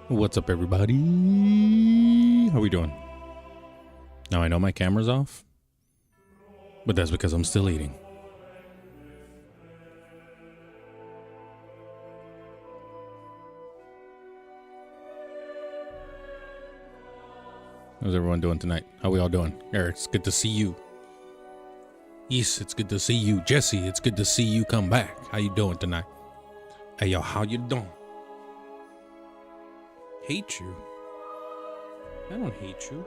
What's up, everybody? How we doing? Now, I know my camera's off, but that's because I'm still eating. How's everyone doing tonight? How we all doing? Eric, it's good to see you. Yes, it's good to see you. Jesse, it's good to see you come back. How you doing tonight? Hey, yo, how you doing? Hate you? I don't hate you.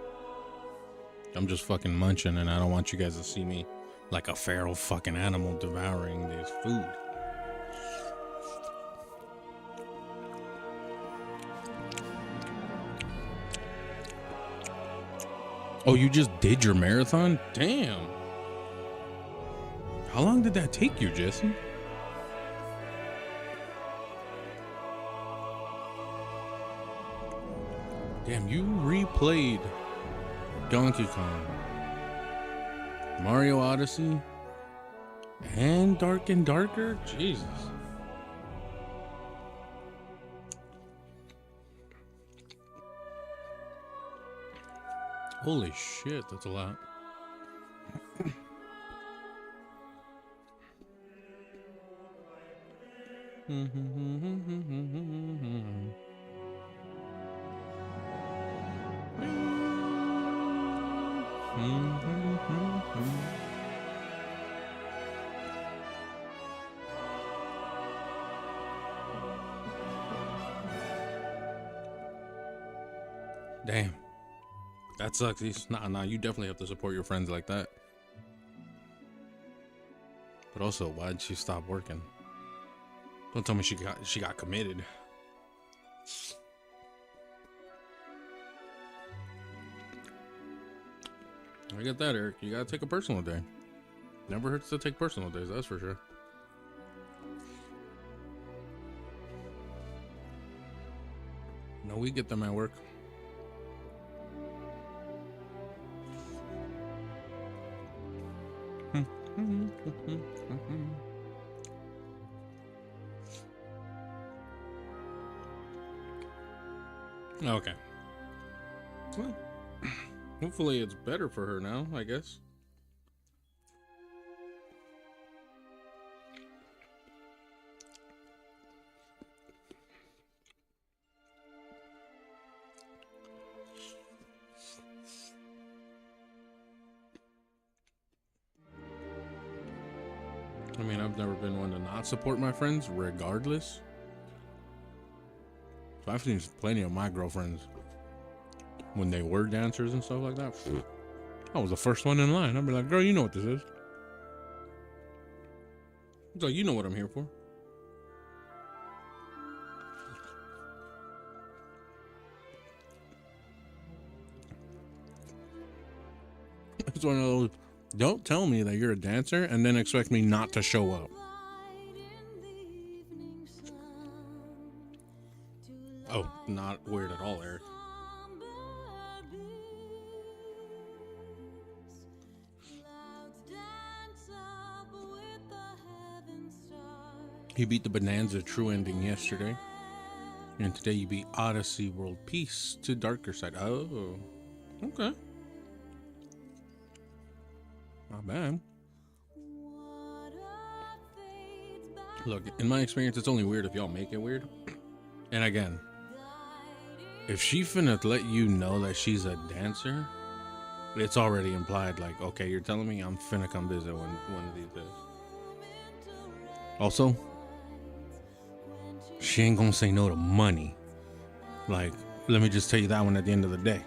I'm just fucking munching, and I don't want you guys to see me like a feral fucking animal devouring this food. Oh, you just did your marathon? Damn. How long did that take you, Jesse? Damn, you replayed Donkey Kong, Mario Odyssey, and Dark and Darker? Jesus. Holy shit, that's a lot. Damn. That sucks. Nah, you definitely have to support your friends like that. But also, why'd she stop working? Don't tell me she got committed. I get that, Eric. You gotta take a personal day. Never hurts to take personal days, that's for sure. No, we get them at work. Okay. Well, hopefully it's better for her now, I guess. I mean, I've never been one to not support my friends, regardless. So I've seen plenty of my girlfriends when they were dancers and stuff like that. I was the first one in line. I'd be like, girl, you know what this is. It's like, you know what I'm here for. It's one of those, don't tell me that you're a dancer and then expect me not to show up. Oh, not weird at all, Eric. You beat the Bonanza True Ending yesterday. And today you beat Odyssey World Peace to Darker Side. Oh, okay. Not bad. Look, in my experience, it's only weird if y'all make it weird. And again, if she finna let you know that she's a dancer, it's already implied, like, okay, you're telling me I'm finna come visit one of these days. Also, she ain't gonna say no to money. Like, let me just tell you that one at the end of the day.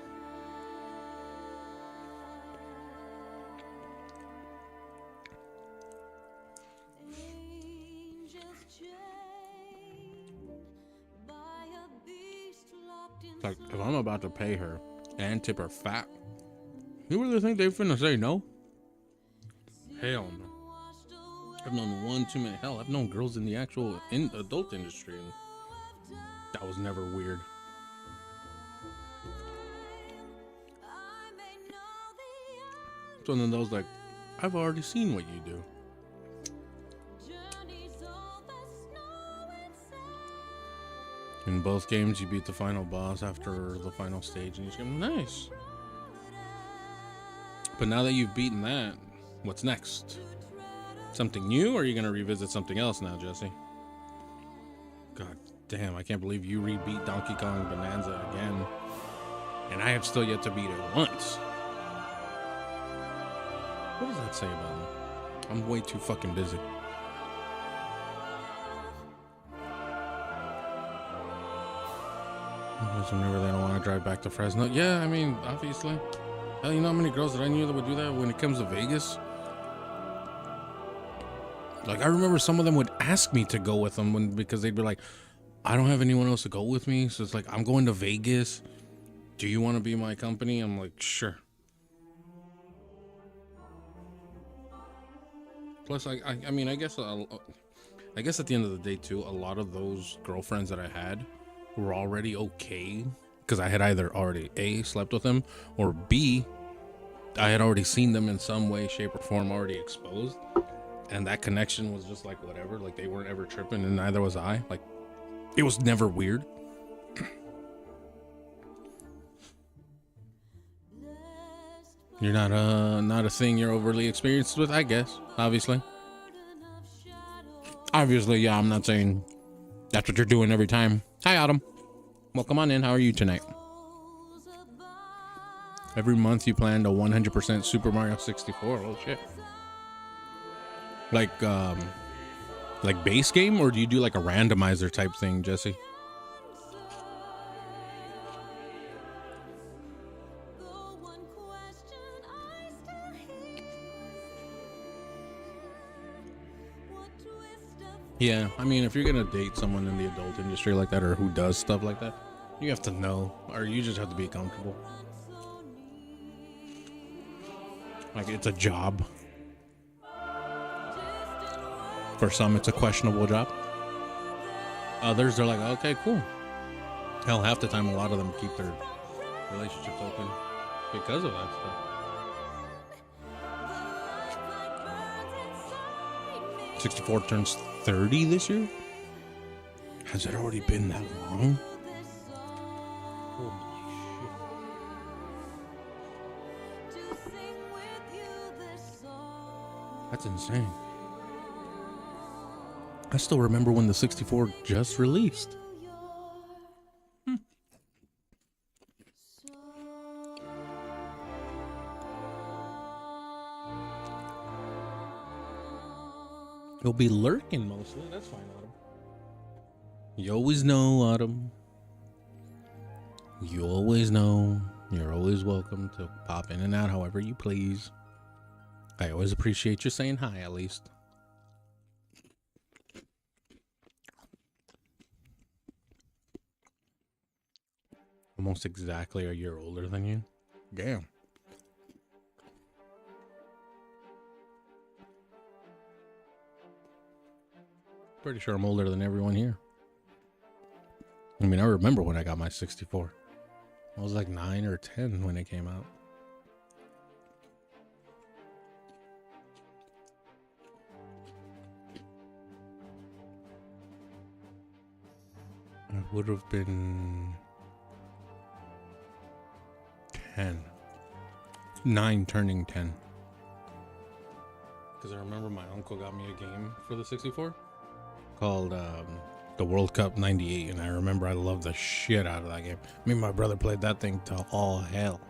Like, if I'm about to pay her and tip her fat, you really think they finna say no? Hell no. I've known one too many. Hell, I've known girls in the actual adult industry, and that was never weird. It's one of those, like, I've already seen what you do. In both games, you beat the final boss after the final stage, and you just go, nice. But now that you've beaten that, what's next? Something new, or are you going to revisit something else now, Jesse? God damn, I can't believe you re-beat Donkey Kong Bonanza again. And I have still yet to beat it once. What does that say about me? I'm way too fucking busy. Whenever they don't want to drive back to Fresno. Yeah, I mean, obviously. Hell, you know how many girls that I knew that would do that when it comes to Vegas? Like, I remember some of them would ask me to go with them because they'd be like, I don't have anyone else to go with me. So it's like, I'm going to Vegas. Do you want to be my company? I'm like, sure. Plus, I mean, I guess at the end of the day, too, a lot of those girlfriends that I had were already okay because I had either already A, slept with them, or B, I had already seen them in some way, shape, or form already exposed. And that connection was just like whatever. Like, they weren't ever tripping, and neither was I. Like, it was never weird. You're not a thing you're overly experienced with, I guess. Obviously, yeah. I'm not saying that's what you're doing every time. Hi, Autumn. Welcome on in. How are you tonight? Every month you planned a 100% Super Mario 64. Oh shit. Like base game, or do you do like a randomizer type thing, Jesse? Yeah, I mean, if you're gonna date someone in the adult industry like that, or who does stuff like that, you have to know, or you just have to be comfortable. Like, it's a job. For some, it's a questionable job. Others, they're like, okay, cool. Hell, half the time, a lot of them keep their relationships open because of that stuff. 64 turns 30 this year? Has it already been that long? Holy shit. That's insane. I still remember when the 64 just released. You'll be lurking mostly. That's fine, Autumn. You always know, Autumn. You always know. You're always welcome to pop in and out however you please. I always appreciate you saying hi, at least. Almost exactly a year older than you. Damn. Pretty sure I'm older than everyone here. I mean, I remember when I got my 64. I was like 9 or 10 when it came out. I would have been 10. 9 turning 10. Because I remember my uncle got me a game for the 64 called the World Cup 98, and I remember I loved the shit out of that game. Me and my brother played that thing to all hell.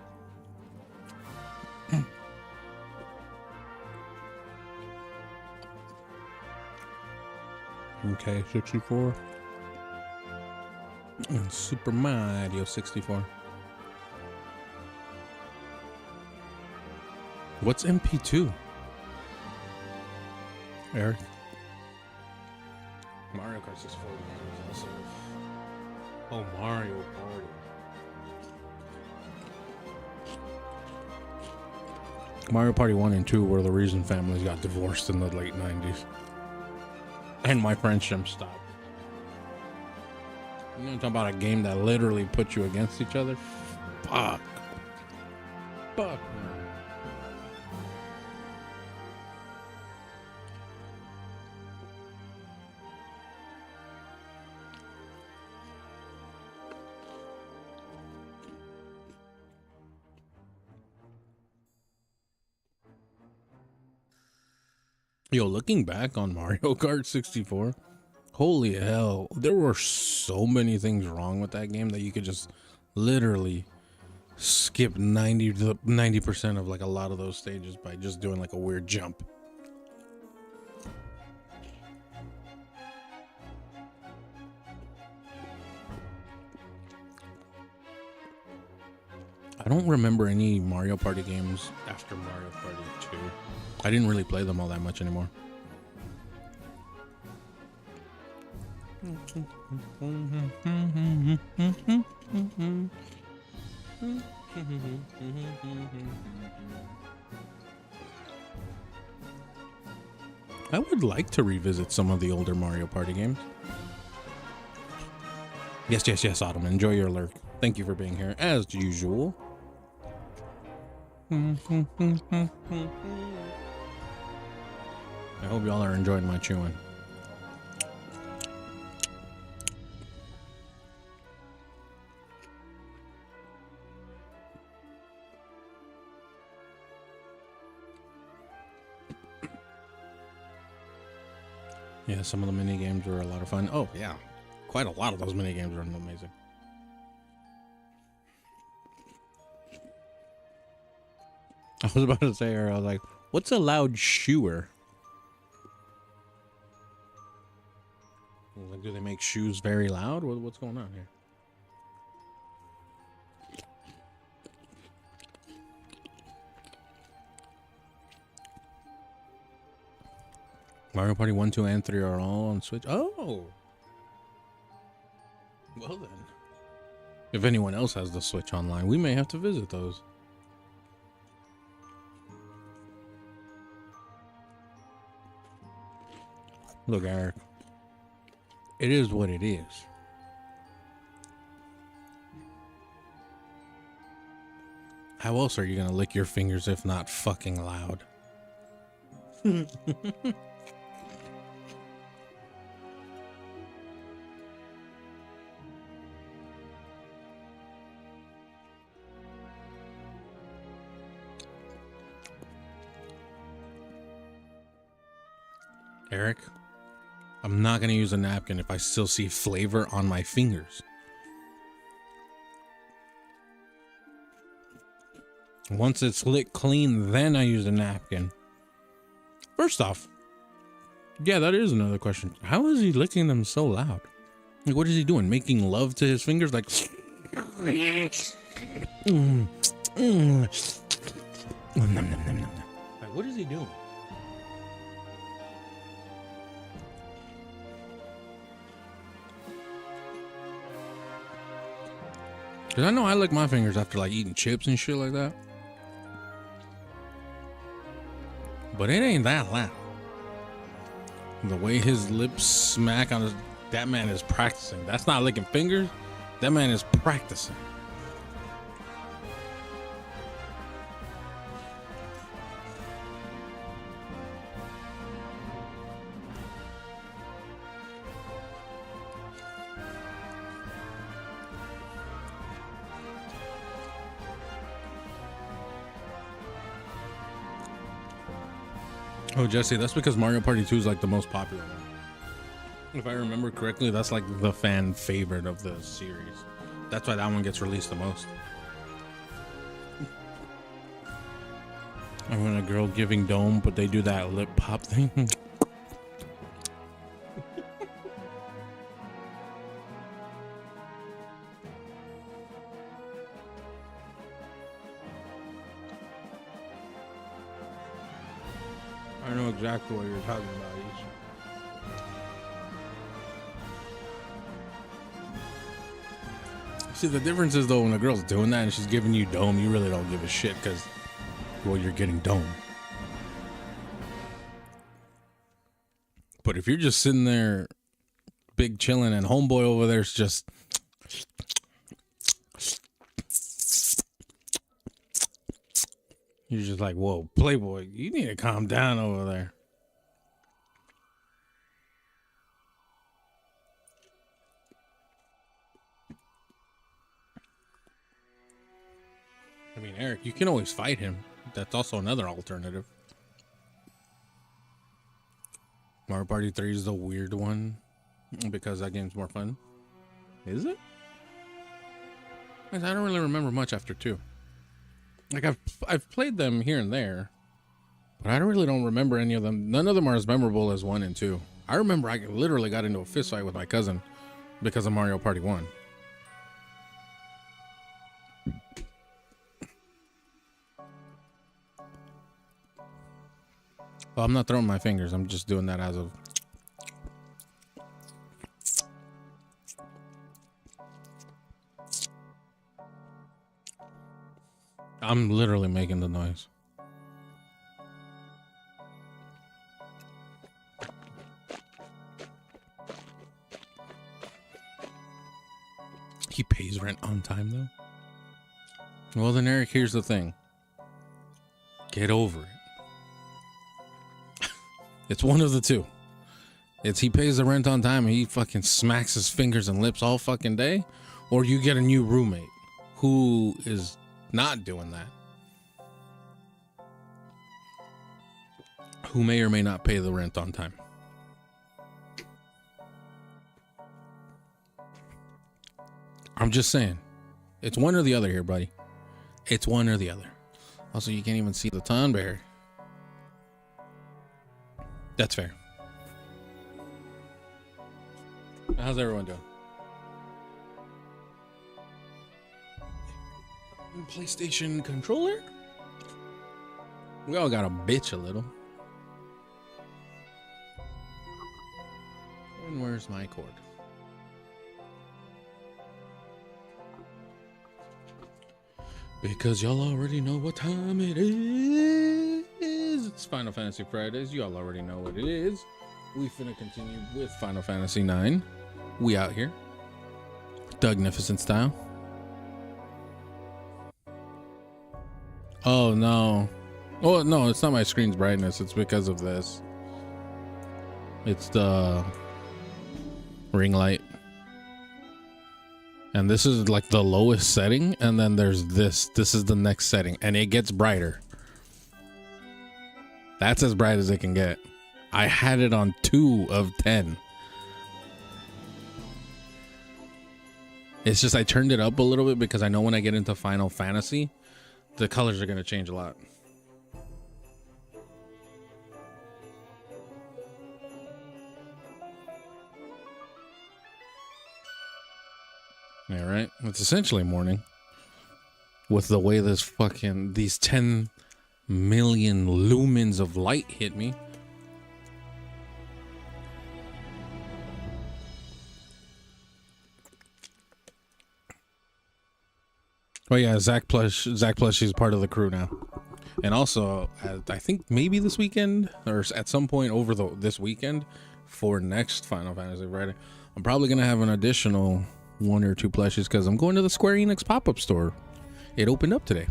Okay, 64. And Super Mario 64. What's MP2? Eric? Mario Kart 64 was also... Oh, Mario Party. Mario Party 1 and 2 were the reason families got divorced in the late 90s. And my friendship stopped. You know, talking about a game that literally put you against each other? Fuck. Fuck, man. Yo, looking back on Mario Kart 64, holy hell, there were so many things wrong with that game that you could just literally skip 90% of like a lot of those stages by just doing like a weird jump. I don't remember any Mario Party games after Mario Party 2. I didn't really play them all that much anymore. I would like to revisit some of the older Mario Party games. Yes, Autumn. Enjoy your lurk. Thank you for being here, as usual. I hope y'all are enjoying my chewing. Yeah, some of the mini games were a lot of fun. Oh, yeah. Quite a lot of those mini games are amazing. I was about to say, I was like, what's a loud shoer? Like, do they make shoes very loud? What's going on here? Mario Party 1, 2, and 3 are all on Switch. Oh! Well then. If anyone else has the Switch online, we may have to visit those. Look, Eric. It is what it is. How else are you gonna lick your fingers if not fucking loud? Eric, I'm not gonna use a napkin if I still see flavor on my fingers. Once it's licked clean, then I use a napkin. First off, yeah, that is another question. How is he licking them so loud? Like, what is he doing? Making love to his fingers? Like, like what is he doing? Cause I know I lick my fingers after like eating chips and shit like that. But it ain't that loud. The way his lips smack on his, that man is practicing. That's not licking fingers. That man is practicing. Oh, Jesse, that's because Mario Party 2 is like the most popular one. If I remember correctly, that's like the fan favorite of the series. That's why that one gets released the most. I want a girl giving dome, but they do that lip pop thing. I know exactly what you're talking about, Ish. See, the difference is though, when a girl's doing that and she's giving you dome, you really don't give a shit because, well, you're getting dome. But if you're just sitting there, big chilling, and homeboy over there's just, you're just like, whoa, Playboy, you need to calm down over there. I mean, Eric, you can always fight him. That's also another alternative. Mario Party 3 is the weird one because that game's more fun. Is it? I don't really remember much after 2. Like I've played them here and there, but I really don't remember any of them. None of them are as memorable as 1 and 2. I remember I literally got into a fist fight with my cousin because of Mario Party 1. Well, I'm not throwing my fingers. I'm just doing that as of... I'm literally making the noise. He pays rent on time, though. Well, then, Eric, here's the thing. Get over it. It's one of the two. It's he pays the rent on time and he fucking smacks his fingers and lips all fucking day, or you get a new roommate who is not doing that, who may or may not pay the rent on time. I'm just saying, it's one or the other here, buddy. It's one or the other. Also, you can't even see the Tonberry. That's fair. How's everyone doing? PlayStation controller? We all got a bitch a little. And where's my cord? Because y'all already know what time it is. It's Final Fantasy Fridays. Y'all already know what it is. We finna continue with Final Fantasy 9. We out here. Dougnificent style. Oh no. Oh no, it's not my screen's brightness. It's because of this. It's the ring light. And this is like the lowest setting, and then there's this. This is the next setting, and it gets brighter. That's as bright as it can get. I had it on 2 of 10. It's just I turned it up a little bit because I know when I get into Final Fantasy, the colors are going to change a lot. Yeah, right? It's essentially morning. With the way these 10 million lumens of light hit me. Oh yeah, Zach Plush is part of the crew now. And also, I think maybe this weekend, or at some point over this weekend, for next Final Fantasy Friday, I'm probably going to have an additional 1 or 2 plushes because I'm going to the Square Enix pop-up store. It opened up today.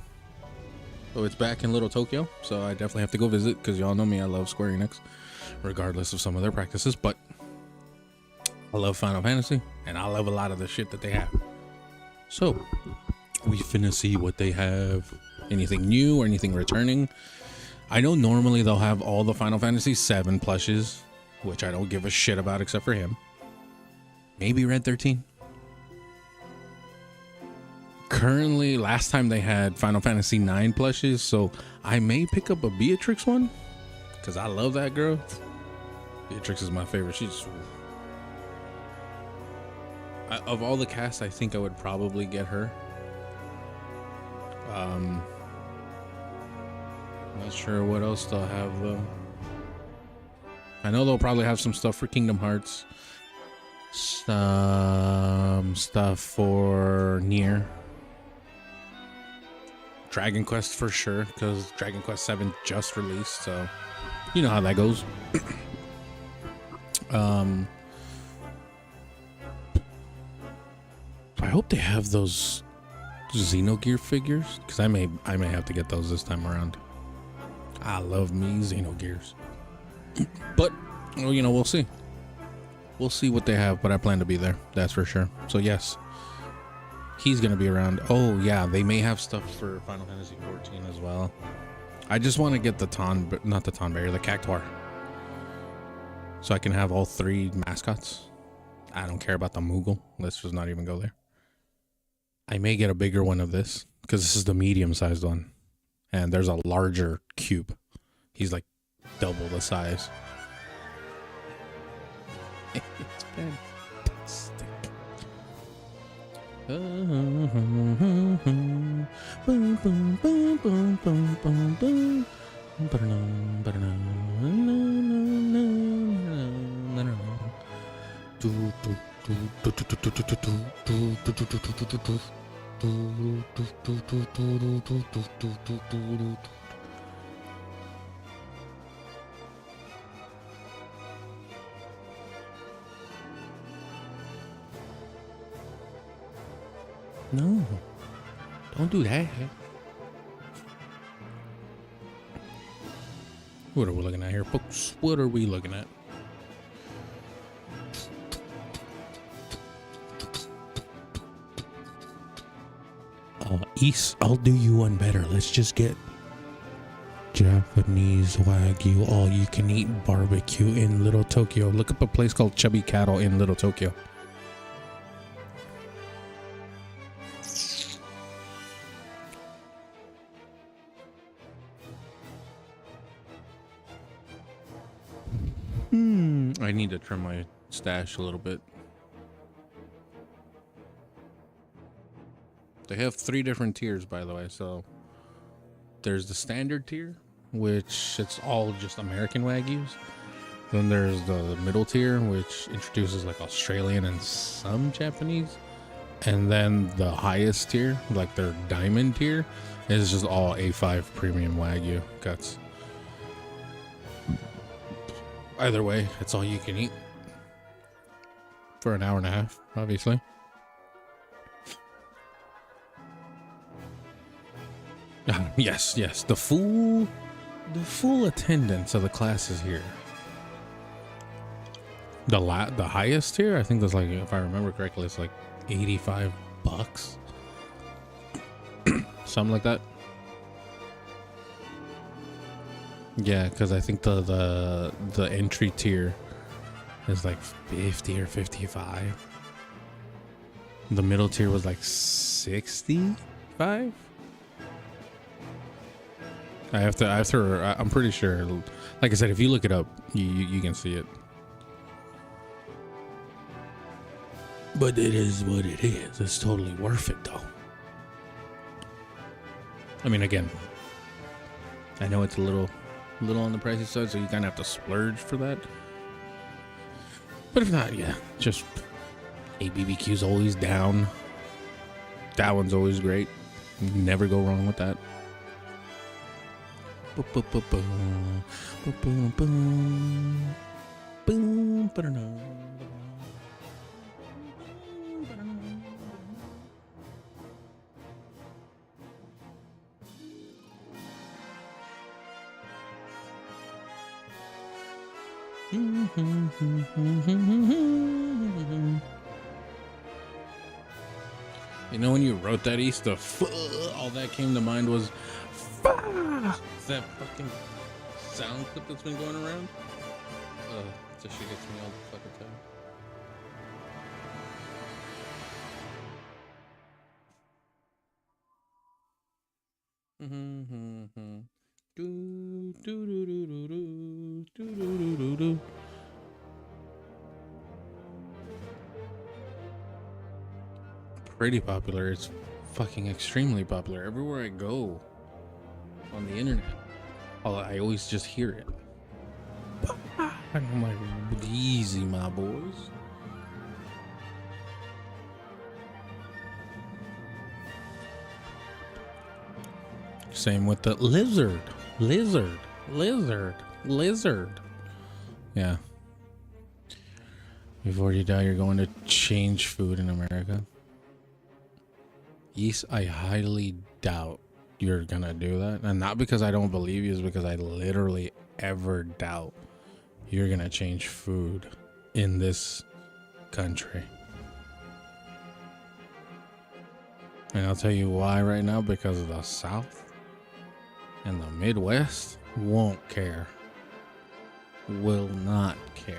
So it's back in Little Tokyo, so I definitely have to go visit because y'all know me, I love Square Enix, regardless of some of their practices, but I love Final Fantasy, and I love a lot of the shit that they have. So, we finna see what they have. Anything new or anything returning. I know normally they'll have all the Final Fantasy 7 plushes, which I don't give a shit about except for him. Maybe Red 13. Currently, last time they had Final Fantasy 9 plushes, so I may pick up a Beatrix one because I love that girl. Beatrix is my favorite. She's of all the cast, I think I would probably get her. Not sure what else they'll have though. I know they'll probably have some stuff for Kingdom Hearts, some stuff for Nier, Dragon Quest for sure, because Dragon Quest 7 just released, so you know how that goes. I hope they have those Xenogear figures, because I may have to get those this time around. I love me Xenogears. But, well, you know, we'll see. We'll see what they have, but I plan to be there. That's for sure. So, yes. He's going to be around. Oh, yeah. They may have stuff for Final Fantasy 14 as well. I just want to get the not the Tonberry, the Cactuar. so I can have all 3 mascots. I don't care about the Moogle. Let's just not even go there. I may get a bigger one of this because this is the medium-sized one, and there's a larger cube. He's like double the size. It's fantastic. No, don't do that. What are we looking at here, folks? What are we looking at? East, I'll do you one better. Let's just get Japanese Wagyu all-you-can-eat barbecue in Little Tokyo. Look up a place called Chubby Cattle in Little Tokyo. I need to trim my stash a little bit. They have 3 different tiers, by the way. So there's the standard tier, which it's all just American Wagyus. Then there's the middle tier, which introduces like Australian and some Japanese. And then the highest tier, like their diamond tier, is just all A5 premium Wagyu cuts. Either way, it's all you can eat for an hour and a half, obviously. Yes, the full attendance of the classes here. The highest tier, I think that's like, if I remember correctly, it's like $85, something like that. Yeah, because I think the entry tier is like 50 or 55. The middle tier was like 65. I'm pretty sure. Like I said, if you look it up, you can see it. But it is what it is. It's totally worth it, though. I mean, again, I know it's a little on the pricey side, so you kind of have to splurge for that. But if not, yeah, just ABBQ's always down. That one's always great. You can never go wrong with that. You know, when you wrote that East, all that came to mind was that fucking sound clip that's been going around. That shit gets me all the fucking time. Pretty popular. It's fucking extremely popular. Everywhere I go on the internet, I always just hear it. And I'm like, easy, my boys. Same with the lizard. Yeah. Before you die, you're going to change food in America. Yes, I highly doubt you're gonna do that. And not because I don't believe you, it's because I literally ever doubt you're gonna change food in this country. And I'll tell you why right now, because the South and the Midwest won't care. will not care.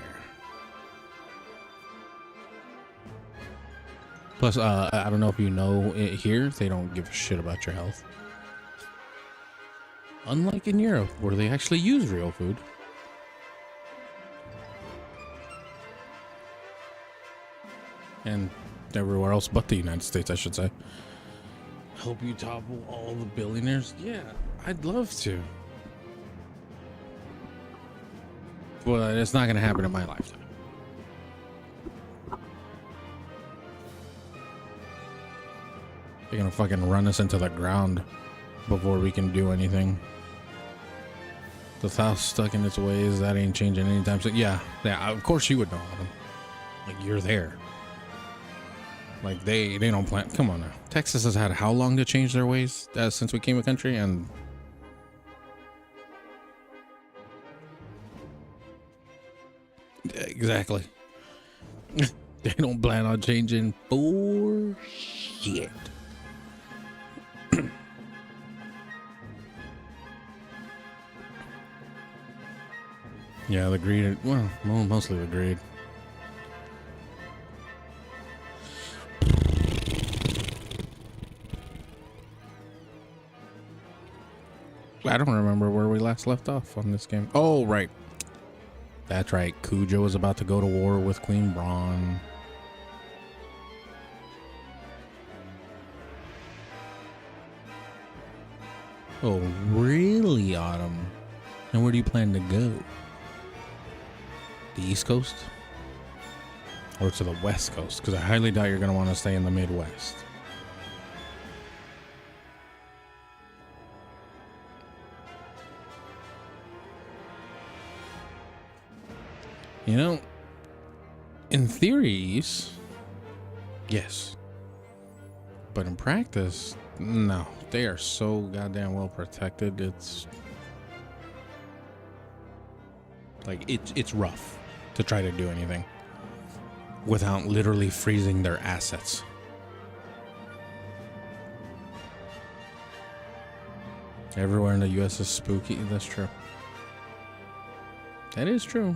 Plus, I don't know if you know it here, they don't give a shit about your health. Unlike in Europe, where they actually use real food. And everywhere else but the United States, I should say. Help you topple all the billionaires? Yeah, I'd love to. But it's not going to happen in my lifetime. They're going to fucking run us into the ground before we can do anything. The South's stuck in its ways. That ain't changing anytime soon. Yeah, of course you would know them. Like, you're there. Like, they don't plan. Come on now. Texas has had how long to change their ways since we came a country? And exactly. They don't plan on changing for shit. Yeah, the greed. Well, mostly the greed. I don't remember where we last left off on this game. Oh, right. That's right. Kuja was about to go to war with Queen Braun. Oh, really, Autumn? And where do you plan to go? The East Coast? Or to the West Coast? Because I highly doubt you're going to want to stay in the Midwest. You know, in theories, yes. But in practice, no. They are so goddamn well protected. It's like it's rough to try to do anything without literally freezing their assets. Everywhere in the US is spooky. That's true. That is true.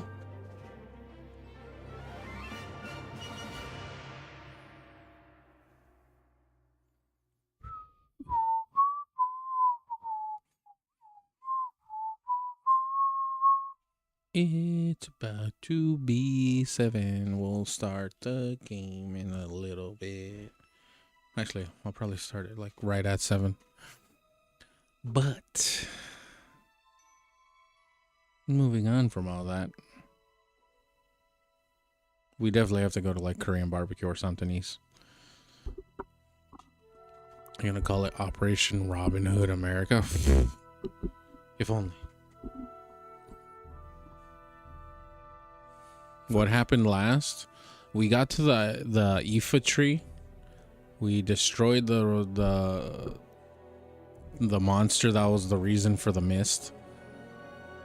It's about to be 7. We'll start the game in a little bit. Actually, I'll probably start it like right at 7. But moving on from all that, we definitely have to go to like Korean barbecue or something. I'm gonna call it Operation Robin Hood America. If only. What happened last? We got to the Ifa tree. We destroyed the monster that was the reason for the mist.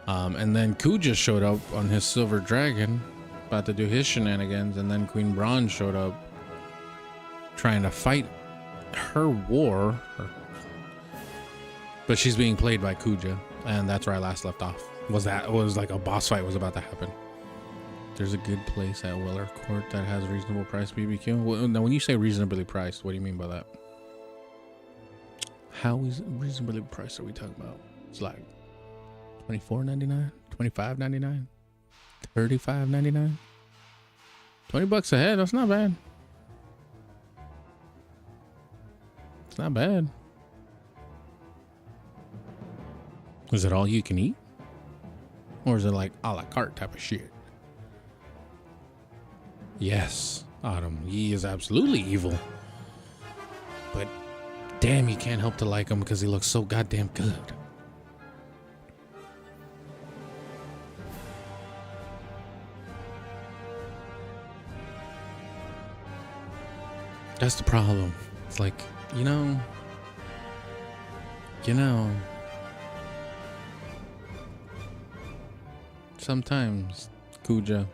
And then Kuja showed up on his silver dragon, about to do his shenanigans, and then Queen Braun showed up trying to fight her war. But she's being played by Kuja, and that's where I last left off. Was like a boss fight was about to happen. There's a good place at Weller Court that has reasonable price BBQ. Now, when you say reasonably priced, what do you mean by that? How is reasonably priced are we talking about? It's like $24.99, $25.99, $35.99, $20 a head. That's not bad. It's not bad. Is it all you can eat? Or is it like a la carte type of shit? Yes, Autumn, he is absolutely evil. But damn, you can't help to like him because he looks so goddamn good. That's the problem. It's like, you know, sometimes, Kuja,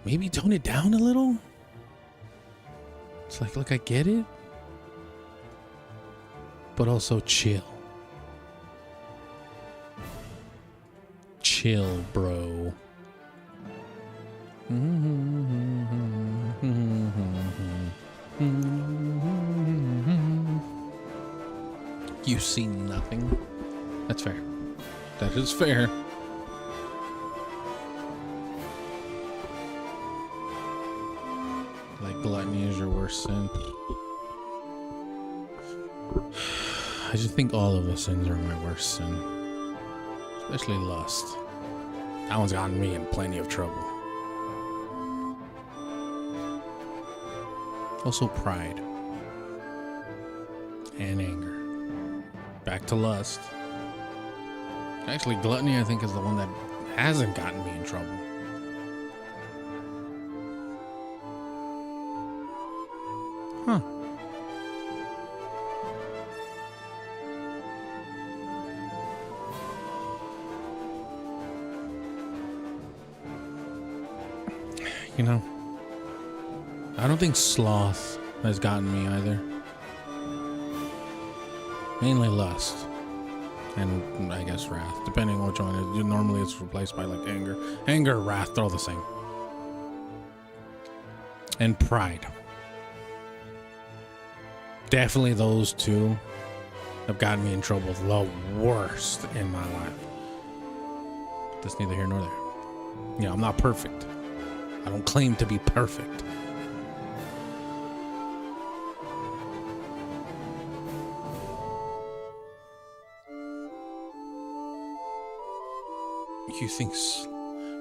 maybe tone it down a little. It's like, look, I get it, but also chill. chill, bro. You see nothing. That's fair. That is fair. Like gluttony is your worst sin. I just think all of the sins are my worst sin. Especially lust. That one's gotten me in plenty of trouble. Also pride. And anger. Back to lust. Actually, gluttony, I think, is the one that hasn't gotten me in trouble. Huh. You know, I don't think sloth has gotten me either. Mainly lust. And I guess wrath, depending on which one it is. Normally it's replaced by like anger. Anger, wrath, they're all the same. And pride. Definitely those two have gotten me in trouble the worst in my life. That's neither here nor there. You know, I'm not perfect. I don't claim to be perfect.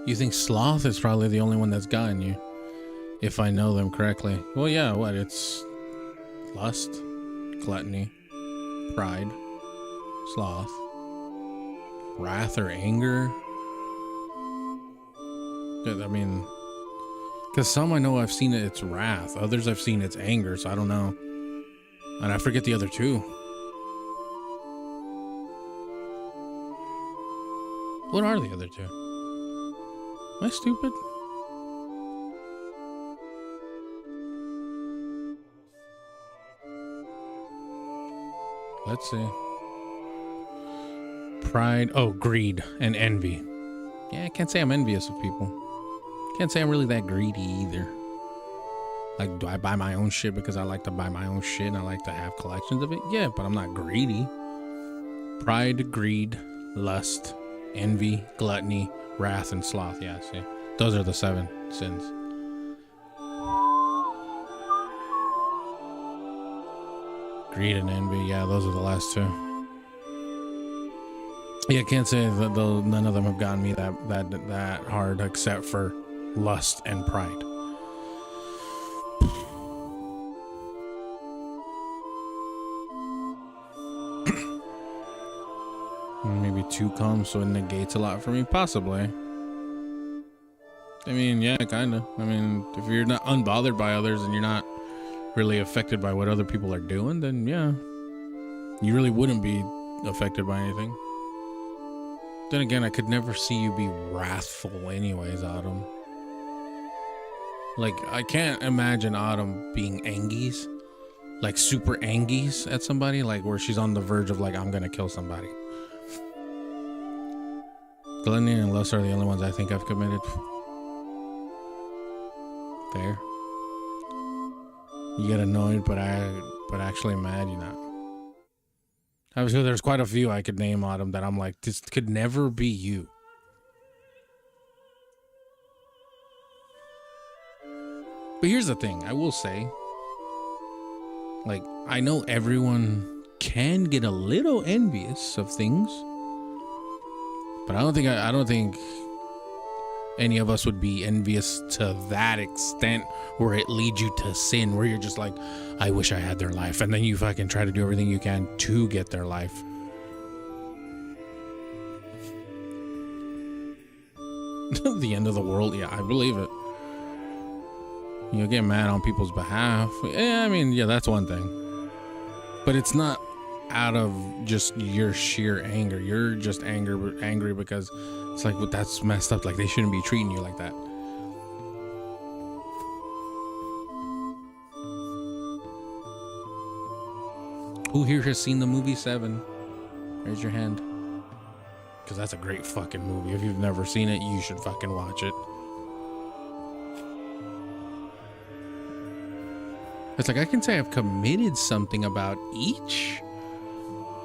You think sloth is probably the only one that's gotten you, if I know them correctly. Well, yeah, what? It's lust, gluttony, pride, sloth, wrath or anger. I mean, because some I know I've seen it's wrath, others I've seen it's anger, so I don't know. And I forget the other two. What are the other two? Am I stupid? Let's see. Pride. Oh, greed and envy. Yeah, I can't say I'm envious of people. Can't say I'm really that greedy either. Like, do I buy my own shit because I like to buy my own shit and I like to have collections of it? Yeah, but I'm not greedy. Pride, greed, lust, envy, gluttony, wrath, and sloth. Yeah, see, those are the 7 sins. Greed and envy, yeah, those are the last 2. Yeah, I can't say that though none of them have gotten me that hard except for lust and pride. Maybe 2 comes, so it negates a lot for me, possibly. I mean, yeah, kind of. I mean, if you're not unbothered by others and you're not really affected by what other people are doing, then yeah, you really wouldn't be affected by anything. Then again, I could never see you be wrathful anyways, Autumn. Like, I can't imagine Autumn being angies, like super angies at somebody, like where she's on the verge of like, I'm gonna kill somebody. Gluttony and lust are the only ones I think I've committed. Fair. You get annoyed, but actually mad, you're not. Obviously, there's quite a few I could name, Autumn, that I'm like, this could never be you. But here's the thing, I will say, like, I know everyone can get a little envious of things, but I don't think any of us would be envious to that extent where it leads you to sin, where you're just like, I wish I had their life, and then you fucking try to do everything you can to get their life. The end of the world, yeah, I believe it. You get mad on people's behalf. Yeah, I mean, yeah, that's one thing. But it's not out of just your sheer anger. You're just angry because it's like, well, that's messed up. Like, they shouldn't be treating you like that. Who here has seen the movie 7? Raise your hand. because that's a great fucking movie. If you've never seen it, you should fucking watch it. It's like I can say I've committed something about each,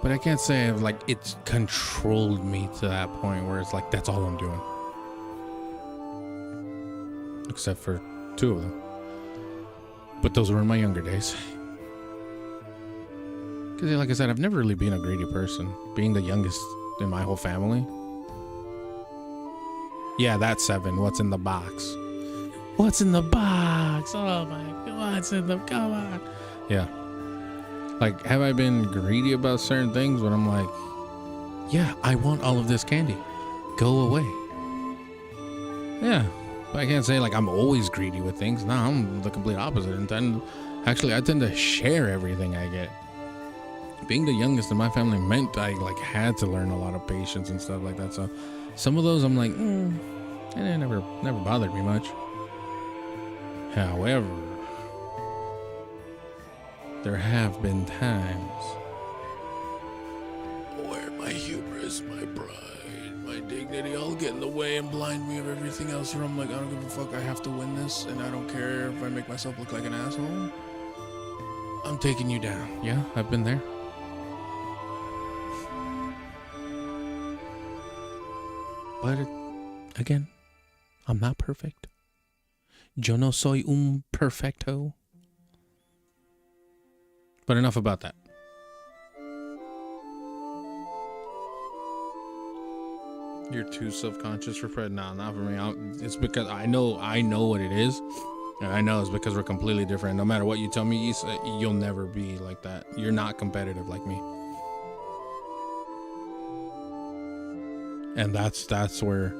but I can't say I've like it's controlled me to that point where it's like that's all I'm doing. Except for 2 of them. But those were in my younger days. Because like I said, I've never really been a greedy person. Being the youngest in my whole family. Yeah, that's 7. What's in the box? What's in the box? Oh my God, what's in the, come on. Yeah. Like, have I been greedy about certain things when I'm like, yeah, I want all of this candy. Go away. Yeah. But I can't say like I'm always greedy with things. No, I'm the complete opposite. Actually, I tend to share everything I get. Being the youngest in my family meant I like had to learn a lot of patience and stuff like that. So some of those I'm like, and it never bothered me much. However, there have been times where my hubris, my pride, my dignity all get in the way and blind me of everything else. Where I'm like, I don't give a fuck. I have to win this, and I don't care if I make myself look like an asshole. I'm taking you down. Yeah, I've been there. But again, I'm not perfect. Yo no soy un perfecto. But enough about that. You're too self-conscious for Fred. Nah, not for me. It's because I know what it is. And I know it's because we're completely different. No matter what you tell me, you'll never be like that. You're not competitive like me. And that's where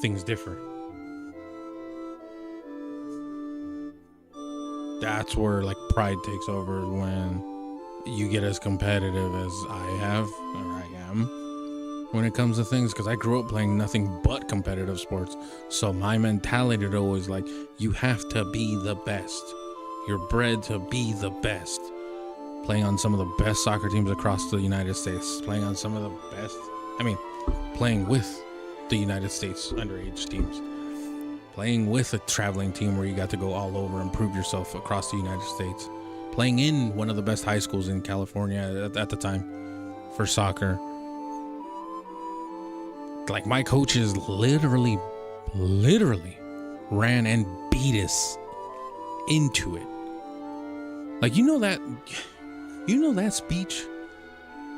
things differ. That's where like pride takes over when you get as competitive as I have or I am when it comes to things, because I grew up playing nothing but competitive sports. So my mentality is always like, you have to be the best. You're bred to be the best. Playing on some of the best soccer teams across the United States, playing on some of the best, playing with the United States underage teams. Playing with a traveling team where you got to go all over and prove yourself across the United States. Playing in one of the best high schools in California at the time for soccer. Like my coaches literally ran and beat us into it. Like, you know that speech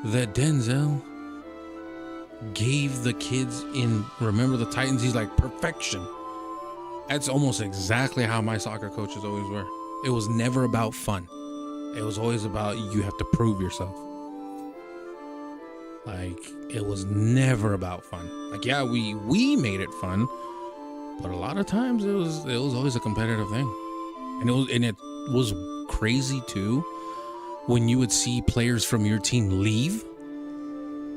that Denzel gave the kids in Remember the Titans? He's like, perfection. That's almost exactly how my soccer coaches always were. It was never about fun. It was always about you have to prove yourself. Like, it was never about fun. Like, yeah, we made it fun, but a lot of times it was always a competitive thing. And it was crazy too when you would see players from your team leave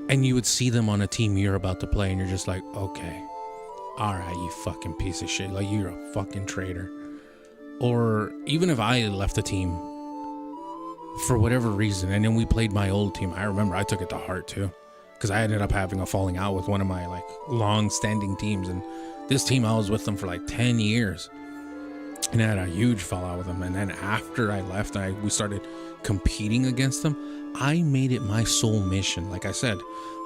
and you would see them on a team you're about to play and you're just like, okay. All right, you fucking piece of shit. Like, you're a fucking traitor. Or even if I left the team for whatever reason, and then we played my old team, I remember I took it to heart too, because I ended up having a falling out with one of my like long-standing teams, and this team I was with them for like 10 years, and I had a huge fallout with them. And then after I left, we started competing against them. I made it my sole mission. Like I said,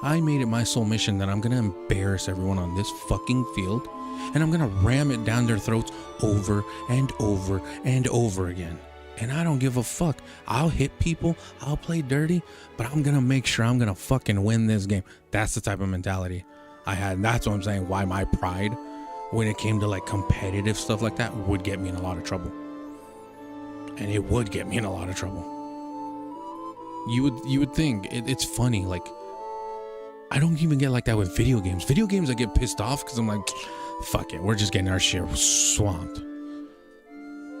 I made it my sole mission that I'm going to embarrass everyone on this fucking field, and I'm going to ram it down their throats over and over and over again. And I don't give a fuck. I'll hit people. I'll play dirty, but I'm going to make sure I'm going to fucking win this game. That's the type of mentality I had. And that's what I'm saying, why my pride, when it came to like competitive stuff like that, would get me in a lot of trouble. And it would get me in a lot of trouble. You would think it's funny, like I don't even get like that with video games. Video games I get pissed off because I'm like, fuck it, we're just getting our shit swamped.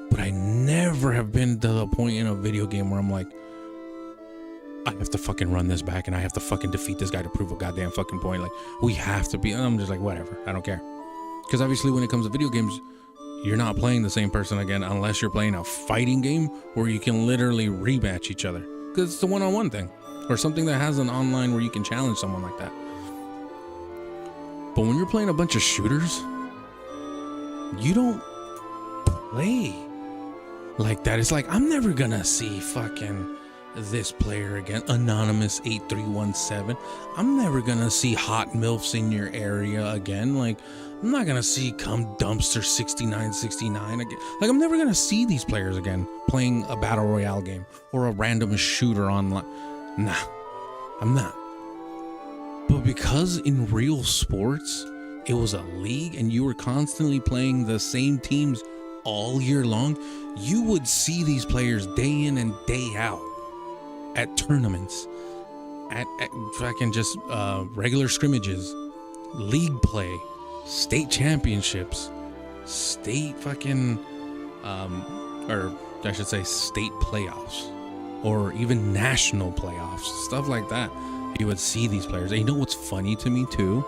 But I never have been to the point in a video game where I'm like, I have to fucking run this back and I have to fucking defeat this guy to prove a goddamn fucking point. Like, we have to be, and I'm just like, whatever, I don't care. Because obviously when it comes to video games, you're not playing the same person again unless you're playing a fighting game where you can literally rematch each other. Because it's the one-on-one thing. or something that has an online where you can challenge someone like that. But when you're playing a bunch of shooters, you don't play like that. It's like, I'm never gonna see fucking this player again, Anonymous 8317. I'm never gonna see hot milfs in your area again. Like, I'm not gonna see come dumpster 6969 again. Like, I'm never gonna see these players again playing a battle royale game or a random shooter online. Nah, I'm not. But because in real sports, it was a league and you were constantly playing the same teams all year long, you would see these players day in and day out at tournaments, at fucking just regular scrimmages, league play, state championships, state fucking, or I should say state playoffs, or even national playoffs, stuff like that. You would see these players. And you know what's funny to me too,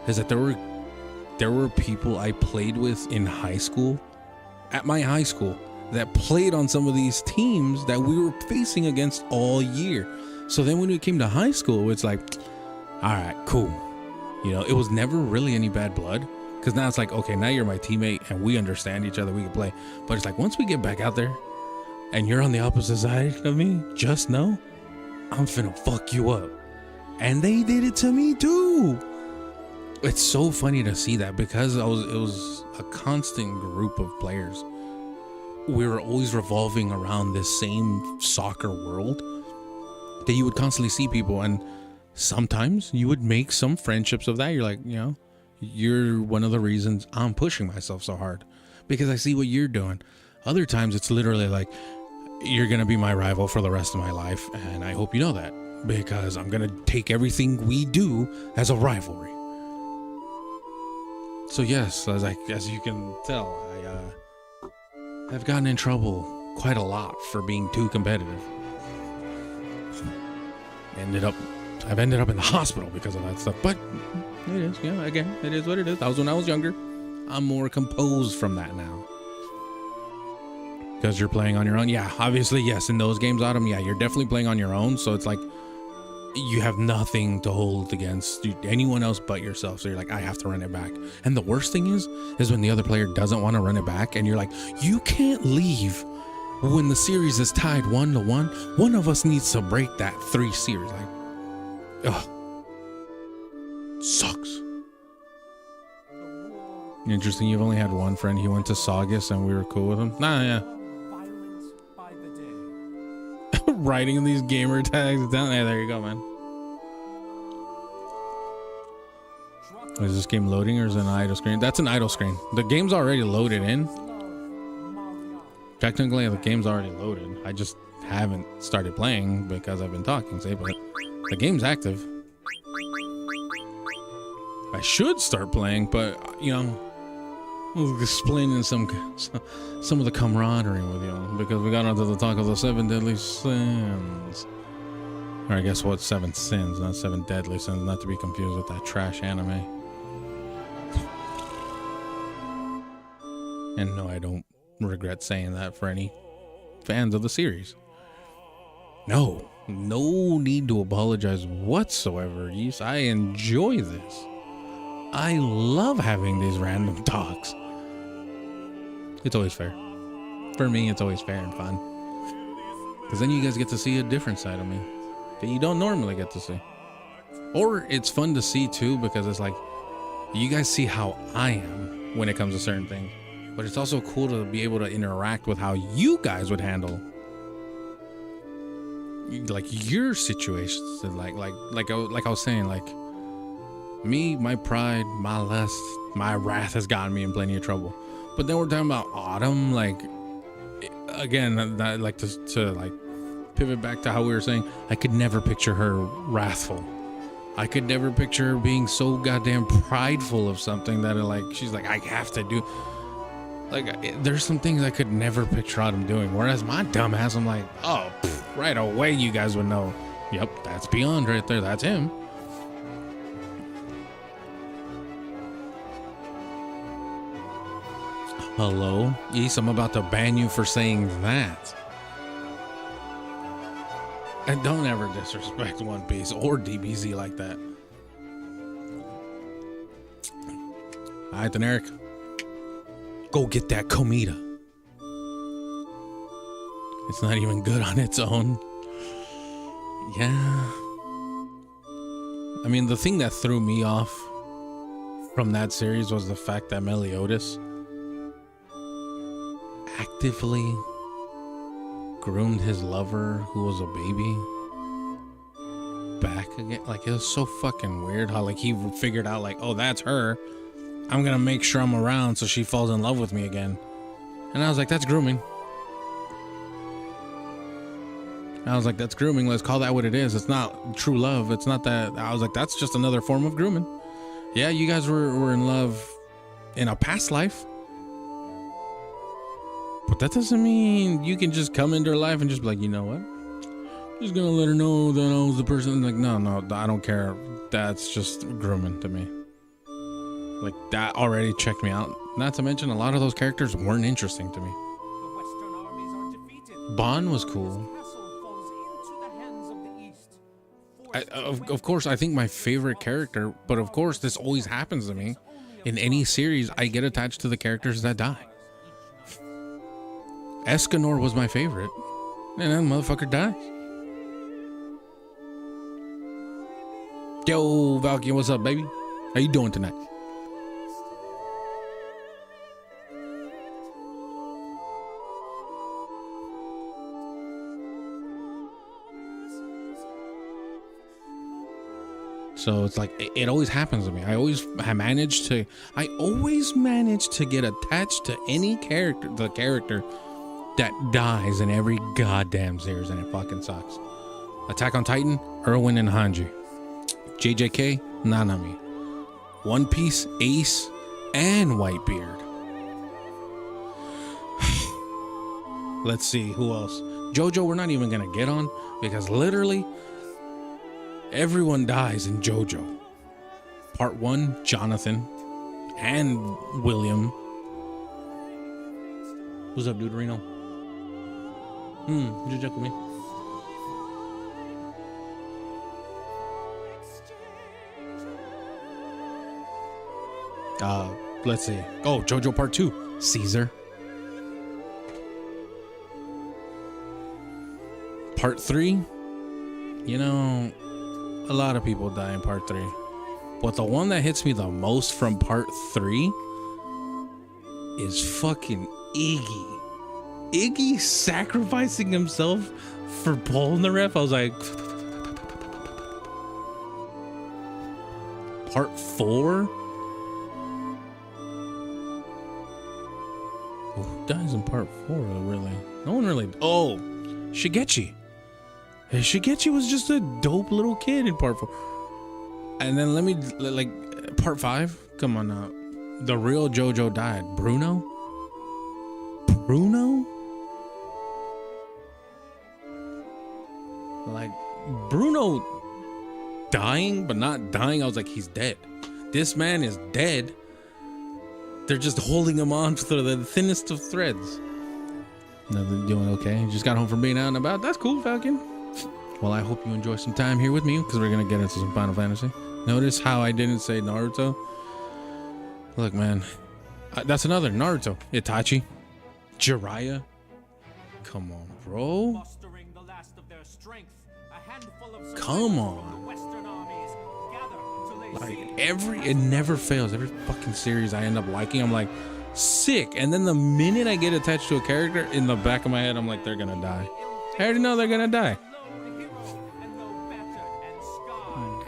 is that there were people I played with in high school, at my high school, that played on some of these teams that we were facing against all year. So then when we came to high school, it's like, all right, cool. You know, it was never really any bad blood, because now it's like, okay, now you're my teammate and we understand each other, we can play. But it's like, once we get back out there and you're on the opposite side of me, just know I'm finna fuck you up. And they did it to me too. It's so funny to see that, because it was a constant group of players. We were always revolving around this same soccer world that you would constantly see people, and sometimes you would make some friendships of that. You're like, you know, you're one of the reasons I'm pushing myself so hard, because I see what you're doing. Other times it's literally like, you're gonna be my rival for the rest of my life, and I hope you know that, because I'm gonna take everything we do as a rivalry. So yes, as you can tell, I've gotten in trouble quite a lot for being too competitive. I've ended up in the hospital because of that stuff. But it is, yeah, again, it is what it is. That was when I was younger. I'm more composed from that now. Because you're playing on your own. Yeah, obviously, yes, in those games, Autumn, yeah, you're definitely playing on your own. So it's like, you have nothing to hold against anyone else but yourself. So you're like, I have to run it back. And the worst thing is when the other player doesn't want to run it back, and you're like, you can't leave when the series is tied 1-1. One of us needs to break that 3 series. Like, ugh, sucks. Interesting. You've only had one friend. He went to Saugus and we were cool with him. Nah, yeah. Writing these gamer tags down there you go, man. Is this game loading or is it an idle screen? That's an idle screen. The game's already loaded in. Technically the game's already loaded. I just haven't started playing because I've been talking, say, but the game's active. I should start playing, but you know, explaining some of the camaraderie with you, because we got onto the talk of the 7 deadly sins. Or I guess what, 7 sins, not 7 deadly sins, not to be confused with that trash anime. And no, I don't regret saying that for any fans of the series. No need to apologize whatsoever. Yes, I enjoy this. I love having these random talks. It's always fair. For me, it's always fair and fun. Because then you guys get to see a different side of me that you don't normally get to see. Or it's fun to see too, because it's like, you guys see how I am when it comes to certain things. But it's also cool to be able to interact with how you guys would handle like your situations. Like I was saying, like, me, my pride, my lust, my wrath has gotten me in plenty of trouble. But then we're talking about Autumn, like, again, I like to like pivot back to how we were saying, I could never picture her wrathful. I could never picture her being so goddamn prideful of something that she's like, I have to do. Like, there's some things I could never picture Autumn doing. Whereas my dumb ass, I'm like, oh, right away you guys would know. Yep, that's Beyond right there. That's him. Hello? East, I'm about to ban you for saying that. And don't ever disrespect One Piece or DBZ like that. All right, then, Eric. Go get that Komita. It's not even good on its own. Yeah. I mean, the thing that threw me off from that series was the fact that Meliodas actively groomed his lover, who was a baby, back again. Like, it was so fucking weird how, like, he figured out, like, oh, that's her. I'm gonna make sure I'm around so she falls in love with me again. And I was like, that's grooming. That's grooming. Let's call that what it is. It's not true love. It's not that. I was like, that's just another form of grooming. Yeah, you guys were in love in a past life. But that doesn't mean you can just come into her life and just be like, you know what? I'm just gonna let her know that I was the person. Like, no, I don't care. That's just grooming to me. Like, that already checked me out. Not to mention, a lot of those characters weren't interesting to me. Bond was cool. Of course, I think my favorite character, but of course, this always happens to me. In any series, I get attached to the characters that die. Escanor was my favorite, and that motherfucker dies. Yo, Valkyrie, what's up, baby? How you doing tonight? So it's like, it always happens to me. I always manage to get attached to any character, the character that dies in every goddamn series, and it fucking sucks. Attack on Titan, Erwin and Hanji. JJK, Nanami. One Piece, Ace, and Whitebeard. Let's see, who else? Jojo, we're not even gonna get on, because literally everyone dies in Jojo. Part 1, Jonathan and William. What's up, dude? Reno? You joke with me? Let's see. Oh, Jojo Part 2, Caesar. Part 3, you know, a lot of people die in Part 3. But the one that hits me the most from Part 3 is fucking Iggy. Iggy sacrificing himself for Polnareff. I was like, Part 4? Who dies in Part 4, really? No one really. Oh, Shigechi. Shigechi was just a dope little kid in Part 4. And then Part 5? Come on now. The real Jojo died. Bruno? Like, Bruno dying, but not dying. I was like, he's dead. This man is dead. They're just holding him on to the thinnest of threads. Nothing, doing okay. You just got home from being out and about. That's cool, Falcon. Well, I hope you enjoy some time here with me, because we're going to get into some Final Fantasy. Notice how I didn't say Naruto? Look, man. That's another Naruto. Itachi. Jiraiya. Come on, bro. Come on. Like, it never fails. Every fucking series I end up liking, I'm like, sick. And then the minute I get attached to a character, in the back of my head, I'm like, they're going to die. I already know they're going to die.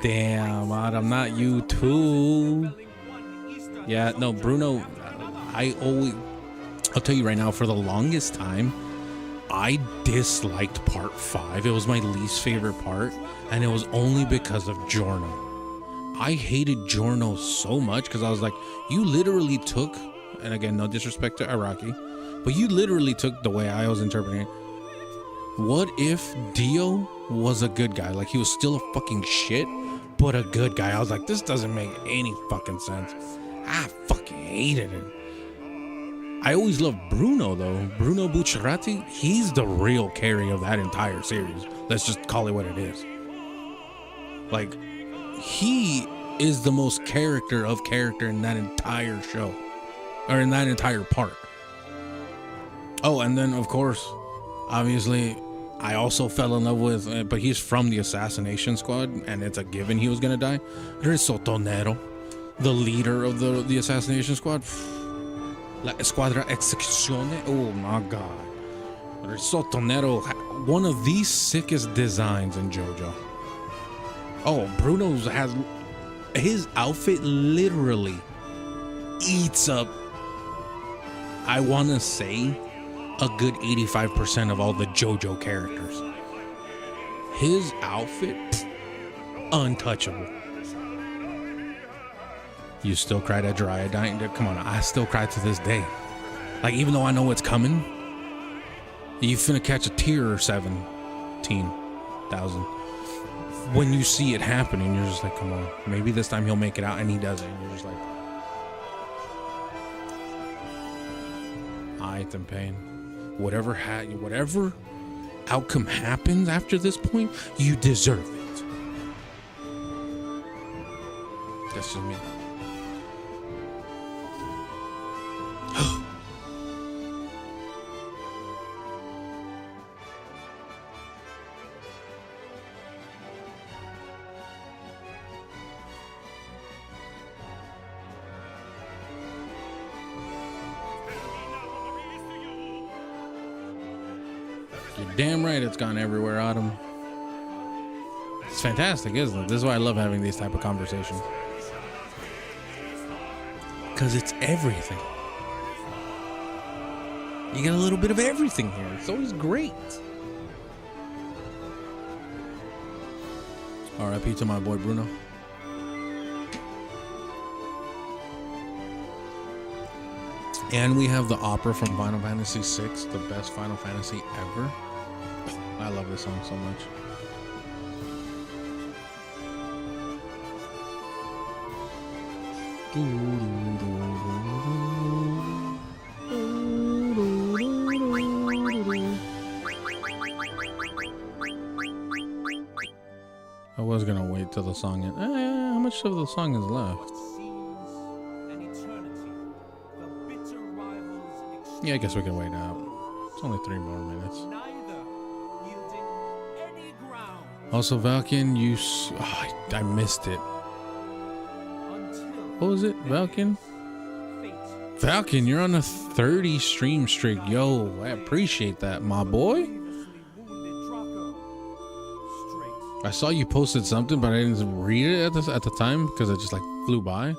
Damn, Adam, not you too. Yeah, no, Bruno, I'll tell you right now, for the longest time, I disliked Part 5. It was my least favorite part, and it was only because of Giorno. I hated Giorno so much because I was like, you literally took, and again, no disrespect to Araki, but you literally took, the way I was interpreting it, what if Dio was a good guy? Like, he was still a fucking shit, but a good guy. I was like, this doesn't make any fucking sense. I fucking hated it. I always loved Bruno, though. Bruno Bucciarati, he's the real carry of that entire series. Let's just call it what it is. Like, he is the most character of character in that entire show, or in that entire part. Oh, and then of course, obviously, I also fell in love with, but he's from the Assassination Squad, and it's a given he was gonna die. Risotonero, the leader of the Assassination Squad. La Escuadra Execuzione. Oh my God. Risotonero, one of the sickest designs in JoJo. Oh, Bruno's has his outfit literally eats up, I want to say, a good 85% of all the JoJo characters. His outfit, untouchable. You still cried at Jiraiya dying? Come on, I still cry to this day. Like, even though I know it's coming, you finna catch a tear or 17,000. When you see it happening, you're just like, come on, maybe this time he'll make it out, and he doesn't. And you're just like, I'm in pain. Whatever outcome happens after this point, you deserve it. That's just me. You're damn right it's gone everywhere, Autumn. It's fantastic, isn't it? This is why I love having these type of conversations. Because it's everything. You get a little bit of everything here. It's always great. R.I.P. to my boy Bruno. And we have the opera from Final Fantasy VI, the best Final Fantasy ever. I love this song so much. I was gonna wait till the song ends. How much of the song is left? Yeah, I guess we can wait out. It's only 3 more minutes. Also, Valken, I missed it. What was it, Valken? Valken, you're on a 30 stream streak. Yo, I appreciate that, my boy. I saw you posted something, but I didn't read it at the time because it just like flew by.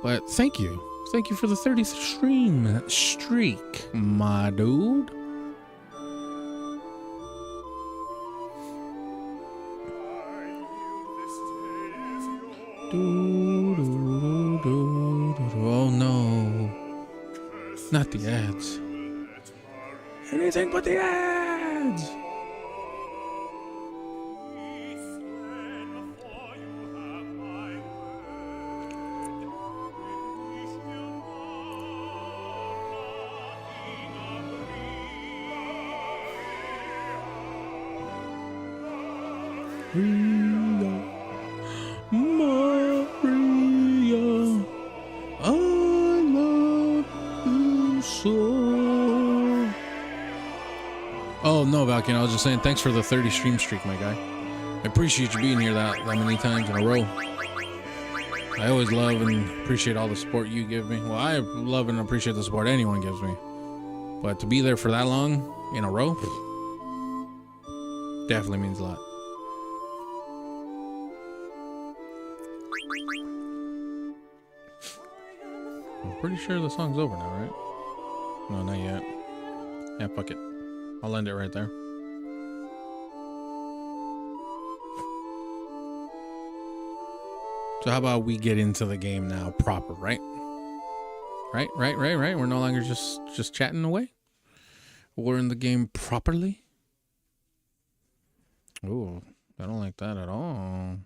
But thank you. Thank you for the 30th stream streak, my dude. Oh no. Not the ads. Anything but the ads. Maria, I love you so. Oh no, Valken, I was just saying thanks for the 30 stream streak, my guy. I appreciate you being here that many times in a row. I always love and appreciate all the support you give me. Well, I love and appreciate the support anyone gives me. But to be there for that long in a row definitely means a lot. I'm pretty sure the song's over now, right? No, not yet. Yeah, fuck it. I'll end it right there. So how about we get into the game now proper, right? Right. We're no longer just chatting away. We're in the game properly. Ooh, I don't like that at all.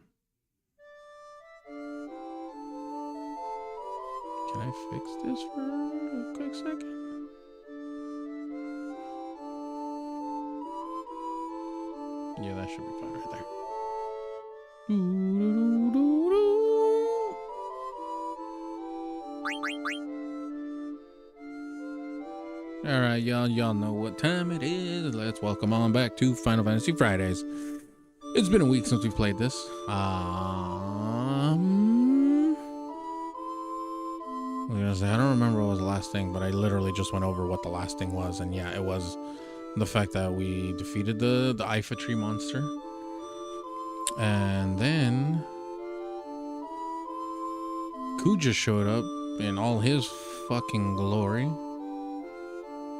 Can I fix this for a quick second? Yeah, that should be fine right there. All right, y'all know what time it is. Let's welcome on back to Final Fantasy Fridays. It's been a week since we've played this. I was gonna say, I don't remember what was the last thing, but I literally just went over what the last thing was, and yeah, it was the fact that we defeated the Ifa tree monster, and then Kuja showed up in all his fucking glory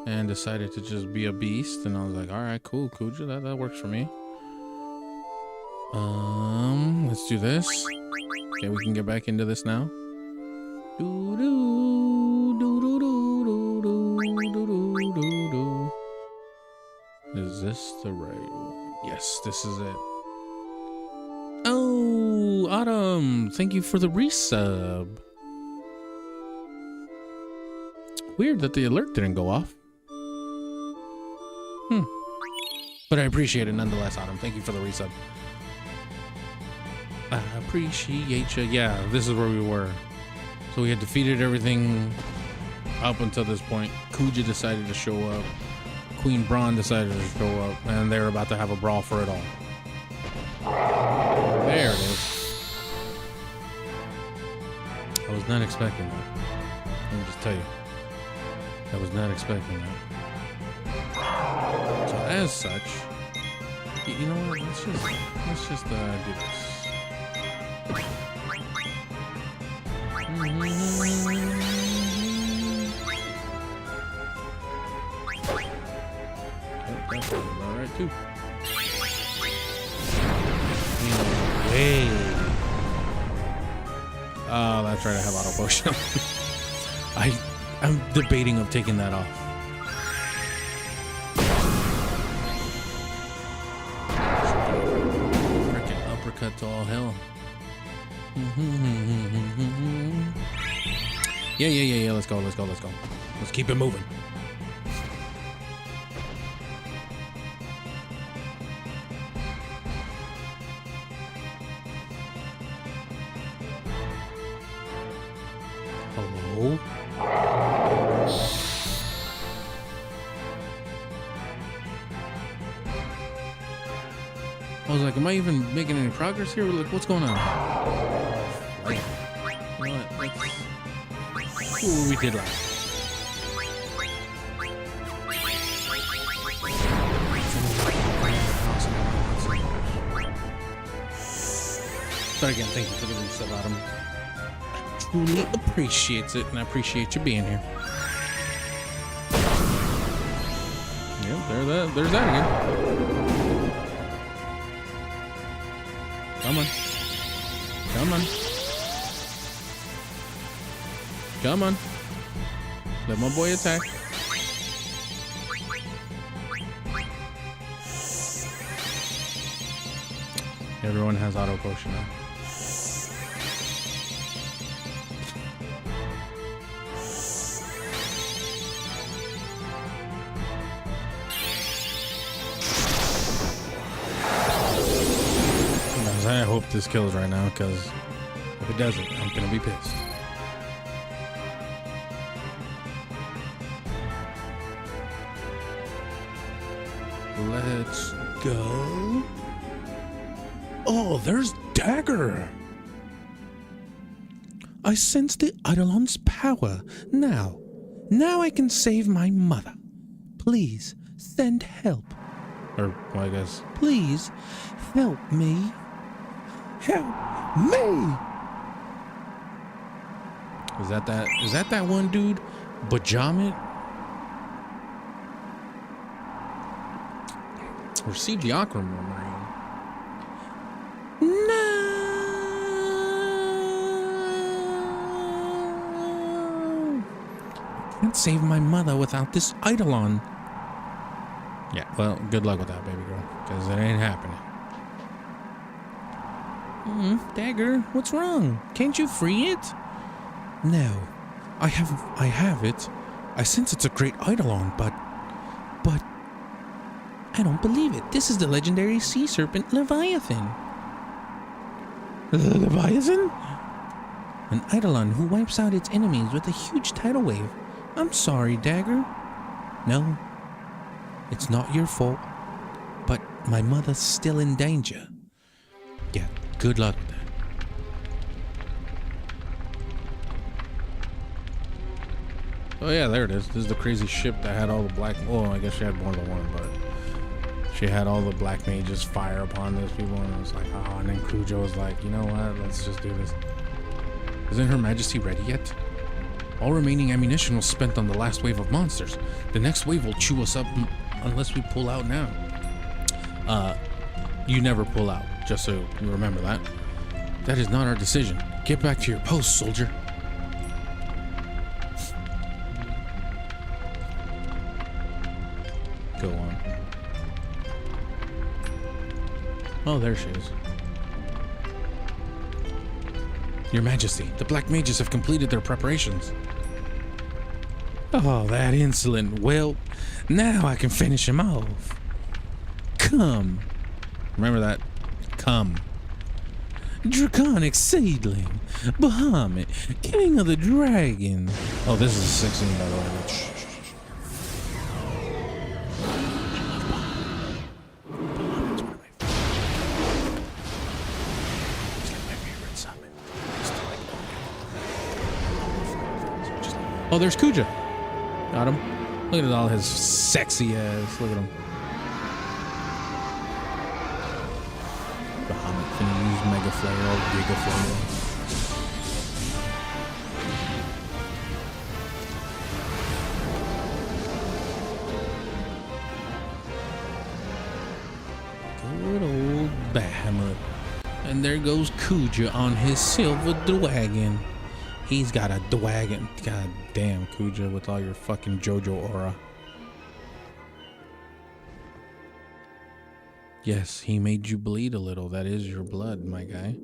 and decided to just be a beast, and I was like, all right, cool, Kuja, that works for me. Let's do this. Okay, we can get back into this now. Is this the right one? Yes, this is it. Oh, Autumn, thank you for the resub. Weird that the alert didn't go off. But I appreciate it nonetheless, Autumn. Thank you for the resub. I appreciate you. Yeah, this is where we were. So we had defeated everything up until this point. Kuja decided to show up. Queen Braun decided to show up. And they were about to have a brawl for it all. There it is. I was not expecting that. Let me just tell you. I was not expecting that. So as such, you know what? Let's just do this. That's all right too. Hey. Oh, that's right. I have auto potion. I'm debating of taking that off. Freaking uppercut to all hell. Yeah. Let's go. Let's keep it moving. Hello? I was like, am I even making any progress here? Like, what's going on? Like, you know what? Let's see what we did last. But again, thank you for the reset, Autumn. Truly appreciates it, and I appreciate you being here. Yep, there's that again. Come on. Let my boy attack. Everyone has auto potion now. I hope this kills right now, because if it doesn't, I'm gonna be pissed. Let's go. Oh, there's Dagger. I sense the Eidolon's power. Now I can save my mother. Please send help. Or, well, I guess. Please help me. Help me! Is that one dude? Bahamut? Receive the Aqua Marine. No! I can't save my mother without this Eidolon. Yeah, well, good luck with that, baby girl, because it ain't happening. Dagger, what's wrong? Can't you free it? No, I have it. I sense it's a great Eidolon, but I don't believe it. This is the legendary sea serpent Leviathan. Leviathan? An eidolon who wipes out its enemies with a huge tidal wave. I'm sorry, Dagger. No, it's not your fault. But my mother's still in danger. Yeah, good luck with that. Oh yeah, there it is. This is the crazy ship that had all the black... Oh, I guess she had more than one, but... She had all the black mages fire upon those people, and it was like, oh, and then Kuja was like, you know what, let's just do this. Isn't Her Majesty ready yet? All remaining ammunition was spent on the last wave of monsters. The next wave will chew us up unless we pull out now. You never pull out, just so you remember that. That is not our decision. Get back to your post, soldier. Go on. Oh, there she is. Your Majesty, the Black Mages have completed their preparations. Oh, that insolent whelp. Now I can finish him off. Come. Remember that? Come. Draconic Seedling. Bahamut, King of the Dragon. Oh, this is a 16, by the way. Oh, there's Kuja. Got him. Look at all his sexy ass. Look at him. Bahamut finna use Mega Flare or Giga Flare. Good old Bahamut. And there goes Kuja on his silver dragon. He's got a dragon. God damn, Kuja, with all your fucking Jojo aura. Yes, he made you bleed a little. That is your blood, my guy.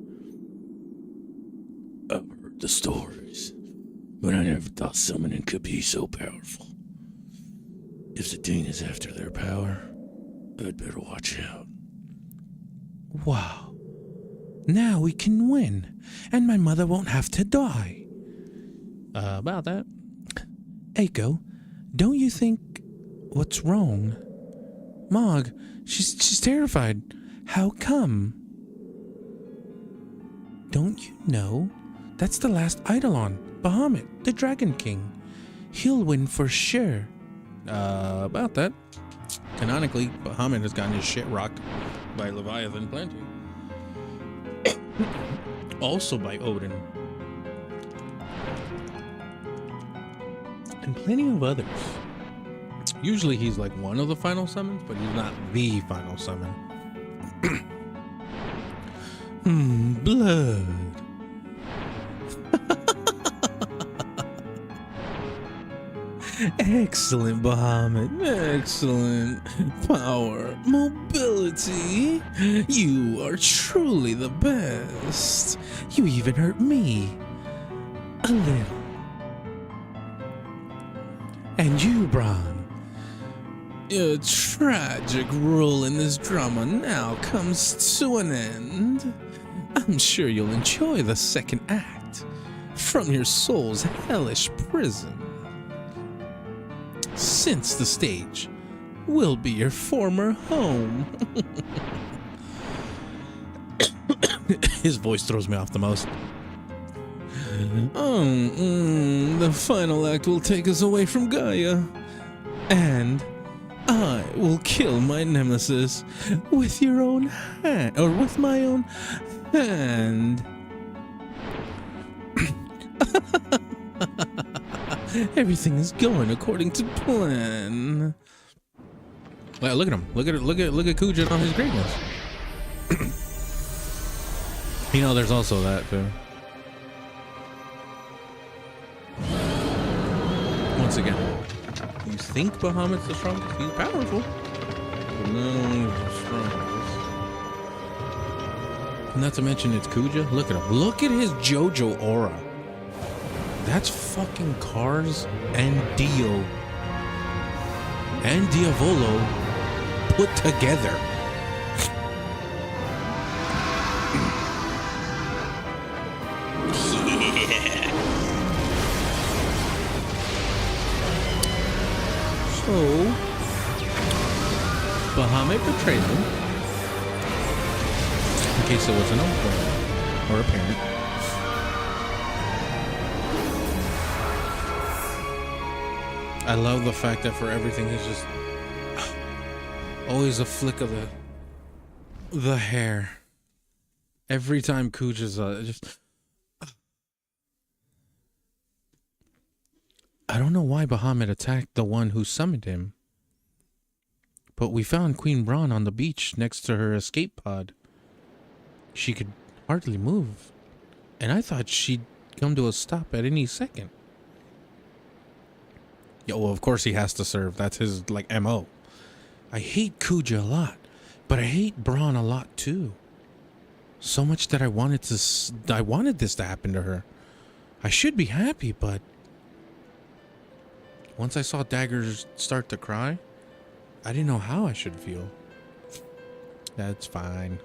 I've heard the stories, but I never thought summoning could be so powerful. If the thing is after their power, I'd better watch out. Wow. Now we can win, and my mother won't have to die. About that. Eiko, don't you think... What's wrong? Mog, she's terrified. How come? Don't you know? That's the last Eidolon, Bahamut, the Dragon King. He'll win for sure. About that. Canonically, Bahamut has gotten his shit rocked by Leviathan plenty. Also by Odin. And plenty of others. Usually he's like one of the final summons, but he's not the final summon. Blood. Excellent, Bahamut. Excellent. Power. Mobility. You are truly the best. You even hurt me. A little. And you, Bron. Your tragic role in this drama now comes to an end. I'm sure you'll enjoy the second act from your soul's hellish prison. Since the stage will be your former home. His voice throws me off the most. The final act will take us away from Gaia. And I will kill my nemesis with your own hand, or with my own hand. Everything is going according to plan. Well, look at him. Look at Kuja on his greatness. You know, there's also that too. Once again, you think Bahamut's the strongest? He's powerful, but not only the strongest. Not to mention it's Kuja. Look at him. Look at his Jojo aura. That's fucking Cars and Dio and Diavolo put together. Yeah. So, Bahamut betrayed him. In case it wasn't aware or apparent. I love the fact that for everything he's just always a flick of the hair. Every time Kuja's just. I don't know why Bahamut attacked the one who summoned him, but we found Queen Braun on the beach next to her escape pod. She could hardly move, and I thought she'd come to a stop at any second. Yeah, well, of course he has to serve. That's his, like, MO. I hate Kuja a lot, but I hate Braun a lot too. So much that I wanted this to happen to her. I should be happy, but once I saw Daggers start to cry, I didn't know how I should feel. That's fine.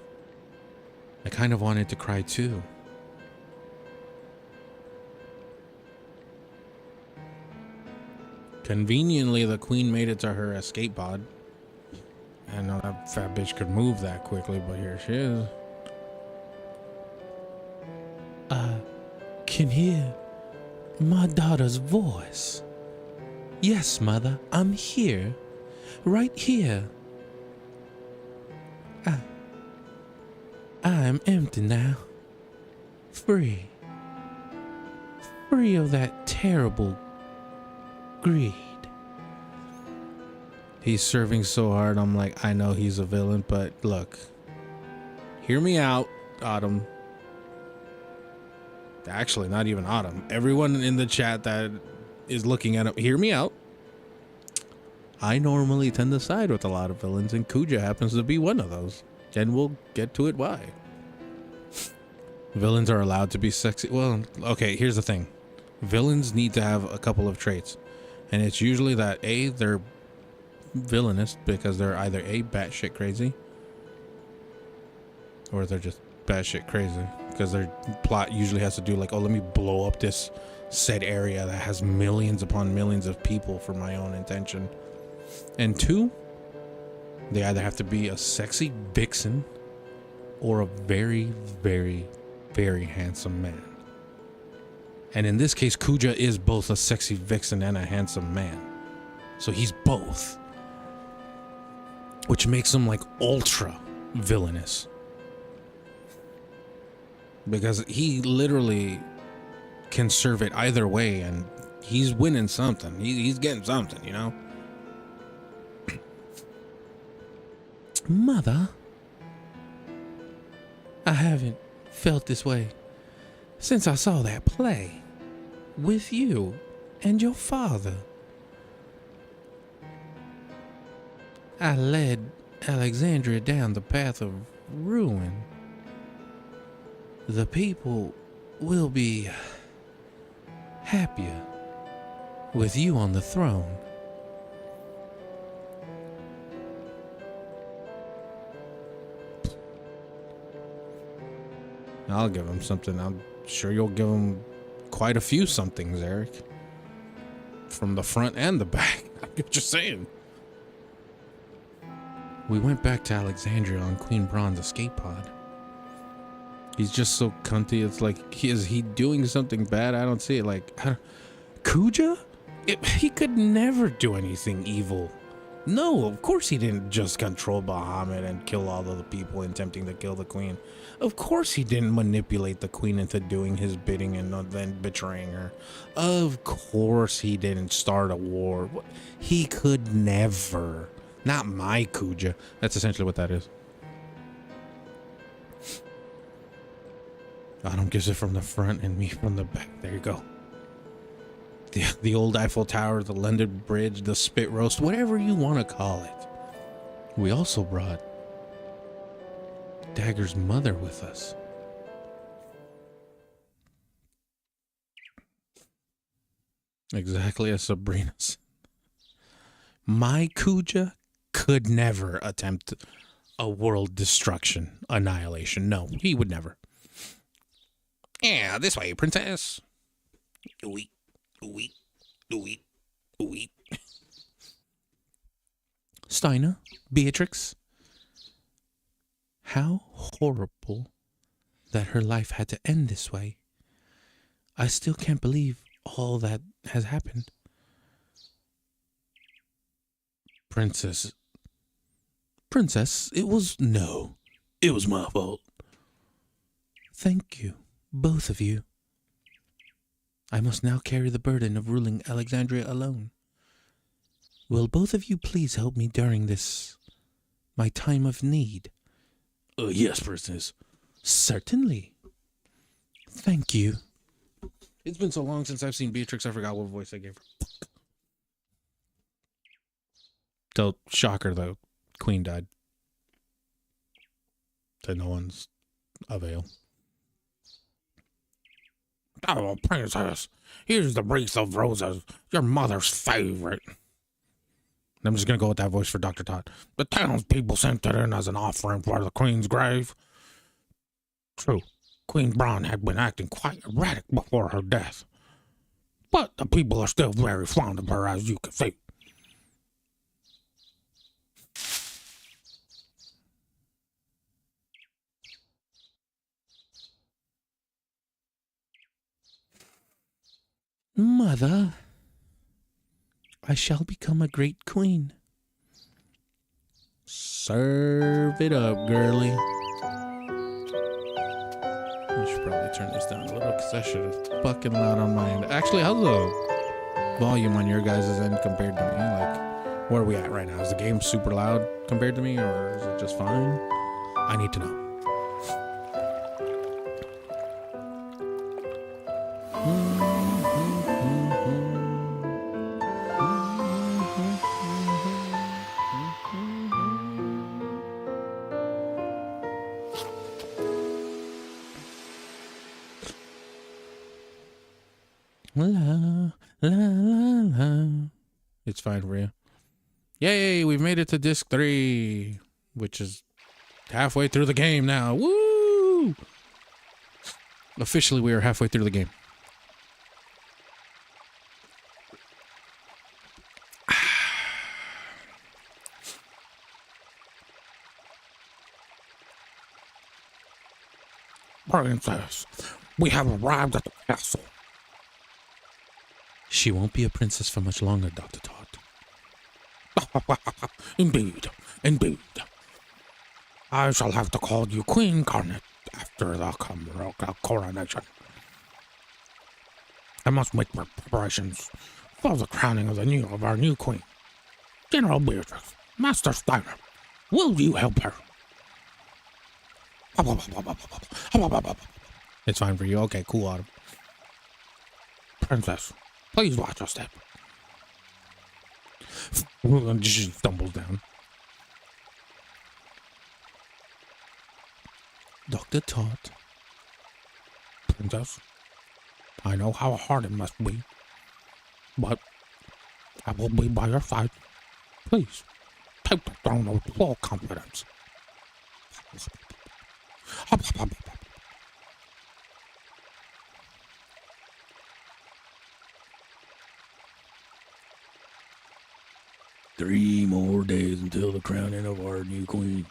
I kind of wanted to cry too. Conveniently, the queen made it to her escape pod. I know that fat bitch could move that quickly, but here she is. I can hear my daughter's voice. Yes, mother, I'm here. Right here. I am empty now. Free. Free of that terrible greed. He's serving so hard, I'm like, I know he's a villain, but look. Hear me out, Autumn. Actually, not even Autumn. Everyone in the chat that is looking at him, hear me out. I normally tend to side with a lot of villains, and Kuja happens to be one of those. And we'll get to it why. Villains are allowed to be sexy. Well, okay, here's the thing. Villains need to have a couple of traits. And it's usually that A, they're villainous because they're either A, batshit crazy, or they're just batshit crazy because their plot usually has to do like, oh, let me blow up this said area that has millions upon millions of people for my own intention. And two, they either have to be a sexy vixen or a very, very, very handsome man. And in this case, Kuja is both a sexy vixen and a handsome man. So he's both. Which makes him like ultra villainous. Because he literally can serve it either way and he's winning something. He's getting something, you know? Mother, I haven't felt this way since I saw that play with you and your father. I led Alexandria down the path of ruin. The people will be happier with you on the throne. I'll give him something. I'm sure you'll give him quite a few somethings, Eric. From the front and the back. I'm just saying. We went back to Alexandria on Queen Braun's escape pod. He's just so cunty. It's like, is he doing something bad? I don't see it. Like, Kuja? He could never do anything evil. No, of course he didn't just control Bahamut and kill all of the people attempting to kill the queen. Of course he didn't manipulate the queen into doing his bidding and then betraying her. Of course he didn't start a war. He could never. Not my Kuja. That's essentially what that is. Autumn gives it from the front and me from the back. There you go. The old Eiffel Tower, the London Bridge, the spit roast, whatever you want to call it. We also brought Dagger's mother with us. Exactly as Sabrina said. My Kuja could never attempt a world destruction, annihilation. No, he would never. Yeah, this way, princess. Ooey, ooey, ooey, ooey. Steiner, Beatrix. How horrible that her life had to end this way. I still can't believe all that has happened. Princess, it was my fault. Thank you, both of you. I must now carry the burden of ruling Alexandria alone. Will both of you please help me during this, my time of need? Yes, princess. Certainly. Thank you. It's been so long since I've seen Beatrix, I forgot what voice I gave her. So, shocker, the queen died. To no one's avail. Oh, princess, here's the wreath of roses, your mother's favorite. I'm just going to go with that voice for Dr. Todd. The townspeople sent it in as an offering for the queen's grave. True, Queen Braun had been acting quite erratic before her death. But the people are still very fond of her, as you can see. Mother, I shall become a great queen. Serve it up, girly. I should probably turn this down a little because that shit is fucking loud on my end. Actually, how's the volume on your guys' end compared to me? Like, where are we at right now? Is the game super loud compared to me, or is it just fine? I need to know. La, la, la, la. It's fine for you. Yay, we've made it to disc 3, which is halfway through the game now. Woo! Officially, we are halfway through the game. Princess, we have arrived at the castle. She won't be a princess for much longer, Dr. Todd. Indeed, indeed. I shall have to call you Queen Garnet after the coronation. I must make preparations for the crowning of our new queen. General Beatrix, Master Steiner, will you help her? It's fine for you. Okay, cool, Autumn. Princess, please watch your step. She stumbles down. Dr. Todd. Princess, I know how hard it must be, but I will be by your side. Please, take the throne with full confidence. 3 more days until the crowning of our new queen.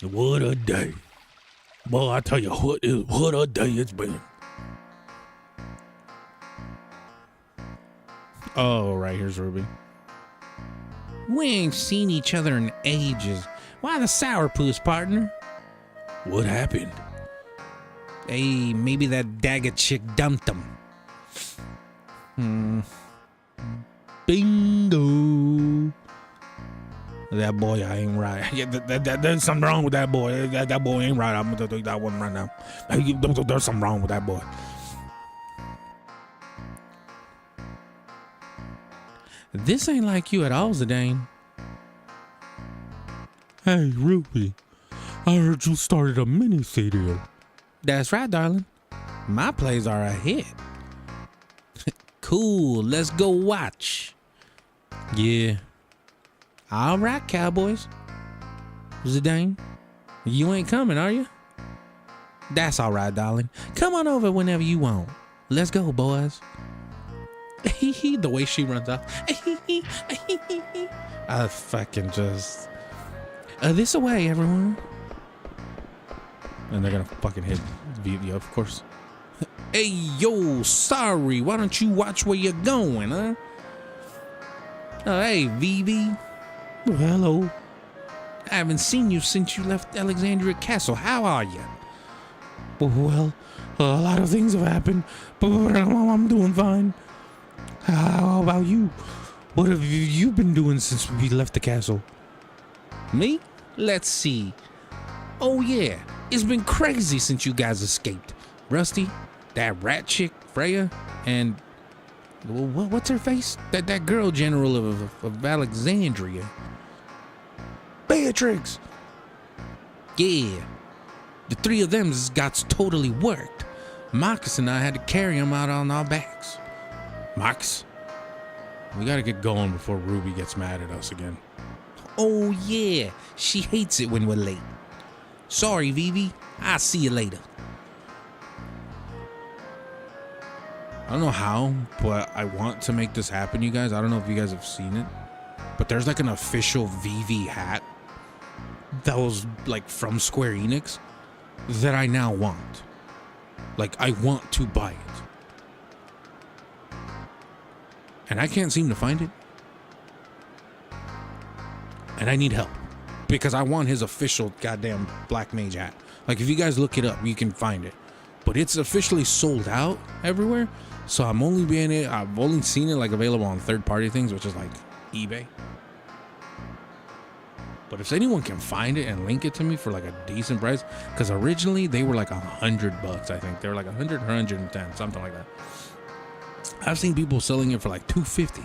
What a day. Well, I tell you what a day it's been. Oh, right, here's Ruby. We ain't seen each other in ages. Why the sourpuss, partner? What happened? Hey, maybe that Daggett chick dumped him. Bingo. That boy, I ain't right. Yeah, there's something wrong with that boy. That boy ain't right. I'm gonna do that one right now. Hey, there's something wrong with that boy. This ain't like you at all, Zidane. Hey, Ruby. I heard you started a mini-serial. That's right, darling. My plays are a hit. Cool, let's go watch. Yeah. All right, cowboys. Zidane, you ain't coming, are you? That's all right, darling. Come on over whenever you want. Let's go, boys. The way she runs off. I fucking just... this away, everyone. And they're gonna fucking hit Vivi, of course. Hey, yo, sorry. Why don't you watch where you're going, huh? Oh, hey, Vivi. Well, hello. I haven't seen you since you left Alexandria Castle. How are you? Well, a lot of things have happened, but I'm doing fine. How about you? What have you been doing since we left the castle? Me? Let's see. Oh, yeah. It's been crazy since you guys escaped. Rusty, that rat chick, Freya, and... what's her face? That girl general of Alexandria. Beatrix! Yeah. The three of them got totally worked. Marcus and I had to carry them out on our backs. Marcus, we gotta get going before Ruby gets mad at us again. Oh yeah, she hates it when we're late. Sorry, Vivi. I'll see you later. I don't know how, but I want to make this happen, you guys. I don't know if you guys have seen it, but there's like an official Vivi hat that was like from Square Enix that I now want. Like, I want to buy it. And I can't seem to find it. And I need help. Because I want his official goddamn Black Mage hat. Like, if you guys look it up, you can find it. But it's officially sold out everywhere. So I've only seen it like available on third-party things, which is like eBay. But if anyone can find it and link it to me for like a decent price, because originally they were like $100, I think. They were like 100 or 110, something like that. I've seen people selling it for like $250.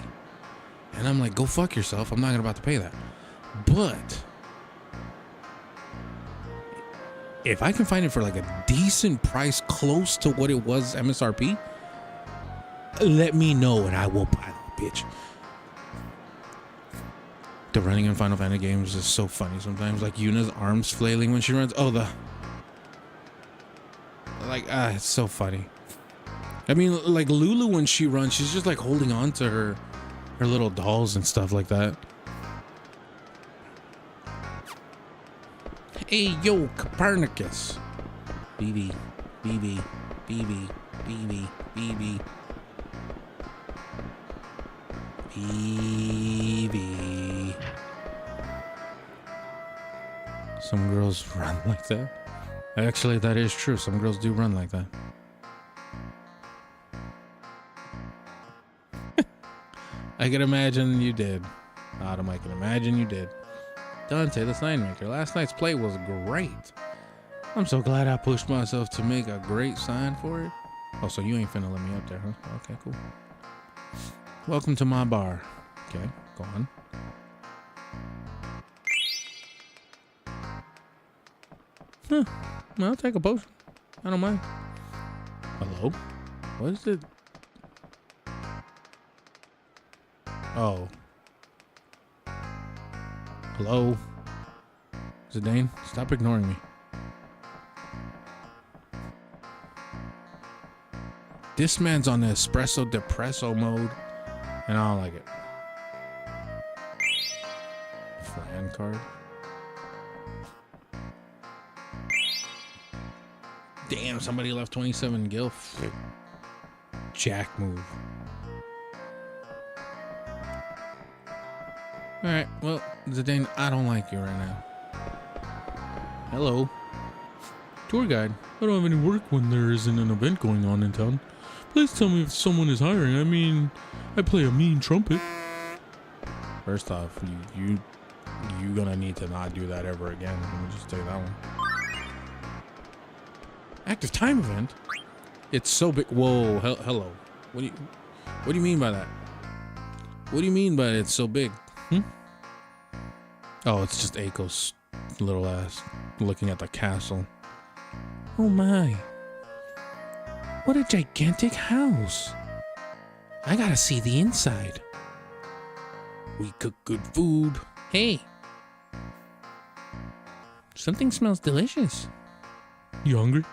And I'm like, go fuck yourself. I'm not about to pay that. But if I can find it for like a decent price close to what it was MSRP, let me know and I will buy that bitch. The running in Final Fantasy games is so funny sometimes. Like Yuna's arms flailing when she runs. Oh, it's so funny. I mean, like Lulu when she runs, she's just like holding on to her little dolls and stuff like that. Hey, yo, Copernicus. BB, BB, BB, BB, BB. BB. Some girls run like that. Actually, that is true. Some girls do run like that. I can imagine you did. Autumn, I can imagine you did. Dante, the sign maker. Last night's play was great. I'm so glad I pushed myself to make a great sign for it. Oh, so you ain't finna let me up there, huh? Okay, cool. Welcome to my bar. Okay, go on. Huh. I'll take a potion. I don't mind. Hello? What is it? Oh. Hello? Zidane, stop ignoring me. This man's on the espresso depresso mode, and I don't like it. Fran card. Damn, somebody left 27 gil. Jack move. Alright, well, Zidane, I don't like you right now. Hello. Tour guide. I don't have any work when there isn't an event going on in town. Please tell me if someone is hiring. I mean, I play a mean trumpet. First off, you gonna need to not do that ever again. Let me just tell you that one. Active time event? It's so big. Whoa, hello. What do you mean by that? What do you mean by it's so big? Oh, it's just Aiko's little ass looking at the castle. Oh my. What a gigantic house. I gotta see the inside. We cook good food. Hey. Something smells delicious. You hungry?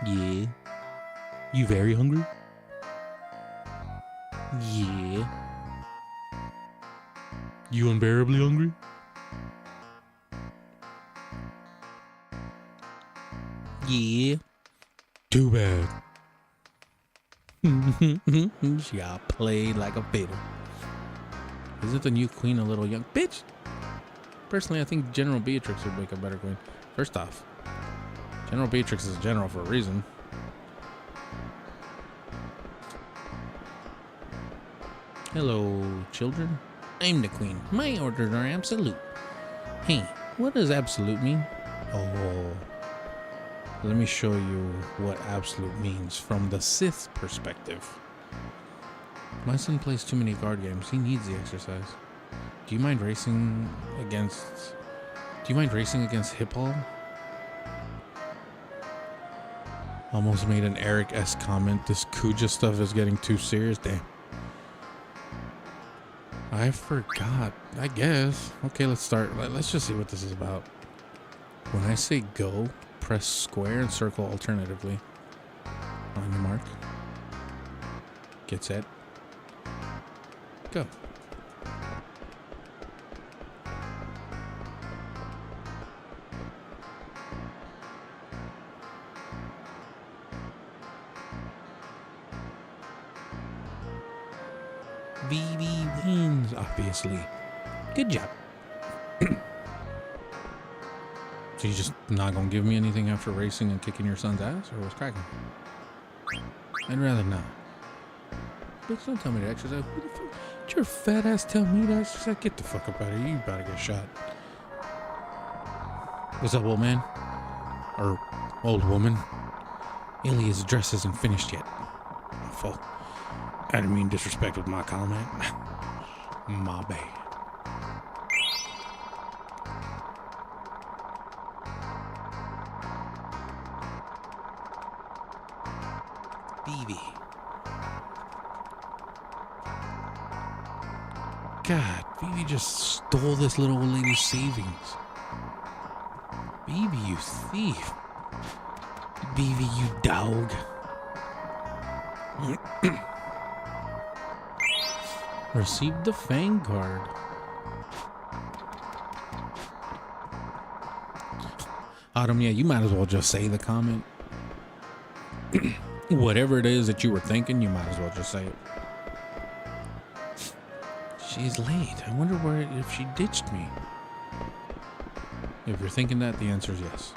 Yeah. You very hungry? Yeah. You unbearably hungry? Yeah. Too bad. She got played like a fiddle. Isn't the new queen a little young? Bitch! Personally, I think General Beatrix would make a better queen. First off, General Beatrix is a general for a reason. Hello, children. I'm the queen. My orders are absolute. Hey, what does absolute mean? Oh, let me show you what absolute means from the Sith perspective. My son plays too many card games. He needs the exercise. Do you mind racing against Hippol? Almost made an Eric S comment. This Kuja stuff is getting too serious. Damn. I forgot. I guess. Okay, let's start. Let's just see what this is about. When I say go, press square and circle alternatively. On your mark. Get set. Go. Vivi wins, obviously. Good job. So you just not gonna give me anything after racing and kicking your son's ass, or what's cracking? I'd rather not. Bitch, don't tell me to exercise. Who the fuck? Did your fat ass tell me to exercise? Get the fuck up out of here. You about to get shot. What's up, old man? Or old woman? Ilia's dress isn't finished yet. My fault. I didn't mean disrespect with my comment. My bad. Vivi. God, Vivi just stole this little old lady's savings. Vivi, you thief. Vivi, you dog. Received the Fang card. Autumn, yeah, you might as well just say the comment. Whatever it is that you were thinking, you might as well just say it. She's late. I wonder if she ditched me. If you're thinking that, the answer is yes.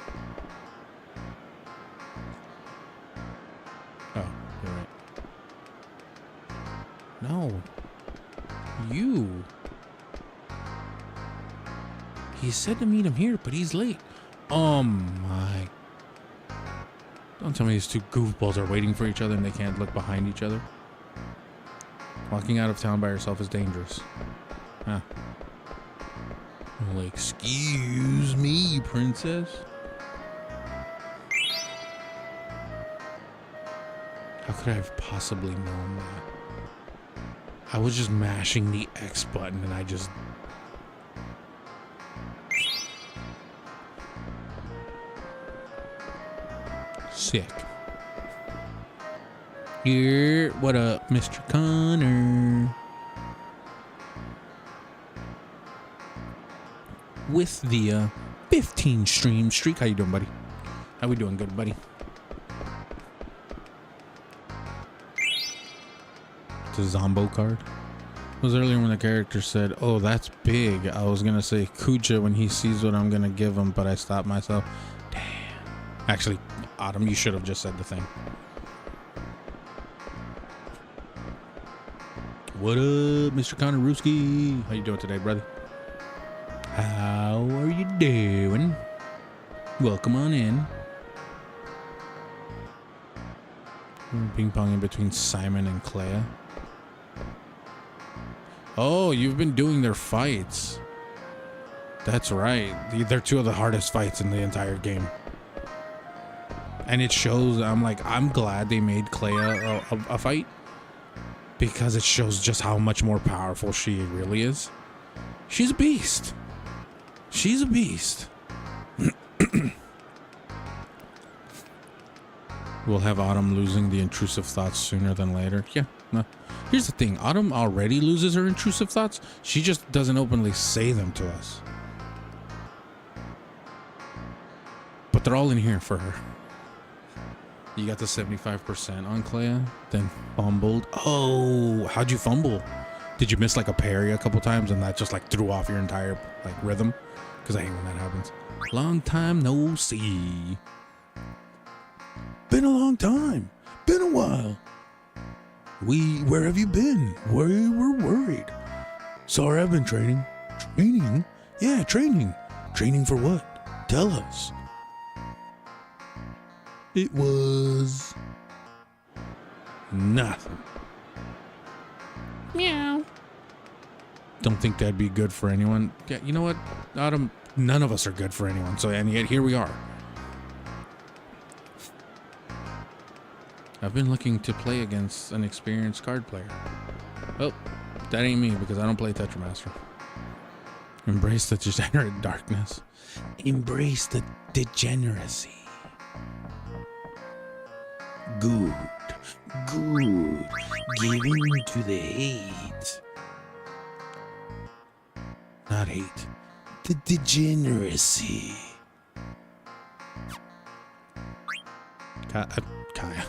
Oh, you're right. No. You. He said to meet him here, but he's late. Oh my. Don't tell me these two goofballs are waiting for each other and they can't look behind each other. Walking out of town by yourself is dangerous. Huh. Well, excuse me, princess. How could I have possibly known that? I was just mashing the X button and I just... Sick. Here, what up, Mr. Connor? With the 15 stream streak. How you doing, buddy? How we doing? Good, buddy. It's a Zombo card. It was earlier when the character said, "Oh, that's big." I was gonna say Kuja when he sees what I'm gonna give him, but I stopped myself. Damn. Actually, Autumn, you should have just said the thing. What up, Mr. Konorowski? How you doing today, brother? How are you doing? Welcome on in. Ping ponging between Simon and Clea. Oh, you've been doing their fights. That's right. They're two of the hardest fights in the entire game. And it shows. I'm glad they made Clea a fight. because it shows just how much more powerful she really is. She's a beast. She's a beast. We'll have Autumn losing the intrusive thoughts sooner than later. Yeah, no. Here's the thing. Autumn already loses her intrusive thoughts. She just doesn't openly say them to us. But they're all in here for her. You got the 75% on Clea, then fumbled. Oh, how'd you fumble? Did you miss like a parry a couple times and that just like threw off your entire like rhythm? Because I hate when that happens. Long time no see. Been a long time. Been a while. Where have you been? We were worried. Sorry, I've been training. Training? Yeah, training. Training for what? Tell us. It was nothing. Meow. Don't think that'd be good for anyone. Yeah, you know what, Autumn? None of us are good for anyone. So, and yet here we are. I've been looking to play against an experienced card player. Oh, that ain't me because I don't play Tetramaster. Embrace the degenerate darkness. Embrace the degeneracy. Good. Good. Giving to the hate. Not hate. The degeneracy. Kaya.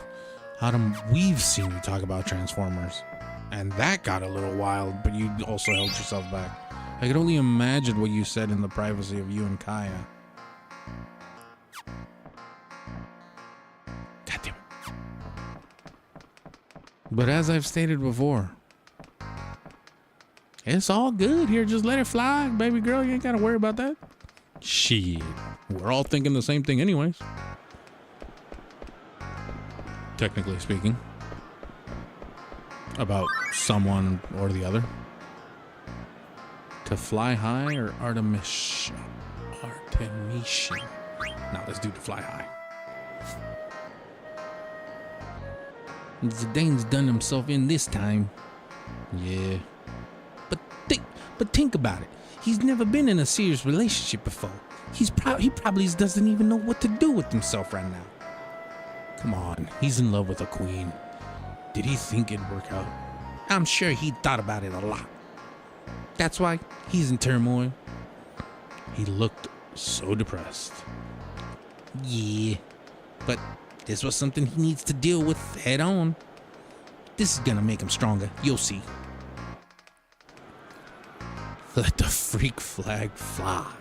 Autumn, we've seen you talk about Transformers. And that got a little wild, but you also held yourself back. I could only imagine what you said in the privacy of you and Kaya. God damn it. But as I've stated before, it's all good here. Just let it fly, baby girl. You ain't gotta worry about that. Shit. We're all thinking the same thing anyways. Technically speaking. About someone or the other. To fly high or Artemisian? Artemisian. Now let's do to fly high. Zidane's done himself in this time. Yeah. But think about it. He's never been in a serious relationship before. He probably doesn't even know what to do with himself right now. Come on, he's in love with a queen. Did he think it'd work out? I'm sure he thought about it a lot. That's why he's in turmoil. He looked so depressed. Yeah, but this was something he needs to deal with head on. This is gonna make him stronger. You'll see. Let the freak flag fly.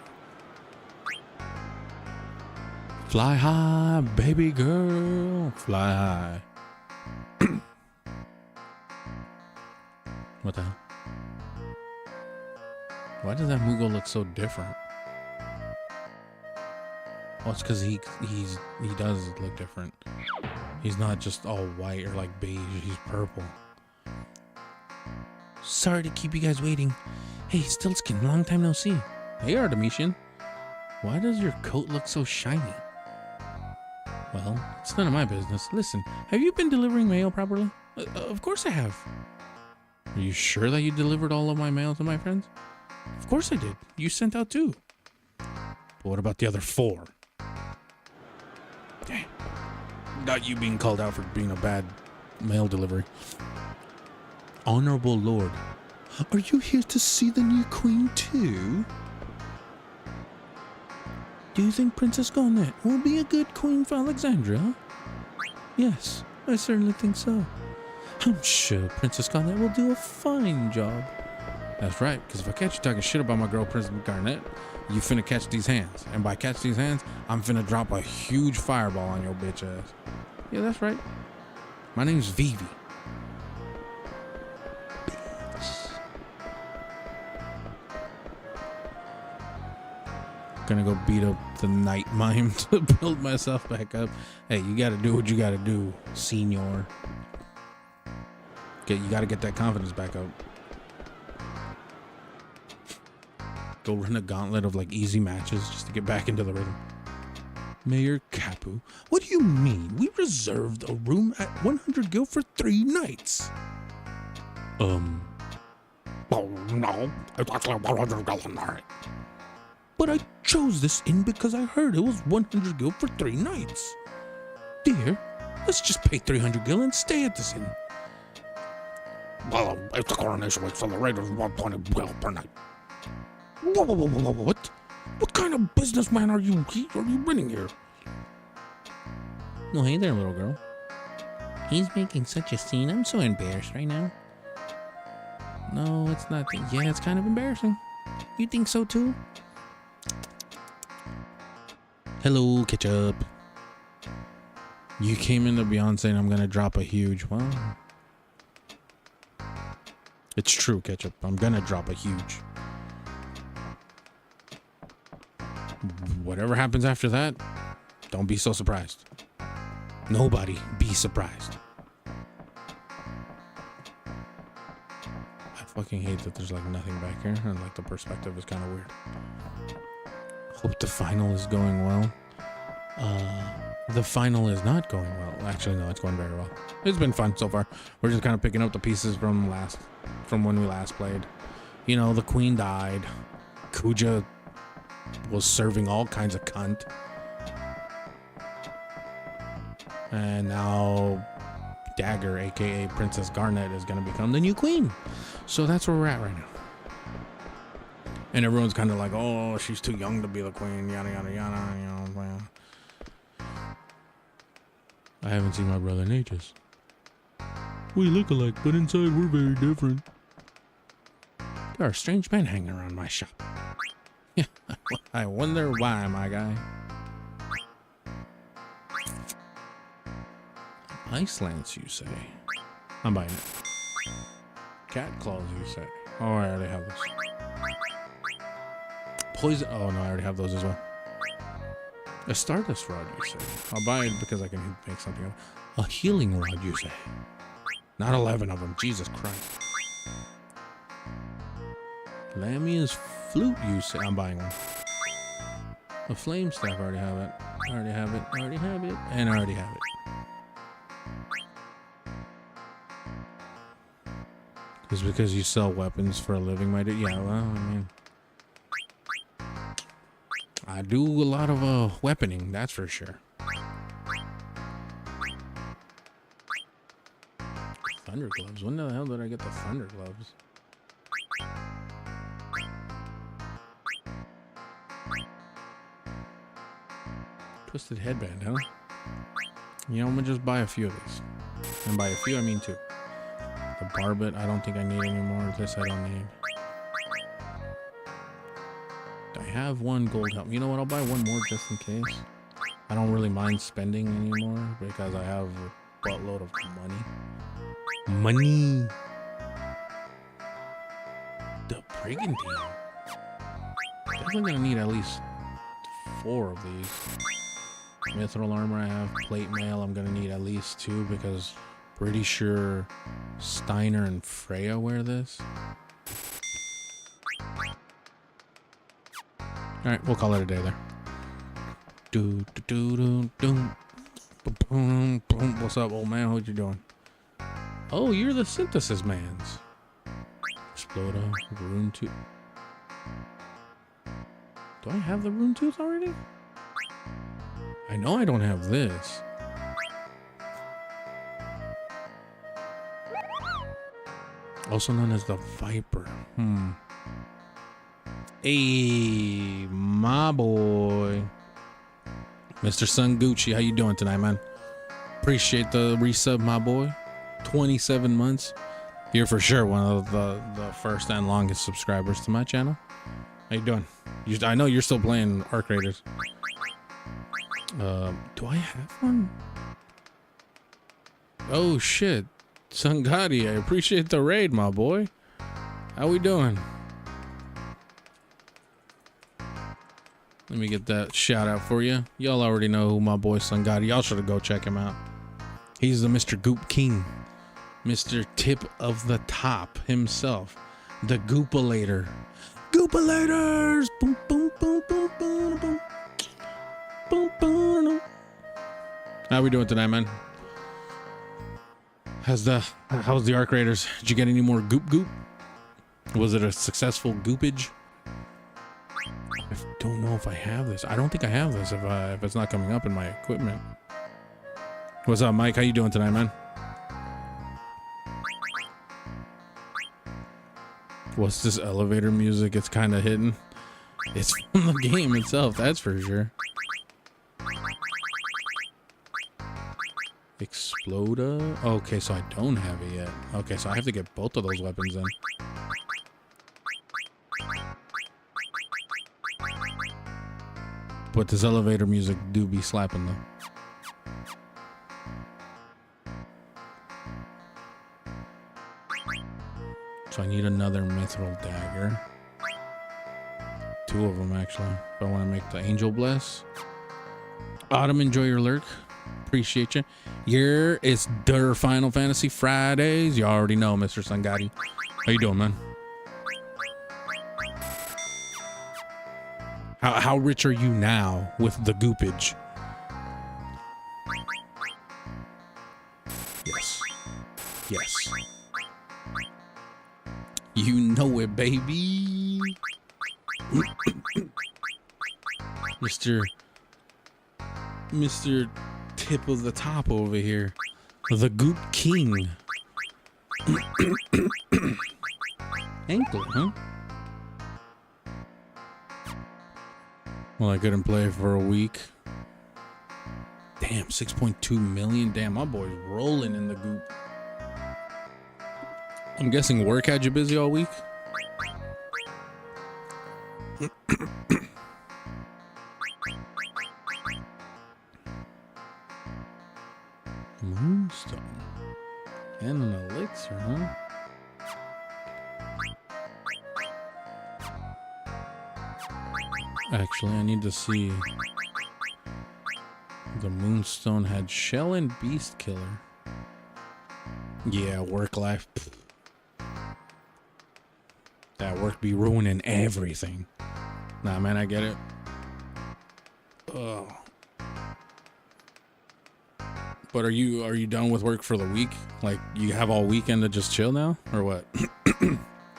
Fly high, baby girl. Fly high. What the hell? Why does that Moogle look so different? Well, it's because he does look different. He's not just all white or like beige. He's purple. Sorry to keep you guys waiting. Hey, Stiltskin, long time no see. Hey, Artemisian. Why does your coat look so shiny? Well, it's none of my business. Listen, have you been delivering mail properly? Of course I have. Are you sure that you delivered all of my mail to my friends? Of course I did. You sent out 2. But what about the other 4? Damn. Not you being called out for being a bad mail delivery. Honorable Lord, are you here to see the new queen too? Do you think Princess Garnet will be a good queen for Alexandria? Yes, I certainly think so. I'm sure Princess Garnet will do a fine job. That's right, because if I catch you talking shit about my girl Princess Garnet, you finna catch these hands. And by catch these hands, I'm finna drop a huge fireball on your bitch ass. Yeah, that's right. My name's Vivi. Gonna go beat up the night mime to build myself back up. Hey, you gotta do what you gotta do, senior. You gotta get that confidence back up. Go run a gauntlet of like easy matches just to get back into the rhythm. Mayor Kapu, what do you mean? We reserved a room at 100 Gil for 3 nights. Oh no, it's actually 100 gallon. All right. But I chose this inn because I heard it was 100 gil for 3 nights. Dear, let's just pay 300 gil and stay at this inn. Well, it's the coronation week, so the rate is 120 gil per night. What? What kind of businessman are you running here? No, hey there, little girl. He's making such a scene. I'm so embarrassed right now. No, it's not. Yeah, it's kind of embarrassing. You think so too? Hello, Ketchup. You came into Beyonce and I'm gonna drop a huge. Well, it's true, Ketchup. I'm gonna drop a huge. Whatever happens after that, don't be so surprised. Nobody be surprised. I fucking hate that there's like nothing back here and like the perspective is kind of weird. Hope the final is going well. The final is not going well. Actually, no, it's going very well. It's been fun so far. We're just kind of picking up the pieces from when we last played. You know, the queen died. Kuja was serving all kinds of cunt. And now Dagger, aka Princess Garnet, is going to become the new queen. So that's where we're at right now. And everyone's kind of like, oh, she's too young to be the queen, yada, yada, yada, you know. Well, I haven't seen my brother in ages. We look alike, but inside we're very different. There are strange men hanging around my shop. Yeah, I wonder why, my guy. Ice lance, you say? I'm buying it. Cat claws, you say? Oh, I already have this. Poison. Oh no, I already have those as well. A stardust rod, you say? I'll buy it because I can make something of it. A healing rod, you say? Not 11 of them. Jesus Christ. Lamia's flute, you say? I'm buying one. A flame staff. I already have it. I already have it. I already have it. And I already have it. It's because you sell weapons for a living, my dude. Yeah, well, I mean, I do a lot of weaponing, that's for sure. Thunder gloves. When the hell did I get the thunder gloves? Twisted headband, huh? You know, I'm gonna just buy a few of these. And by a few, I mean 2. The barbet, I don't think I need anymore. This I don't need. I have 1 gold helmet. You know what? I'll buy 1 more just in case. I don't really mind spending anymore because I have a buttload of money. Money. The brigandine. Definitely gonna need at least 4 of these. Mithril armor I have. Plate mail I'm gonna need at least 2 because pretty sure Steiner and Freya wear this. Alright, we'll call it a day there. Do do do do do. Boom boom. What's up, old man? What you doing? Oh, you're the synthesis mans. Exploder, rune tooth. Do I have the rune tooth already? I know I don't have this. Also known as the Viper. Hey, my boy. Mr. Sun Gucci, how you doing tonight, man? Appreciate the resub, my boy. 27 months. You're for sure one of the first and longest subscribers to my channel. How you doing? I know you're still playing Arc Raiders. Do I have one? Oh, shit. Sangadi, I appreciate the raid, my boy. How we doing? Let me get that shout out for you. Y'all already know who my boy Sangadi. Y'all should go check him out. He's the Mr. Goop King. Mr. Tip of the Top himself. The Goopalator. Goopalators! Boom, boom, boom, boom, boom, boom. Boom, boom, boom. How we doing tonight, man? How's the Arc Raiders? Did you get any more goop? Was it a successful goopage? I don't know if I have this. I don't think I have this if it's not coming up in my equipment. What's up, Mike? How you doing tonight, man? What's this elevator music? It's kind of hidden. It's from the game itself, that's for sure. Exploda? Okay, so I don't have it yet. Okay, so I have to get both of those weapons then. But this elevator music do be slapping though. So I need another mithril dagger. 2 of them actually. If I want to make the angel bless. Autumn, enjoy your lurk. Appreciate you. It's Der Final Fantasy Fridays. You already know, Mr. Sangati. How you doing, man? How rich are you now with the goopage? Yes. You know it, baby. Mr. Tip of the top over here. The Goop King. Ankle, huh? Well, I couldn't play for a week. Damn, 6.2 million. Damn, my boy's rolling in the goop. I'm guessing work had you busy all week? Moonstone. And an elixir, huh? Actually, I need to see. The Moonstone had Shell and Beast Killer. Yeah, work life. That work be ruining everything. Nah, man, I get it. Oh. But are you done with work for the week? Like, you have all weekend to just chill now, or what?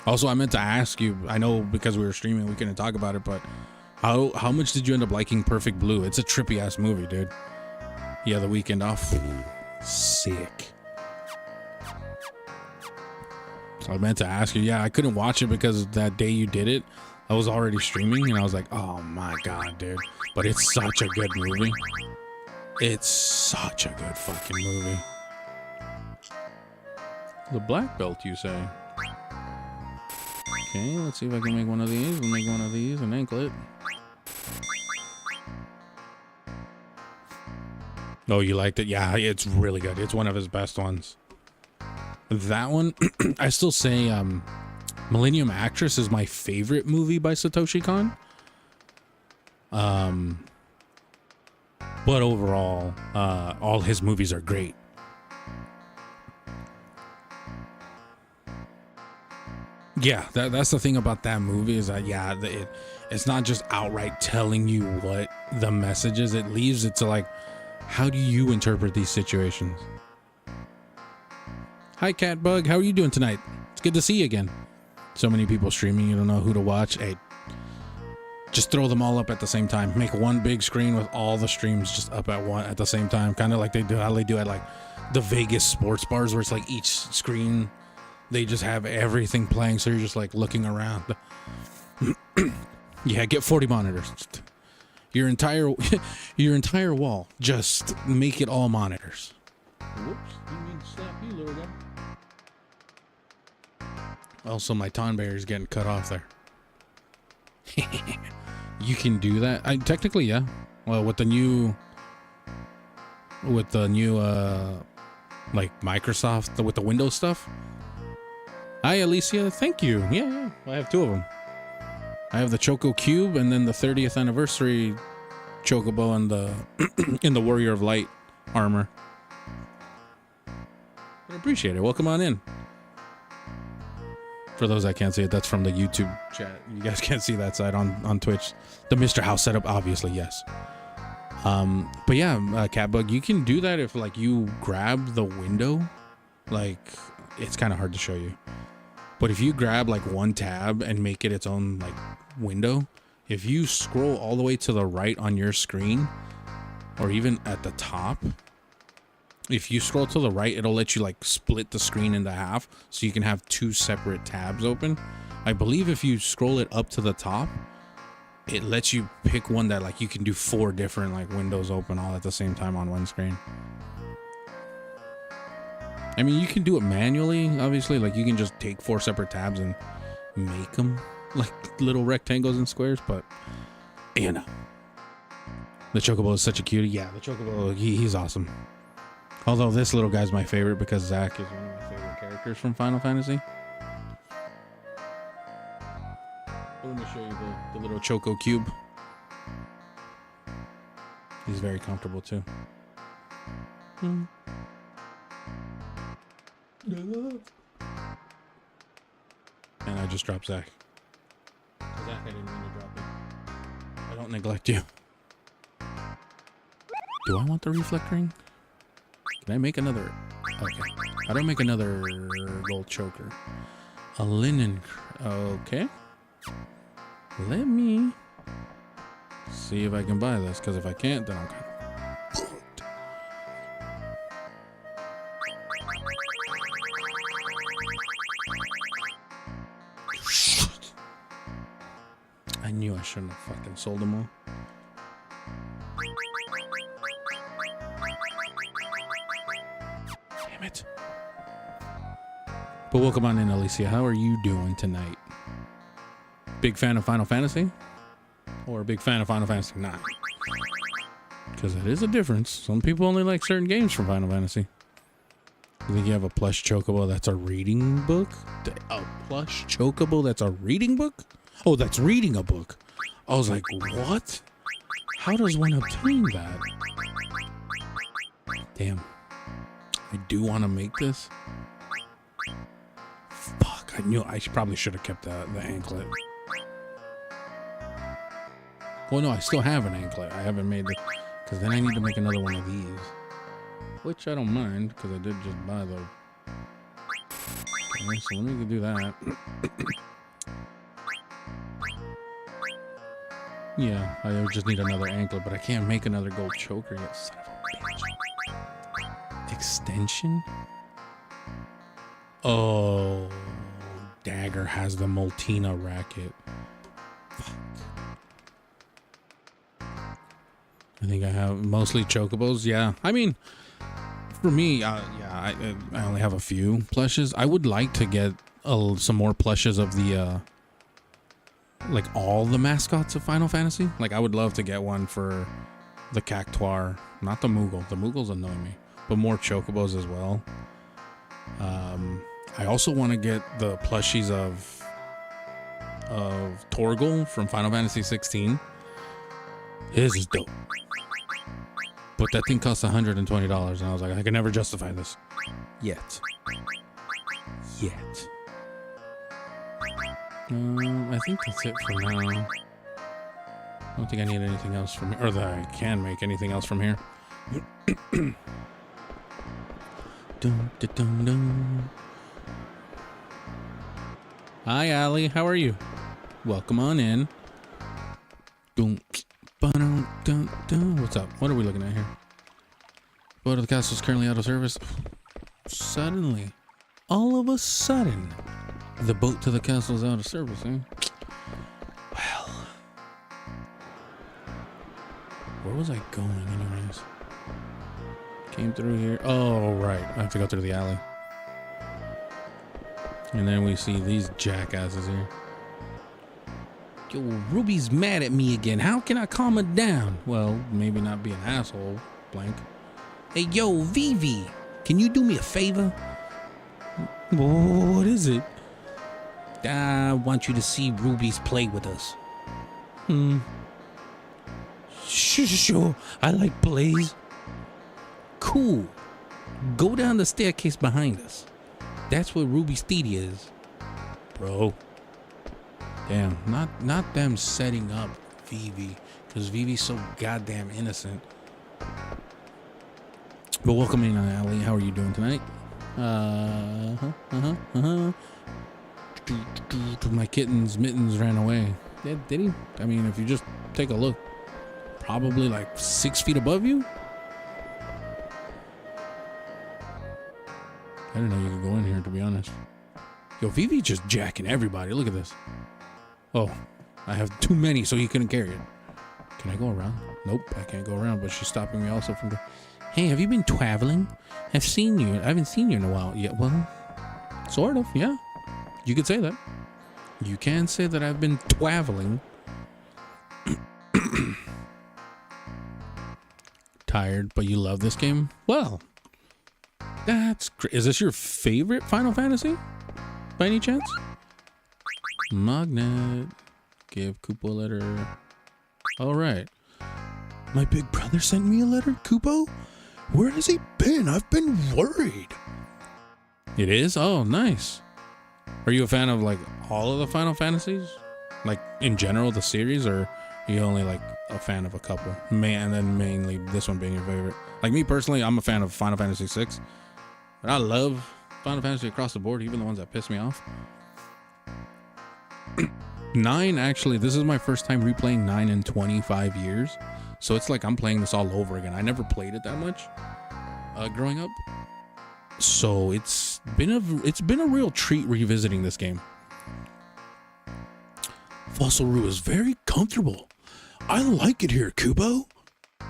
Also, I meant to ask you. I know because we were streaming, we couldn't talk about it, but how much did you end up liking Perfect Blue? It's a trippy ass movie, dude. Yeah, the weekend off. Sick. I meant to ask you. Yeah, I couldn't watch it because that day you did it, I was already streaming, and I was like, oh my god, dude. But it's such a good movie. It's such a good fucking movie. The black belt, you say? Okay, let's see if I can make one of these. We'll make one of these and anklet. Oh, you liked it? Yeah, it's really good. It's one of his best ones. That one, I still say Millennium Actress is my favorite movie by Satoshi Kon. But overall, all his movies are great. Yeah, that's the thing about that movie is that, yeah, it's not just outright telling you what the message is. It leaves it to like, how do you interpret these situations? Hi, Catbug. How are you doing tonight? It's good to see you again. So many people streaming. You don't know who to watch. Hey, just throw them all up at the same time. Make one big screen with all the streams just up at the same time. Kind of like how they do at like the Vegas sports bars, where it's like each screen, they just have everything playing. So you're just like looking around. Yeah, get 40 monitors. Your entire wall. Just make it all monitors. Whoops, didn't mean to slap you, little guy. Also, my Tonberry is getting cut off there. You can do that? Technically, yeah. Well, with the new like Microsoft, with the Windows stuff. Hi, Alicia. Thank you. Yeah. I have 2 of them. I have the Choco Cube and then the 30th anniversary Chocobo and the in the Warrior of Light armor. I appreciate it. Welcome on in. For those that can't see it, that's from the YouTube chat. You guys can't see that side on Twitch. The Mr. House setup, obviously, yes. But yeah, Catbug, you can do that if like you grab the window like it's kind of hard to show you. But if you grab like one tab and make it its own like window, if you scroll all the way to the right on your screen, or even at the top, if you scroll to the right, it'll let you like split the screen into half so you can have two separate tabs open. I believe if you scroll it up to the top, it lets you pick one that like you can do 4 different like windows open all at the same time on one screen. I mean, you can do it manually, obviously. Like, you can just take 4 separate tabs and make them like little rectangles and squares, but, you know. The Chocobo is such a cutie. Yeah, the Chocobo, he's awesome. Although this little guy's my favorite because Zach is one of my favorite characters from Final Fantasy. Let me show you the little Choco Cube. He's very comfortable, too. And I just dropped Zach. Zach, I didn't mean to drop you. I don't neglect you. Do I want the reflect ring? Can I make another? Okay. How do I make another gold choker? A linen. Okay. Let me see if I can buy this, because if I can't, then I'm kind of fucked. I knew I shouldn't have fucking sold them all. Damn it. But welcome on in, Alicia. How are you doing tonight? Big fan of Final Fantasy? Or a big fan of Final Fantasy 9? Because it is a difference. Some people only like certain games from Final Fantasy. You think you have a plush chocobo that's a reading book? A plush chocobo that's a reading book? Oh, that's reading a book. I was like, what? How does one obtain that? Damn. I do want to make this. Fuck, I knew I probably should have kept the anklet. Well, no, I still have an anklet. I haven't made it, because then I need to make another one of these. Which I don't mind, because I did just buy the... Okay, so let me do that. Yeah, I just need another anklet, but I can't make another gold choker yet. Son of a bitch. Extension? Oh, Dagger has the Moltina racket. Fuck. I think I have mostly chocobos. Yeah, I mean, for me, yeah, I only have a few plushes. I would like to get some more plushes of the like all the mascots of Final Fantasy. Like, I would love to get one for the Cactuar, not the Moogle. The Moogles annoy me, but more chocobos as well. I also want to get the plushies of Torgal from Final Fantasy 16. This is dope. But that thing costs $120, and I was like, I can never justify this. Yet. I think that's it for now. I don't think I need anything else from here, or that I can make anything else from here. Dun, dun, dun, dun. Hi, Allie. How are you? Welcome on in. Dun, dun, dun, dun. What's up? What are we looking at here? Boat of the castle is currently out of service. Suddenly, all of a sudden, the boat to the castle is out of service, eh? Well, where was I going anyways? Came through here. Oh, right. I have to go through the alley. And then we see these jackasses here. Yo, Ruby's mad at me again. How can I calm her down? Well, maybe not be an asshole, blank. Hey, yo, Vivi, can you do me a favor? What is it? I want you to see Ruby's play with us. Sure, I like plays. Cool. Go down the staircase behind us. That's where Ruby's theater is. Bro. Damn, not them setting up Vivi, because Vivi's so goddamn innocent. But welcome in, Allie. How are you doing tonight? My kitten's mittens ran away. Did he? I mean, if you just take a look, probably like 6 feet above you. I didn't know you could go in here, to be honest. Yo, Vivi just jacking everybody. Look at this. Oh, I have too many, so he couldn't carry it. Can I go around? Nope, I can't go around, but she's stopping me also from... Hey, have you been traveling? I've seen you. I haven't seen you in a while. Yeah, well, sort of, yeah. You could say that. You can say that I've been traveling. Tired, but you love this game? Well, that's great. Is this your favorite Final Fantasy? By any chance? Magnet. Give Kupo a letter. All right. My big brother sent me a letter, Kupo? Where has he been? I've been worried. It is? Oh, nice. Are you a fan of like all of the Final Fantasies? Like in general, the series, or are you only like a fan of a couple? And then mainly this one being your favorite. Like me personally, I'm a fan of Final Fantasy VI. But I love Final Fantasy across the board, even the ones that piss me off. 9, actually, this is my first time replaying 9 in 25 years. So it's like I'm playing this all over again. I never played it that much growing up. So it's been a real treat revisiting this game. Fossil Roo is very comfortable. I like it here, Kubo.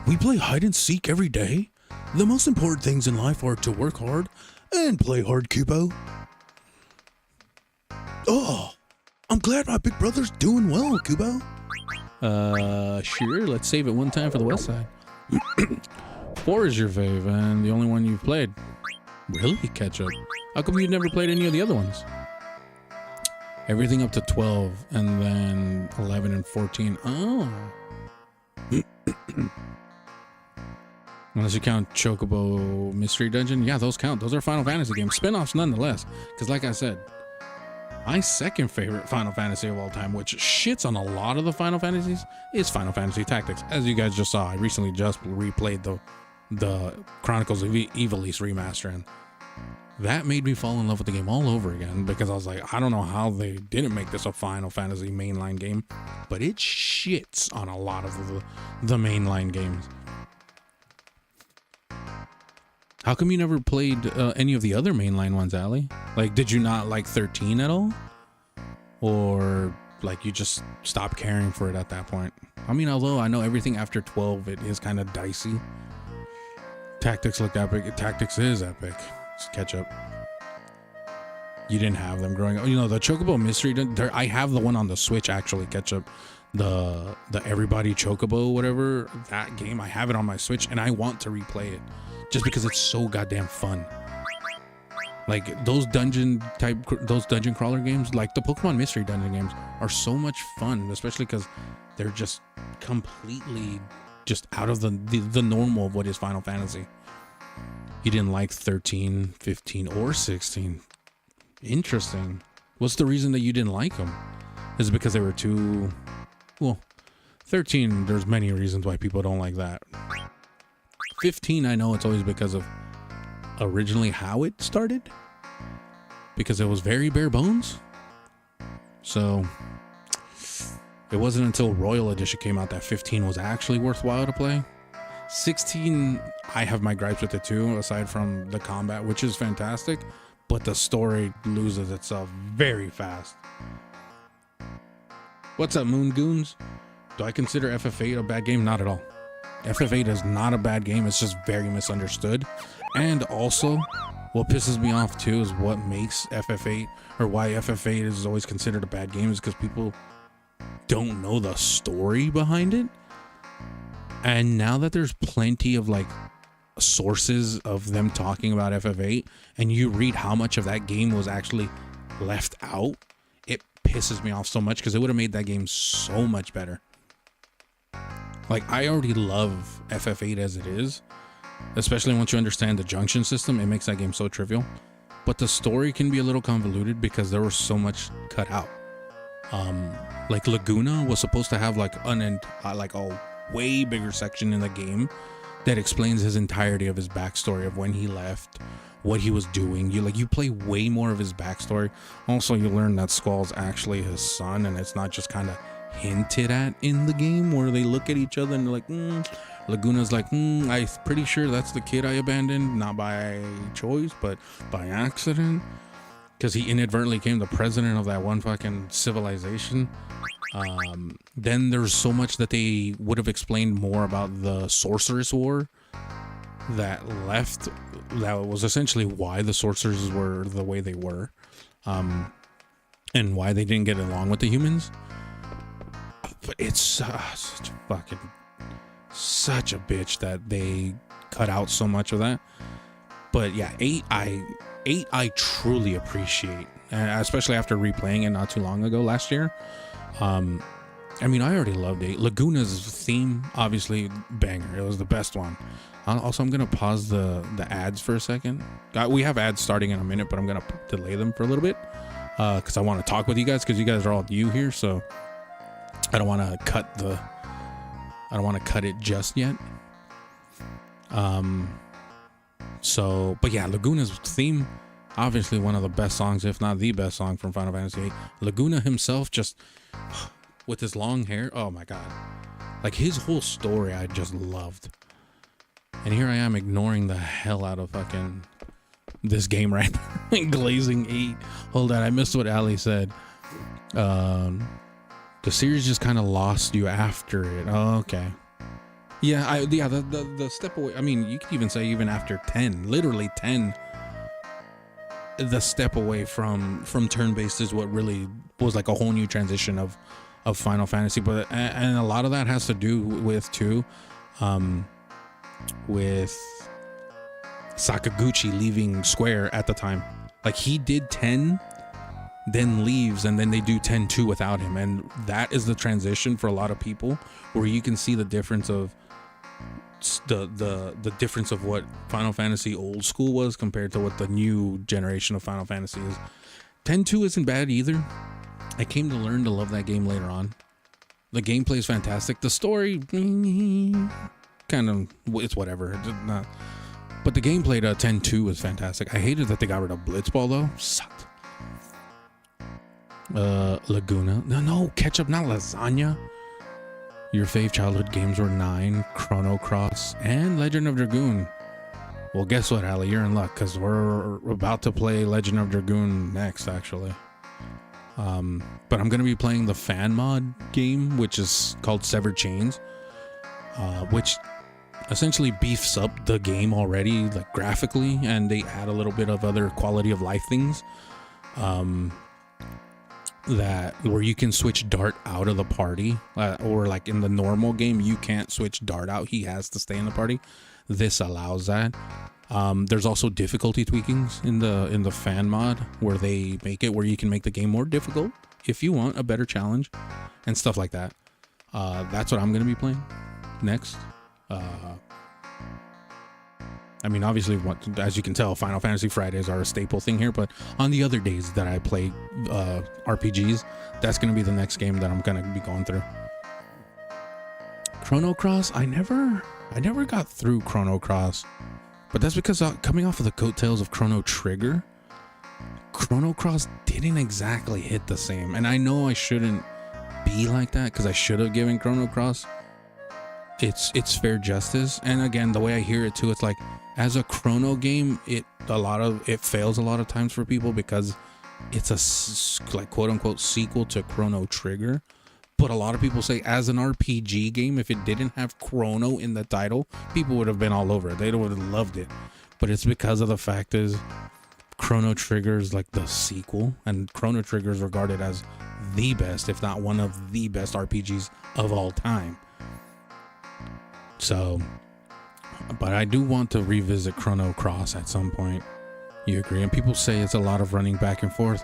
We play hide and seek every day. The most important things in life are to work hard and play hard, Kubo. Oh, I'm glad my big brother's doing well, Kubo. Sure, let's save it one time for the west side. 4 is your fave, and the only one you've played. Really, Ketchup? How come you've never played any of the other ones? Everything up to 12, and then 11 and 14. Oh. Unless you count Chocobo Mystery Dungeon. Yeah, those count. Those are Final Fantasy games. Spin-offs nonetheless. Because like I said, my second favorite Final Fantasy of all time, which shits on a lot of the Final Fantasies, is Final Fantasy Tactics. As you guys just saw, I recently just replayed the Chronicles of Ivalice remaster, and that made me fall in love with the game all over again, because I was like, I don't know how they didn't make this a Final Fantasy mainline game, but it shits on a lot of the mainline games. How come you never played any of the other mainline ones, Allie? Like, did you not like 13 at all? Or, like, you just stopped caring for it at that point? I mean, although I know everything after 12, it is kind of dicey. Tactics looked epic. Tactics is epic. Just catch up. You didn't have them growing up. You know, the Chocobo Mystery, I have the one on the Switch, actually, catch up. The Everybody Chocobo, whatever, that game, I have it on my Switch, and I want to replay it. Just because it's so goddamn fun. Like those dungeon crawler games, like the Pokemon Mystery Dungeon games, are so much fun, especially because they're just completely just out of the normal of what is Final Fantasy. You didn't like 13, 15, or 16. Interesting. What's the reason that you didn't like them? Is it because they were too... Well, 13, there's many reasons why people don't like that. 15, I know it's always because of originally how it started, because it was very bare bones. So it wasn't until Royal Edition came out that 15 was actually worthwhile to play. 16, I have my gripes with it too, aside from the combat, which is fantastic, but the story loses itself very fast. What's up, Moon Goons? Do I consider FF8 a bad game? Not at all. FF8 is not a bad game, it's just very misunderstood. And also, what pisses me off too is what makes FF8, or why FF8 is always considered a bad game, is because people don't know the story behind it. And now that there's plenty of like sources of them talking about FF8, and you read how much of that game was actually left out, it pisses me off so much, because it would have made that game so much better. Like, I already love FF8 as it is, especially once you understand the junction system. It makes that game so trivial, but the story can be a little convoluted because there was so much cut out. Like Laguna was supposed to have like a way bigger section in the game that explains his entirety of his backstory of when he left, what he was doing. You play way more of his backstory. Also, you learn that Squall's actually his son, and it's not just kind of hinted at in the game where they look at each other and they're like, Laguna's like, I'm pretty sure that's the kid I abandoned, not by choice, but by accident, because he inadvertently became the president of that one fucking civilization. Then there's so much that they would have explained more about the Sorceress War that left. That was essentially why the sorcerers were the way they were, and why they didn't get along with the humans. But it's such a bitch that they cut out so much of that. But yeah, 8 I truly appreciate, especially after replaying it not too long ago last year. I mean, I already loved 8. Laguna's theme, obviously, banger. It was the best one. Also, I'm gonna pause the ads for a second. We have ads starting in a minute, but I'm gonna delay them for a little bit because I want to talk with you guys, because you guys are all new here, so I don't want to cut it just yet. So, but yeah, Laguna's theme, obviously one of the best songs, if not the best song from Final Fantasy VIII. Laguna himself, just with his long hair, oh my god, like his whole story I just loved. And here I am ignoring the hell out of fucking this game right now. Glazing 8. Hold on, I missed what Ali said. The series just kind of lost you after it. Oh, okay. Yeah, the step away. I mean, you could even say even after 10, literally 10, the step away from turn-based is what really was like a whole new transition of Final Fantasy. But and a lot of that has to do with too, with Sakaguchi leaving Square at the time. Like he did 10, then leaves, and then they do 10-2 without him, and that is the transition for a lot of people, where you can see the difference of the difference of what Final Fantasy old school was compared to what the new generation of Final Fantasy is. 10-2 isn't bad either. I came to learn to love that game later on. The gameplay is fantastic. The story, kind of, it's whatever. It's not, but the gameplay to 10-2 is fantastic. I hated that they got rid of Blitzball though. Sucked. Laguna. No, ketchup, not lasagna. Your fave childhood games were 9, Chrono Cross, and Legend of Dragoon. Well, guess what, Ali? You're in luck, because we're about to play Legend of Dragoon next, actually. But I'm going to be playing the fan mod game, which is called Severed Chains, which essentially beefs up the game already, like graphically, and they add a little bit of other quality of life things. That where you can switch Dart out of the party, or like in the normal game you can't switch Dart out, he has to stay in the party. This allows that. There's also difficulty tweakings in the fan mod, where they make it where you can make the game more difficult if you want a better challenge and stuff like that. That's what I'm gonna be playing next. I mean, obviously, as you can tell, Final Fantasy Fridays are a staple thing here, but on the other days that I play RPGs, that's going to be the next game that I'm going to be going through. Chrono Cross, I never got through Chrono Cross, but that's because coming off of the coattails of Chrono Trigger, Chrono Cross didn't exactly hit the same. And I know I shouldn't be like that, because I should have given Chrono Cross it's fair justice. And again, the way I hear it too, it's like, as a Chrono game, it fails a lot of times for people because it's a like quote unquote sequel to Chrono Trigger. But a lot of people say as an RPG game, if it didn't have Chrono in the title, people would have been all over it. They would have loved it. But it's because of the fact is Chrono Trigger is like the sequel, and Chrono Trigger is regarded as the best, if not one of the best RPGs of all time. So, but I do want to revisit Chrono Cross at some point. You agree? And people say it's a lot of running back and forth.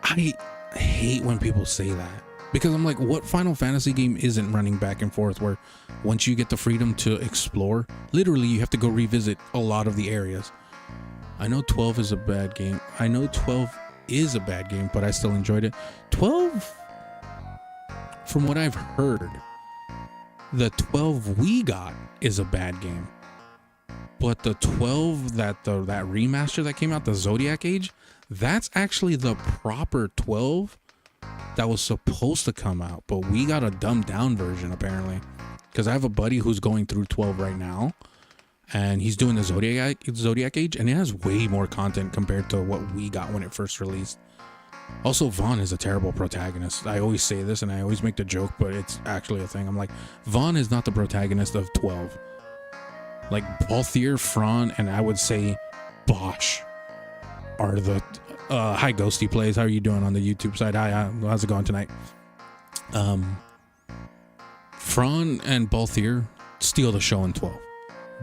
I hate when people say that, because I'm like, what Final Fantasy game isn't running back and forth, where once you get the freedom to explore, literally you have to go revisit a lot of the areas. I know 12 is a bad game. But I still enjoyed it. 12, from what I've heard, The 12 we got is a bad game. But the 12 that remaster that came out, the Zodiac Age, that's actually the proper 12 that was supposed to come out. But we got a dumbed down version apparently. Because I have a buddy who's going through 12 right now. And he's doing the Zodiac Age, and it has way more content compared to what we got when it first released. Also, Vaughn is a terrible protagonist. I always say this, and I always make the joke, but it's actually a thing. I'm like, Vaughn is not the protagonist of 12. Like, Balthier, Fran, and I would say Bosch are the... hi, Ghosty Plays. How are you doing on the YouTube side? Hi, how's it going tonight? Fran and Balthier steal the show in 12.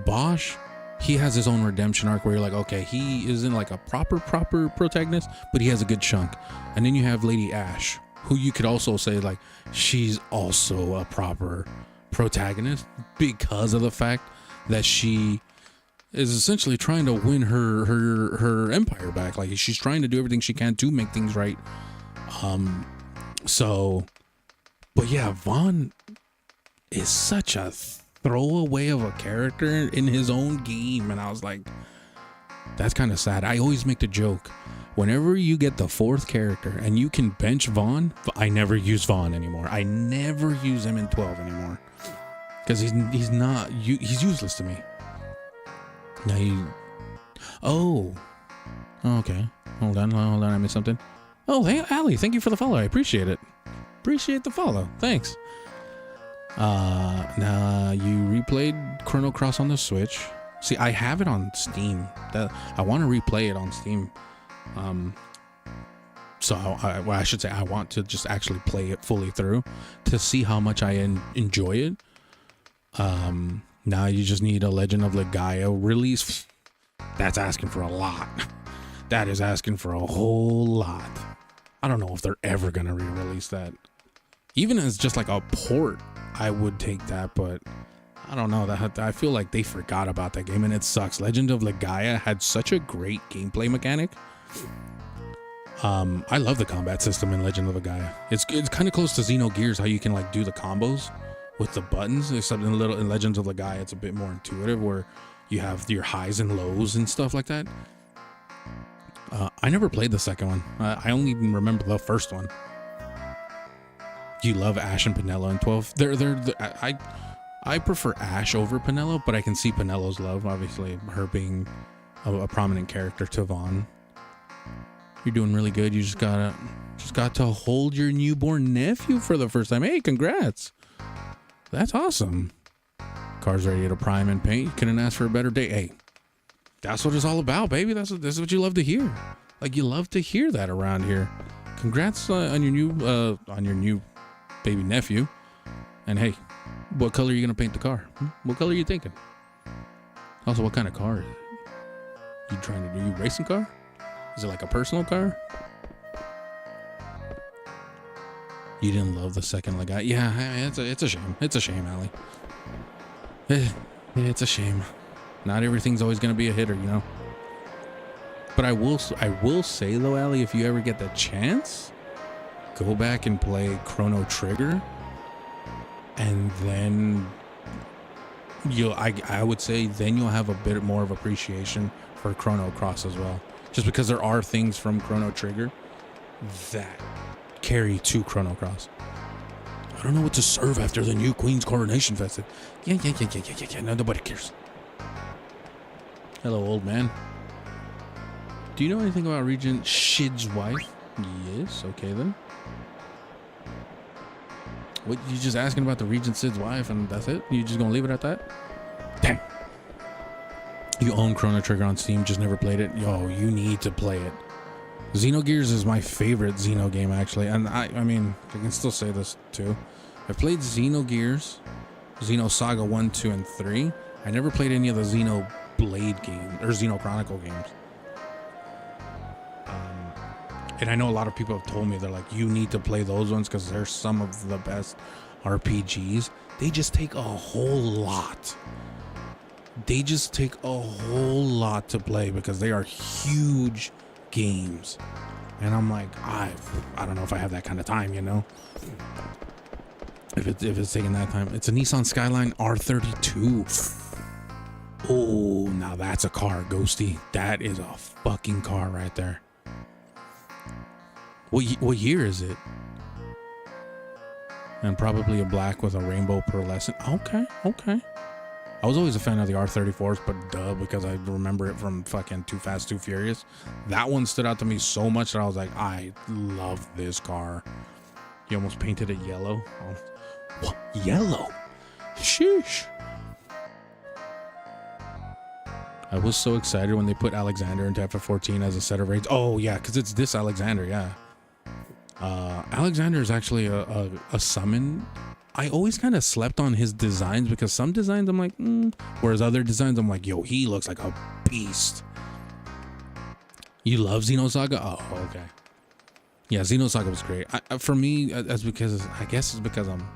Bosch, he has his own redemption arc where you're like, okay, he isn't like a proper protagonist, but he has a good chunk. And then you have Lady Ash, who you could also say like she's also a proper protagonist because of the fact that she is essentially trying to win her empire back. Like she's trying to do everything she can to make things right. But yeah, Vaughn is such a throwaway of a character in his own game, and I was like, that's kind of sad. I always make the joke, whenever you get the 4th character and you can bench Vaughn, I never use Vaughn anymore. I never use him in 12 anymore because he's useless to me. Now okay, hold on, I missed something. Oh, hey Ali, thank you for the follow. I appreciate it. Appreciate the follow. Thanks. Now you replayed Chrono Cross on the Switch. See, I have it on Steam. I want to replay it on Steam. So I should say I want to just actually play it fully through to see how much I enjoy it. Now you just need a Legend of Legaia release. That's asking for a lot. That is asking for a whole lot. I don't know if they're ever gonna re-release that. Even as just like a port, I would take that, but I don't know. I feel like they forgot about that game, and it sucks. Legend of Legaia had such a great gameplay mechanic. I love the combat system in Legend of Legaia. It's kind of close to Xenogears, how you can like do the combos with the buttons. Except in Legends of Legaia, it's a bit more intuitive, where you have your highs and lows and stuff like that. I never played the second one. I only remember the first one. You love Ash and Penelo in 12. I prefer Ash over Penelo, but I can see Penelo's love. Obviously, her being a prominent character to Vaughn. You're doing really good. You just got to hold your newborn nephew for the first time. Hey, congrats! That's awesome. Car's ready to prime and paint. Couldn't ask for a better day. Hey, that's what it's all about, baby. This is what you love to hear. Like, you love to hear that around here. Congrats on your new baby nephew. And hey, what color are you gonna paint the car? What color are you thinking? Also, what kind of car is it? You racing car? Is it like a personal car? You didn't love the second Legaia? Yeah, it's a shame. It's a shame, Ali. It's a shame. Not everything's always gonna be a hitter, you know. But I will say though, Ali, if you ever get the chance, go back and play Chrono Trigger, and then I would say then you'll have a bit more of appreciation for Chrono Cross as well. Just because there are things from Chrono Trigger that carry to Chrono Cross. I don't know what to serve after the new Queen's coronation festival. Yeah. No, nobody cares. Hello, old man. Do you know anything about Regent Shid's wife? Yes. Okay then. What, you just asking about the Regent Sid's wife and that's it? You just gonna leave it at that? Dang. You own Chrono Trigger on Steam, just never played it? Yo, you need to play it. Xenogears is my favorite Xeno game, actually. And I mean, I can still say this too. I played Xenogears, Xenosaga 1, 2, and 3. I never played any of the Xenoblade games, or Xeno Chronicle games. And I know a lot of people have told me, they're like, you need to play those ones because they're some of the best RPGs. They just take a whole lot. They just take a whole lot to play because they are huge games. And I'm like, I don't know if I have that kind of time, you know? If it's taking that time, it's a Nissan Skyline R32. Oh, now that's a car, Ghosty. That is a fucking car right there. What year is it? And probably a black with a rainbow pearlescent. Okay. I was always a fan of the R34s, but duh, because I remember it from fucking Too Fast, Too Furious. That one stood out to me so much that I was like, I love this car. He almost painted it yellow. Oh, what? Yellow? Sheesh. I was so excited when they put Alexander into FF14 as a set of raids. Oh, yeah, because it's this Alexander, yeah. Alexander is actually a summon. I always kind of slept on his designs because some designs I'm like, whereas other designs I'm like, yo, he looks like a beast. You love Xenosaga? Oh, okay. Yeah, Xenosaga was great. For me, I guess it's because I'm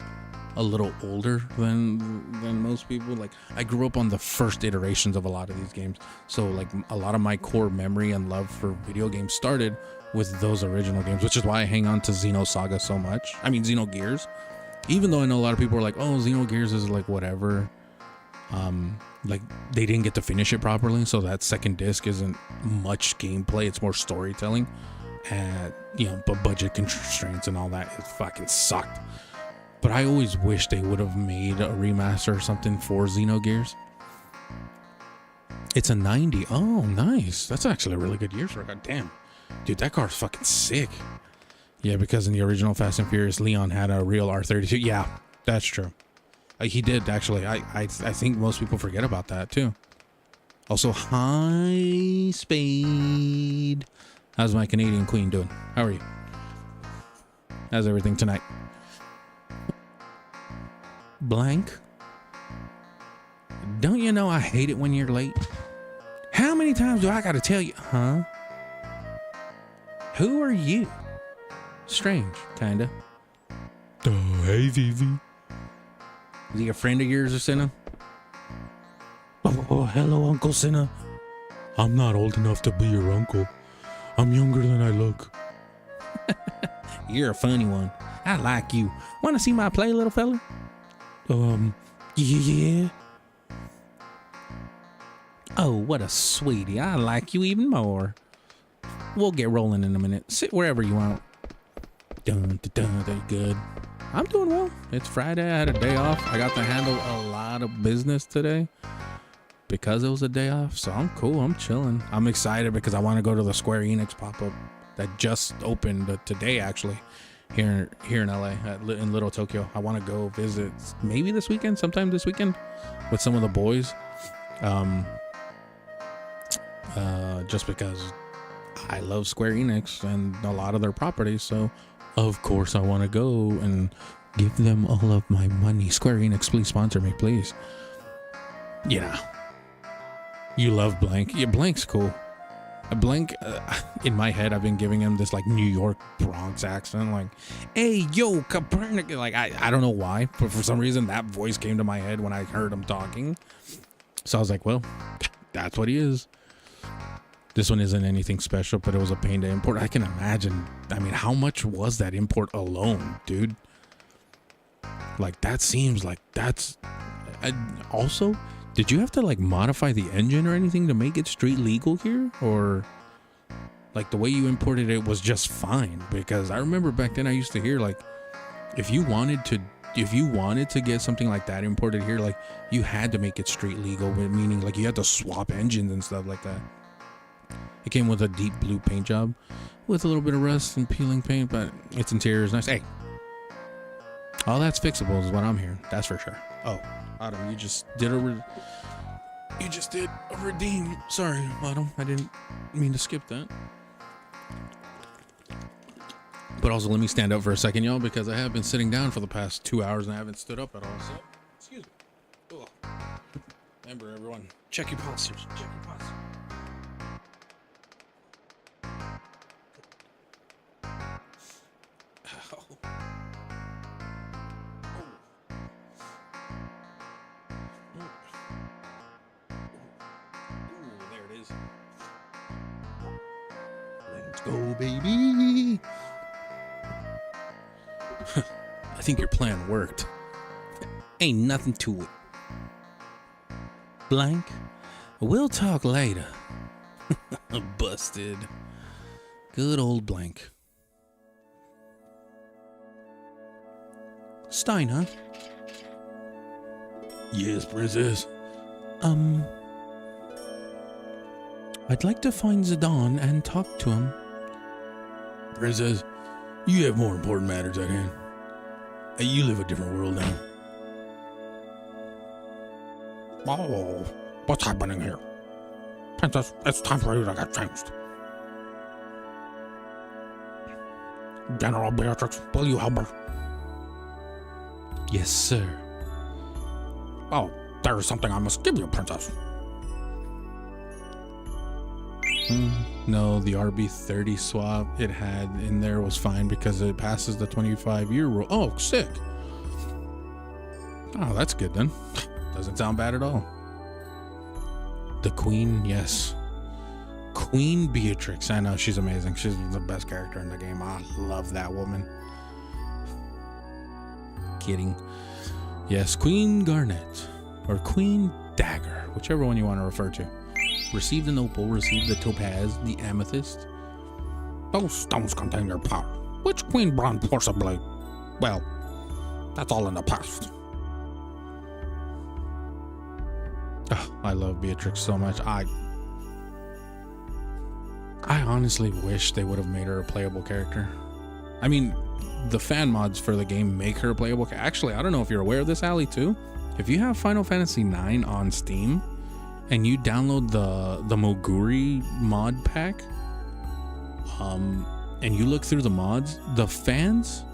a little older than most people. Like, I grew up on the first iterations of a lot of these games, so like a lot of my core memory and love for video games started with those original games, which is why I hang on to Xenosaga so much. I mean, Xenogears. Even though I know a lot of people are like, oh, Xenogears is like whatever. Like they didn't get to finish it properly, so that second disc isn't much gameplay. It's more storytelling. And, but budget constraints and all that, it fucking sucked. But I always wish they would have made a remaster or something for Xenogears. It's a 90. Oh, nice. That's actually a really good year for it. God damn. Dude, that car's fucking sick. Yeah, because in the original Fast and Furious, Leon had a real R32. Yeah, that's true. He did, actually. I think most people forget about that, too. Also, hi, Spade. How's my Canadian queen doing? How are you? How's everything tonight? Blank. Don't you know I hate it when you're late? How many times do I gotta tell you? Huh? Who are you? Strange, kinda. Oh, hey, Vivi. Is he a friend of yours or Senna? Oh, hello, Uncle Senna. I'm not old enough to be your uncle. I'm younger than I look. You're a funny one. I like you. Want to see my play, little fella? Yeah. Oh, what a sweetie. I like you even more. We'll get rolling in a minute. Sit wherever you want. Dun, dun, dun, they're good. I'm doing well. It's Friday. I had a day off. I got to handle a lot of business today because it was a day off. So I'm cool. I'm chilling. I'm excited because I want to go to the Square Enix pop-up that just opened today, actually, here in LA, in Little Tokyo. I want to go visit maybe this weekend, sometime this weekend, with some of the boys. Just because I love Square Enix and a lot of their properties, so of course I want to go and give them all of my money. Square Enix, please sponsor me, please. You love Blank. Yeah, Blank's cool. Blank, in my head, I've been giving him this like New York Bronx accent, like, hey, yo, Copernicus. Like, I don't know why, but for some reason that voice came to my head when I heard him talking. So I was like, well, that's what he is. This one isn't anything special, but it was a pain to import. I can imagine. I mean, how much was that import alone, dude? Like, that seems like that's... Also, did you have to, like, modify the engine or anything to make it street legal here? Or, like, the way you imported it was just fine? Because I remember back then I used to hear, like, if you wanted to get something like that imported here, like, you had to make it street legal, meaning, like, you had to swap engines and stuff like that. It came with a deep blue paint job with a little bit of rust and peeling paint, but its interior is nice. Hey, all that's fixable is what I'm hearing. That's for sure. Oh, Autumn, you just did a redeem. Sorry, Autumn, I didn't mean to skip that. But also, let me stand up for a second, y'all, because I have been sitting down for the past 2 hours and I haven't stood up at all. So, excuse me. Ugh. Remember, everyone, check your pulses. Check your pulses. Let's go, baby. think your plan worked. Ain't nothing to it. Blank, we'll talk later. Busted. Good old Blank. Stein, huh? Yes, princess. I'd like to find Zidane and talk to him. Princess, you have more important matters at hand. You live a different world now. Oh, what's happening here? Princess, it's time for you to get changed. General Beatrix, will you help her? Yes, sir. Oh, there is something I must give you, princess. No, the RB30 swap it had in there was fine because it passes the 25-year rule. Oh, sick. Oh, that's good then. Doesn't sound bad at all. The Queen, yes. Queen Beatrix. I know, she's amazing. She's the best character in the game. I love that woman. Kidding. Yes, Queen Garnet. Or Queen Dagger. Whichever one you want to refer to. Received an opal, received the topaz, the amethyst. Those stones contain your power. Which queen bronze forcibly? Well, that's all in the past. Oh, I love Beatrix so much. I honestly wish they would have made her a playable character. I mean, the fan mods for the game make her a playable character. Actually, I don't know if you're aware of this, Allie, too. If you have Final Fantasy IX on Steam, and you download the Moguri mod pack, and you look through the mods, the fans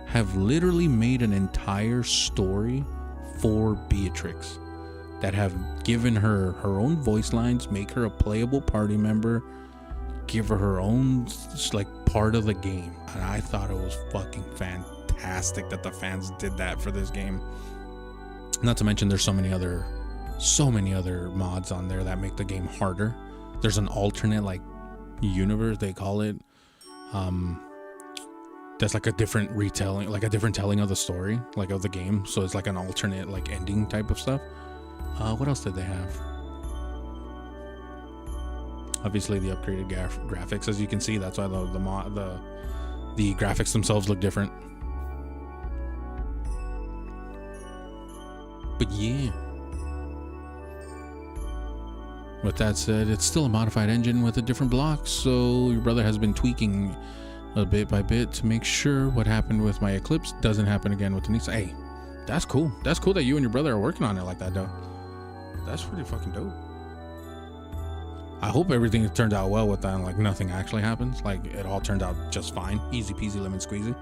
have literally made an entire story for Beatrix that have given her own voice lines, make her a playable party member, give her own like part of the game. And I thought it was fucking fantastic that the fans did that for this game. Not to mention there's so many other mods on there that make the game harder. There's an alternate like universe, they call it, that's like a different retelling, like a different telling of the story, like of the game. So it's like an alternate like ending type of stuff. What else did they have? Obviously the upgraded graphics, as you can see. That's why the graphics themselves look different. But yeah, with that said, it's still a modified engine with a different block, so your brother has been tweaking a bit by bit to make sure what happened with my Eclipse doesn't happen again with the Nisa. Hey, that's cool. That's cool that you and your brother are working on it like that, though. That's pretty fucking dope. I hope everything turned out well with that and like nothing actually happens. Like it all turned out just fine. Easy peasy lemon squeezy.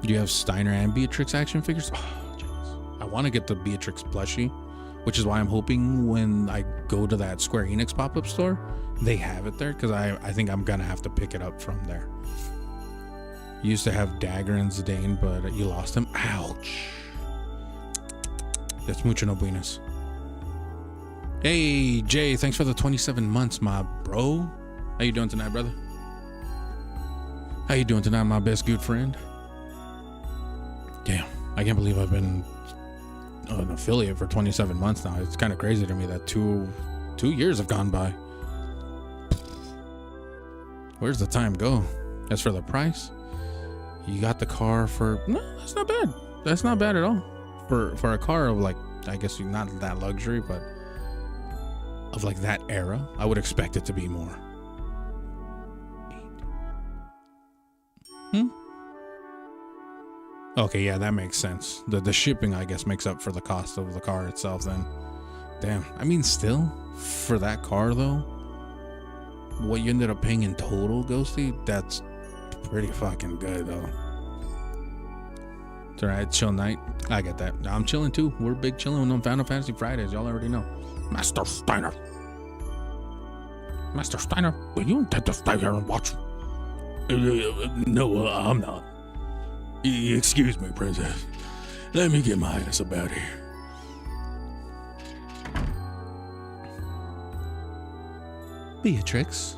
Do you have Steiner and Beatrix action figures? Oh, jeez. I want to get the Beatrix plushie, which is why I'm hoping when I go to that Square Enix pop-up store, they have it there, because I think I'm gonna have to pick it up from there. You used to have Dagger and Zidane, but you lost him. Ouch. That's mucho no buenas. Hey, Jay, thanks for the 27 months, my bro. How you doing tonight, brother? How you doing tonight, my best good friend? Damn, I can't believe I've been an affiliate for 27 months now. It's kind of crazy to me that two years have gone by. Where's the time go? As for the price, you got the car for, no, that's not bad. That's not bad at all. For a car of like, I guess not that luxury, but of like that era, I would expect it to be more. Okay, yeah, that makes sense. The shipping, I guess, makes up for the cost of the car itself then. Damn, I mean, still, for that car though, what you ended up paying in total, Ghosty, that's pretty fucking good though. It's alright, chill night. I get that. I'm chilling too. We're big chilling on Final Fantasy Fridays. Y'all already know. Master Steiner. Master Steiner, will you intend to stay here and watch? No, I'm not. Excuse me, princess. Let me get my ass about here. Beatrix,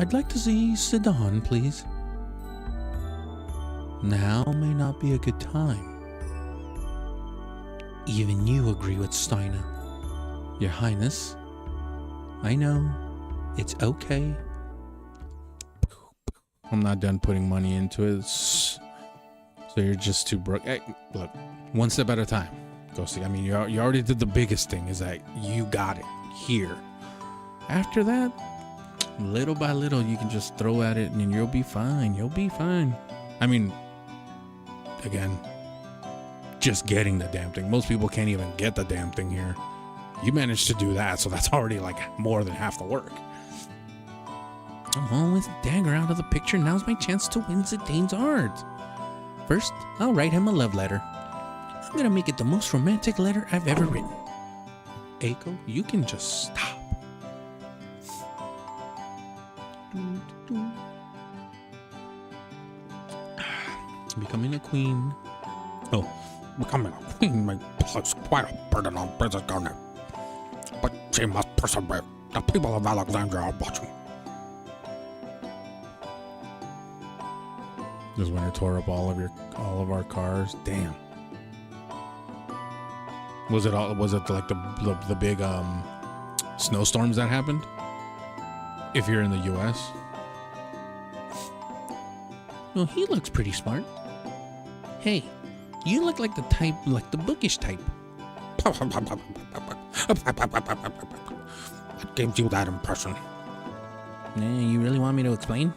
I'd like to see Zidane, please. Now may not be a good time. Even you agree with Steiner. Your Highness, I know, it's okay. I'm not done putting money into it. So you're just too broke. Hey, look, one step at a time. Go see. I mean, you already did the biggest thing, is that you got it here. After that, little by little, you can just throw at it and you'll be fine. You'll be fine. I mean, again, just getting the damn thing. Most people can't even get the damn thing here. You managed to do that, so that's already like more than half the work. Oh, with Dagger out of the picture, now's my chance to win Zidane's heart. First, I'll write him a love letter. I'm gonna make it the most romantic letter I've ever written. Eiko, you can just stop. Becoming a queen. Oh, becoming a queen may place quite a burden on Princess Garnet. But she must persevere. The people of Alexandria are watching. This when it tore up all of our cars. Damn. Was it like the big snowstorms that happened? If you're in the US. Well, he looks pretty smart. Hey, you look like the type, like the bookish type. What gives you that impression? You really want me to explain?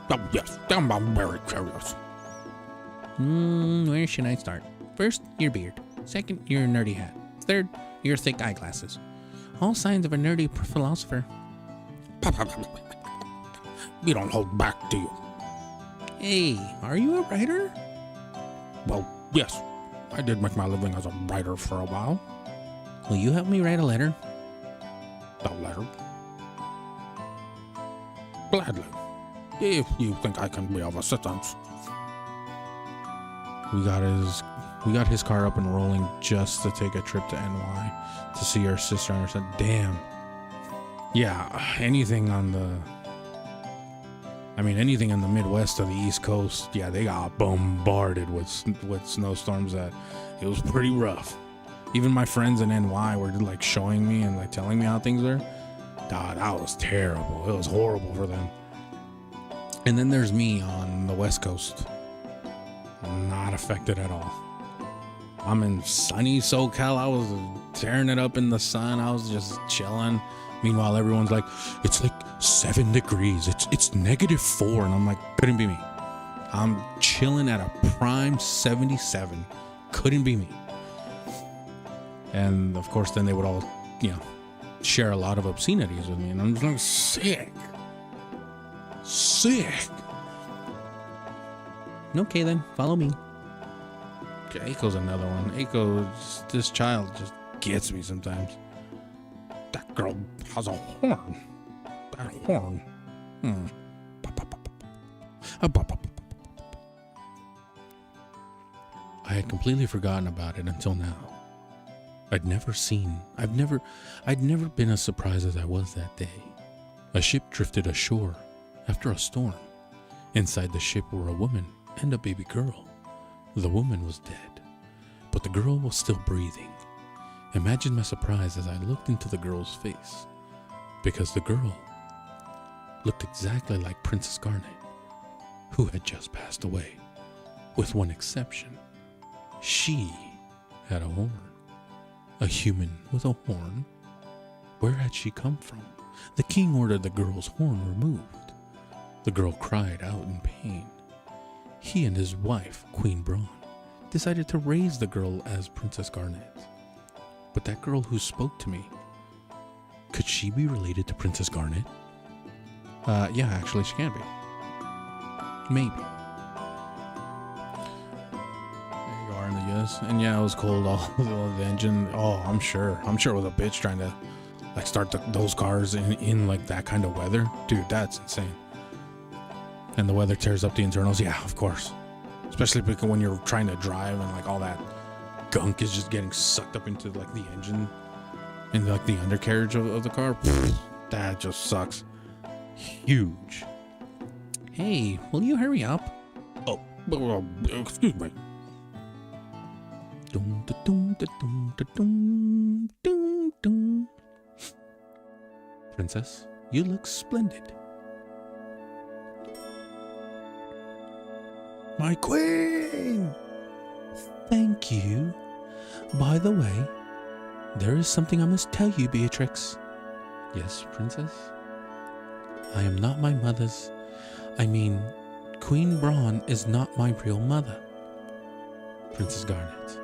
Oh, yes, I'm very curious. Where should I start? First, your beard. Second, your nerdy hat. Third, your thick eyeglasses. All signs of a nerdy philosopher. You don't hold back, do you? Hey, are you a writer? Well, yes. I did make my living as a writer for a while. Will you help me write a letter? A letter? Gladly. If you think I can be of assistance. We got his car up and rolling just to take a trip to NY to see our sister and her son. Damn. Yeah, anything on the Midwest or the East Coast, yeah, they got bombarded with snowstorms that it was pretty rough. Even my friends in NY were like showing me and like telling me how things are. God, that was terrible. It was horrible for them. And then there's me on the West Coast. Not affected at all. I'm in sunny SoCal. I was tearing it up in the sun. I was just chilling. Meanwhile, everyone's like, it's like 7 degrees. It's -4. And I'm like, couldn't be me. I'm chilling at a prime 77. Couldn't be me. And of course, then they would all, share a lot of obscenities with me. And I'm just like, sick. Okay then, follow me. Okay, Eiko's another one. This child just gets me sometimes. That girl has a horn. That horn. I had completely forgotten about it until now. I'd never been as surprised as I was that day. A ship drifted ashore after a storm. Inside the ship were a woman and a baby girl. The woman was dead, but the girl was still breathing. Imagine my surprise as I looked into the girl's face, because the girl looked exactly like Princess Garnet, who had just passed away, with one exception. She had a horn. A human with a horn? Where had she come from? The king ordered the girl's horn removed. The girl cried out in pain. He and his wife, Queen Braun, decided to raise the girl as Princess Garnet. But that girl who spoke to me, could she be related to Princess Garnet? Yeah, actually she can be. Maybe. There you are in the US. And yeah, it was cold. All the engine. Oh, I'm sure it was a bitch trying to like start those cars in like that kind of weather. Dude, that's insane. And the weather tears up the internals. Yeah, of course. Especially because when you're trying to drive and like all that gunk is just getting sucked up into like the engine and like the undercarriage of the car. That just sucks. Huge. Hey, will you hurry up? Oh, Excuse me. Dum, da, dum, da, dum, da, dum, dum, dum. Princess, you look splendid. My queen! Thank you. By the way, there is something I must tell you, Beatrix. Yes, Princess? I am not my mother's. Queen Braun is not my real mother. Princess Garnet,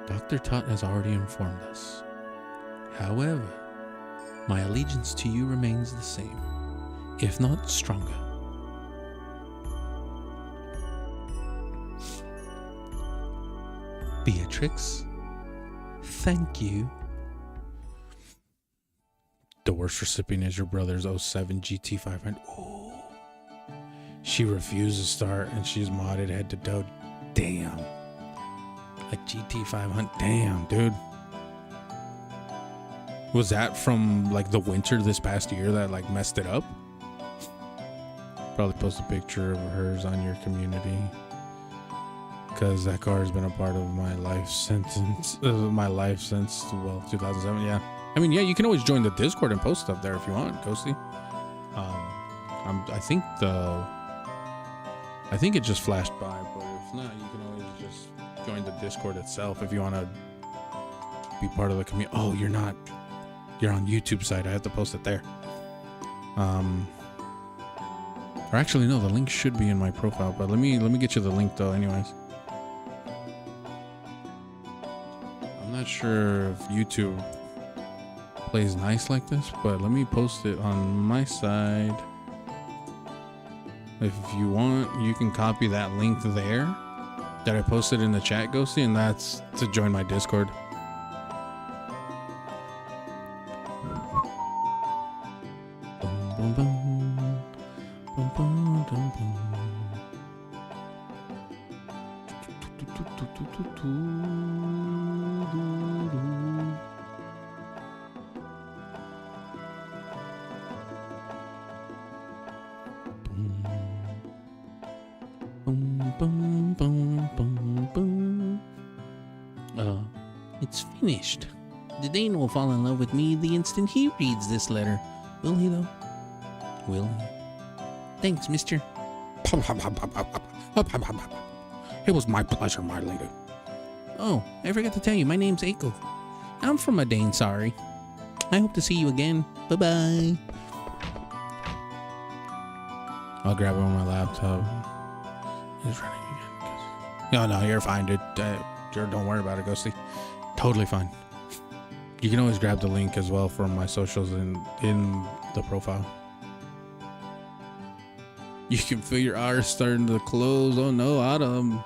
Dr. Tot has already informed us. However, my allegiance to you remains the same, if not stronger. Beatrix, thank you. The worst recipient is your brother's '07 GT500. Oh, she refused to start and she's modded head to toe. Damn. A GT500. Damn, dude. Was that from like the winter this past year that like messed it up? Probably post a picture of hers on your community. Because that car has been a part of my life since 2007. Yeah. I mean, yeah, you can always join the Discord and post stuff there if you want, Ghosty. I think it just flashed by, but if not, you can always just join the Discord itself if you want to be part of the community. Oh, you're not. You're on YouTube site. I have to post it there. Or actually, no, the link should be in my profile. But let me get you the link though, anyways. I'm not sure if YouTube plays nice like this, but let me post it on my side. If you want, you can copy that link there that I posted in the chat, Ghosty, and that's to join my Discord. Boom, boom, boom. Boom, boom, boom, boom. Boom, boom, boom, boom. It's finished. The Dane will fall in love with me the instant he reads this letter. Will he, though? Will he? Thanks, mister. It was my pleasure, my lady. Oh, I forgot to tell you, my name's Aiko. I'm from a Dane, sorry. I hope to see you again. Bye-bye. I'll grab it on my laptop. It's running again. No, you're fine, dude. Don't worry about it, Ghosty. Totally fine. You can always grab the link as well from my socials in the profile. You can feel your hours starting to close. Oh no, Autumn.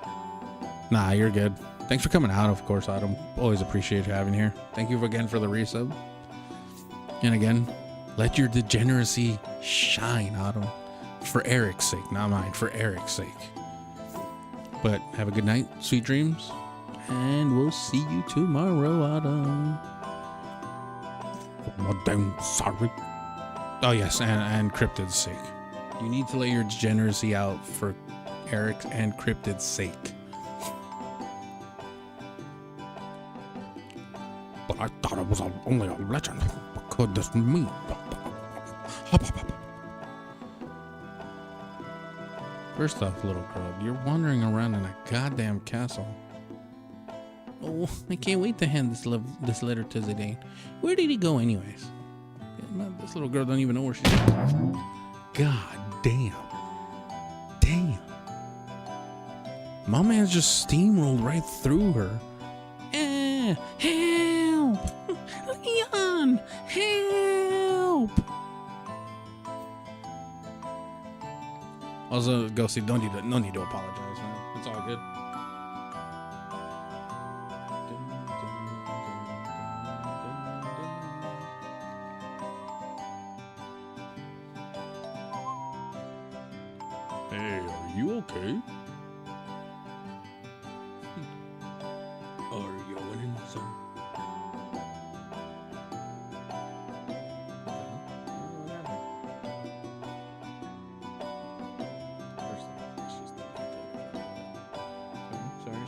Nah, you're good. Thanks for coming out, of course, Autumn. Always appreciate you having here. Thank you again for the resub. And again, let your degeneracy shine, Autumn. For Eric's sake, not mine. For Eric's sake. But have a good night, sweet dreams, and we'll see you tomorrow, Autumn. I'm sorry. Oh yes, and Cryptid's sake. You need to let your degeneracy out for Eric and Cryptid's sake. But I thought it was only a legend. What could this mean? First off, little girl, you're wandering around in a goddamn castle. Oh, I can't wait to hand this letter to Zidane. Where did he go anyways? This little girl don't even know where she's at. God damn. Damn. My man's just steamrolled right through her. Help! Leon! Help! Also, Ghosty, no need to apologize, man. It's all good. Hey, are you okay? Are you winning some?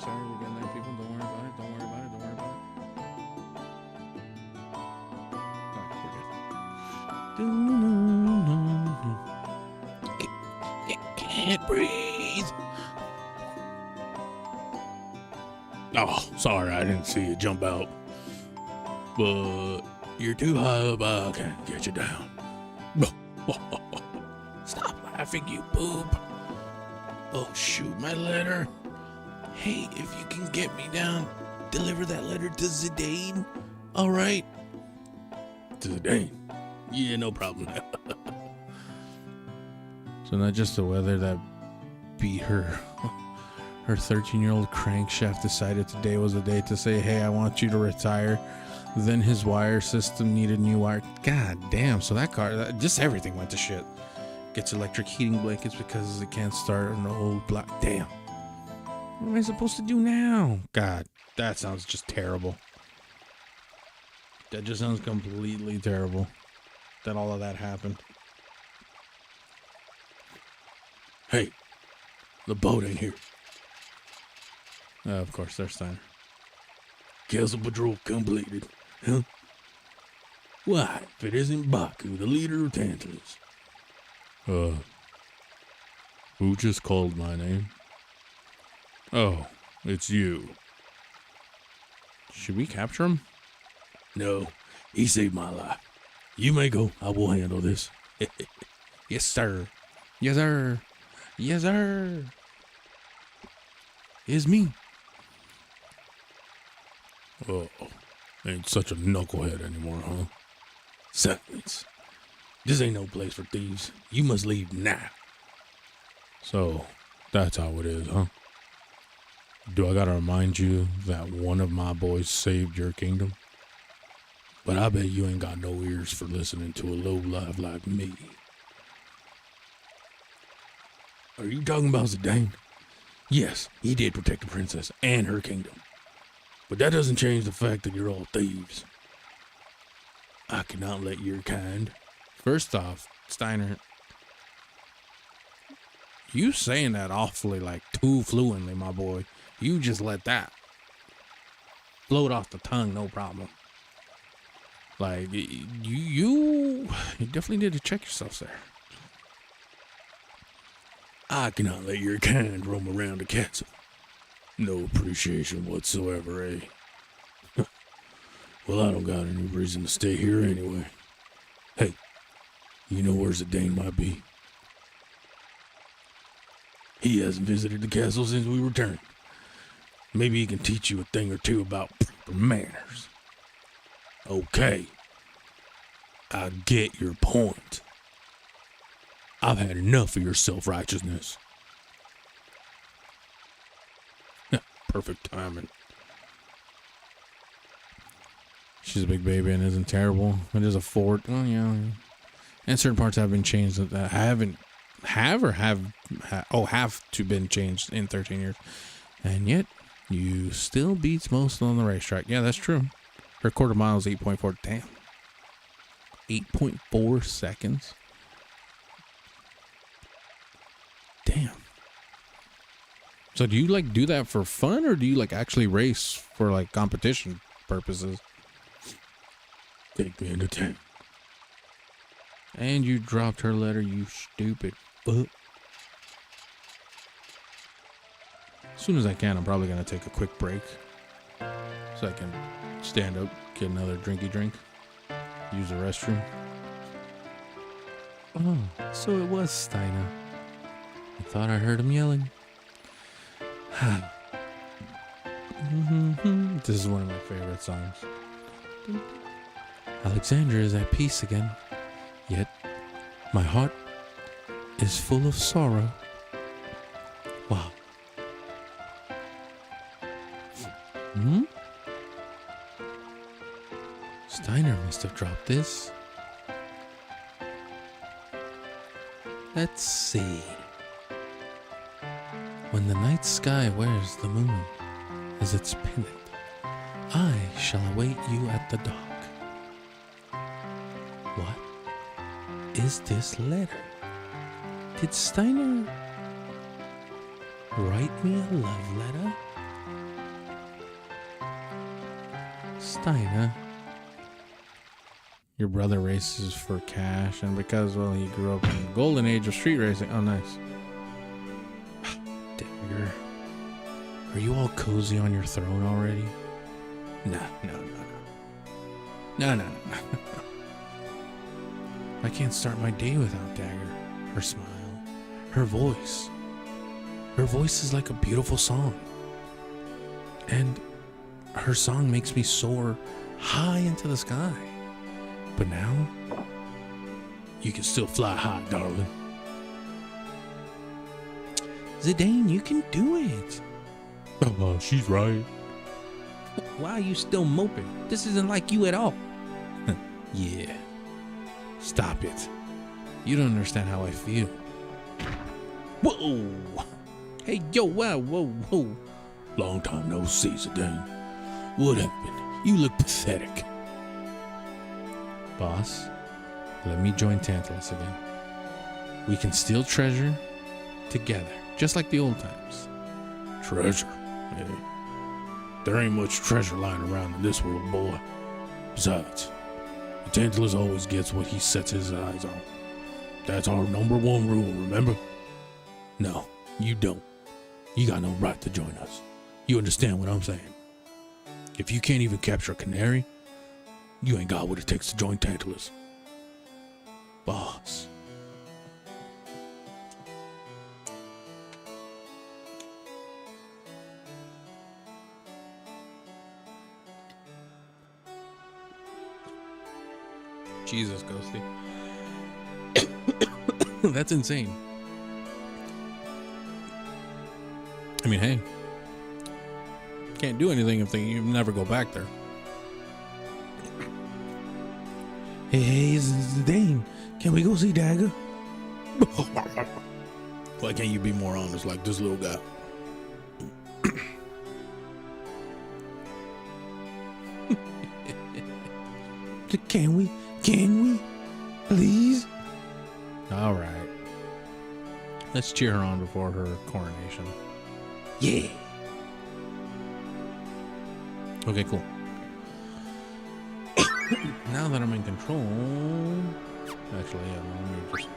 sorry. We're getting there, people. Don't worry about it. Don't worry about it. Don't worry about it. Can't breathe. Oh, sorry, I didn't see you jump out. But you're too high up, I can't get you down. Stop laughing, you boob. Oh, shoot, my letter. Hey, if you can get me down, deliver that letter to Zidane. All right? To Zidane? Yeah, no problem. So not just the weather that beat her. Her 13-year-old crankshaft decided today was the day to say, hey, I want you to retire. Then his wire system needed new wire. God damn. So that car, just everything went to shit. Gets electric heating blankets because it can't start an old block. Damn. What am I supposed to do now? God, that sounds just terrible. That just sounds completely terrible. That all of that happened. Hey, the boat ain't here. Of course, there's Steiner. Castle patrol completed. Huh? Why, if it isn't Baku, the leader of Tantalus? Who just called my name? Oh, it's you. Should we capture him? No, he saved my life. You may go. I will handle this. Yes, sir. Yes, sir. Yes, sir. It's me. Oh, ain't such a knucklehead anymore, huh? Silence. This ain't no place for thieves. You must leave now. So, that's how it is, huh? Do I gotta remind you that one of my boys saved your kingdom? But I bet you ain't got no ears for listening to a lowlife like me. Are you talking about Zidane? Yes, he did protect the princess and her kingdom. But that doesn't change the fact that you're all thieves. I cannot let your kind. First off, Steiner, you saying that awfully too fluently, my boy. You just let that float off the tongue, no problem. You definitely need to check yourselves there. I cannot let your kind roam around the castle. No appreciation whatsoever, eh? Well, I don't got any reason to stay here anyway. Hey, you know where Zidane might be? He hasn't visited the castle since we returned. Maybe he can teach you a thing or two about proper manners. Okay. I get your point. I've had enough of your self-righteousness. Perfect timing. She's a big baby and isn't terrible. It is a fort. Well, yeah. And certain parts have been changed that have to been changed in 13 years. And yet, you still beats most on the racetrack. Yeah, that's true. Her quarter mile is 8.4. Damn. 8.4 seconds. Damn. So do you do that for fun, or do you actually race for competition purposes? Take me into town. And you dropped her letter, you stupid fuck. As soon as I can, I'm probably gonna take a quick break so I can stand up, get another drinky drink, use the restroom. Oh, so it was Steiner. I thought I heard him yelling. This is one of my favorite songs. Alexandria is at peace again, yet my heart is full of sorrow. Wow. Steiner must have dropped this. Let's see. When the night sky wears the moon as its pendant, I shall await you at the dock. What is this letter? Did Steiner write me a love letter? Steiner. Your brother races for cash, and because, well, he grew up in the golden age of street racing. Oh, nice. Dagger. Are you all cozy on your throne already? No. I can't start my day without Dagger. Her smile. Her voice. Her voice is like a beautiful song. And her song makes me soar high into the sky. But now, you can still fly high, darling. Zidane, you can do it. Oh, she's right. Why are you still moping? This isn't like you at all. Yeah. Stop it. You don't understand how I feel. Whoa! Hey, yo, wow, whoa. Long time no see, Zidane. What happened? You look pathetic. Boss, let me join Tantalus again. We can steal treasure together, just like the old times. Treasure? Yeah. There ain't much treasure lying around in this world, boy. Besides, the Tantalus always gets what he sets his eyes on. That's our number one rule, remember? No, you don't. You got no right to join us. You understand what I'm saying? If you can't even capture a canary, you ain't got what it takes to join Tantalus. Boss. Jesus, Ghosty. That's insane. I mean, hey. Can't do anything if you never go back there. Hey, Zidane, can we go see Dagger? Why can't you be more honest like this little guy? Can we? Please? All right. Let's cheer her on before her coronation. Yeah. Okay, cool. Now that I'm in control... Actually, yeah, let me just...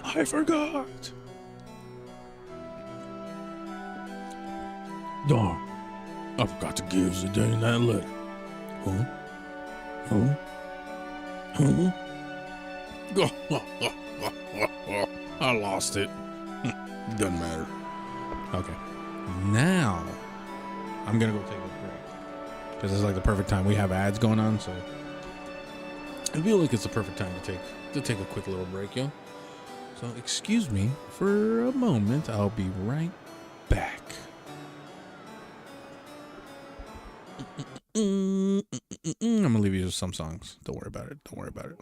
I forgot! Darn. I forgot to give Zidane that letter. Huh? I lost it. Doesn't matter. Okay. Now, I'm gonna go take a break. Because it's like the perfect time. We have ads going on, so I feel like it's the perfect time to take a quick little break, yo. So excuse me for a moment. I'll be right back. I'm gonna leave you with some songs. Don't worry about it.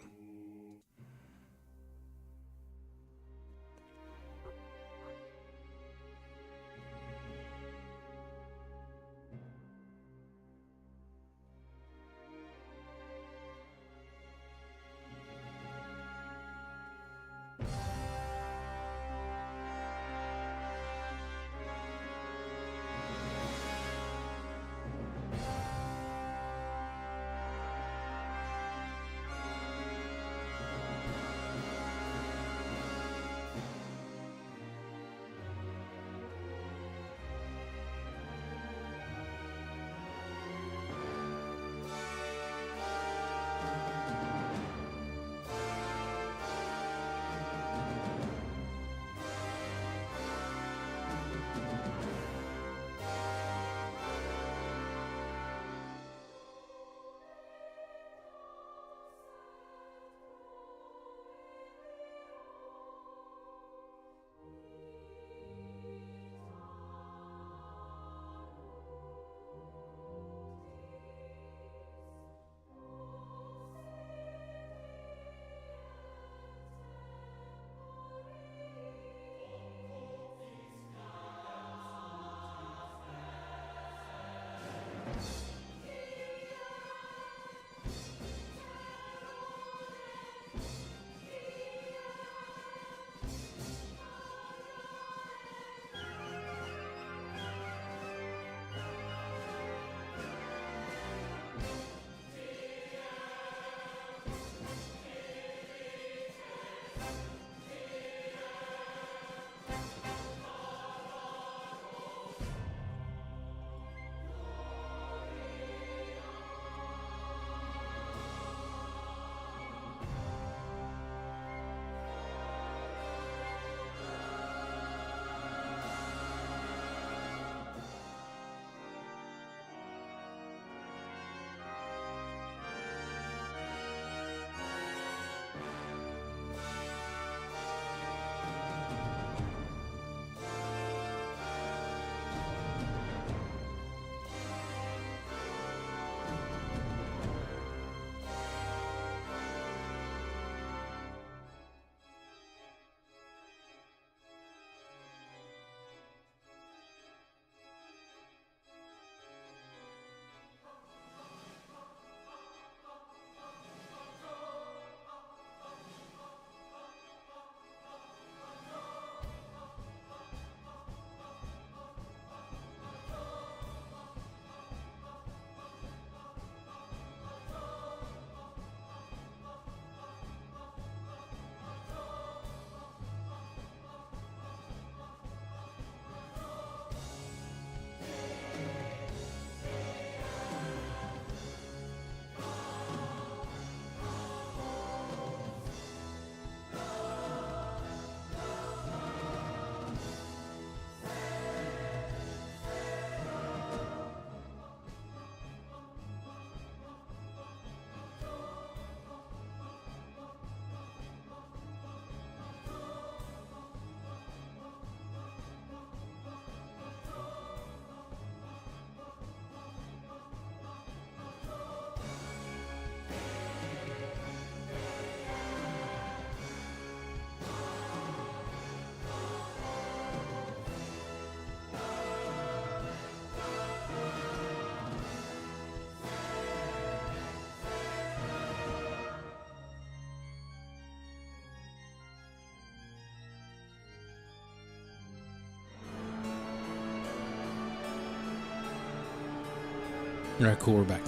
Alright, cool, we're back.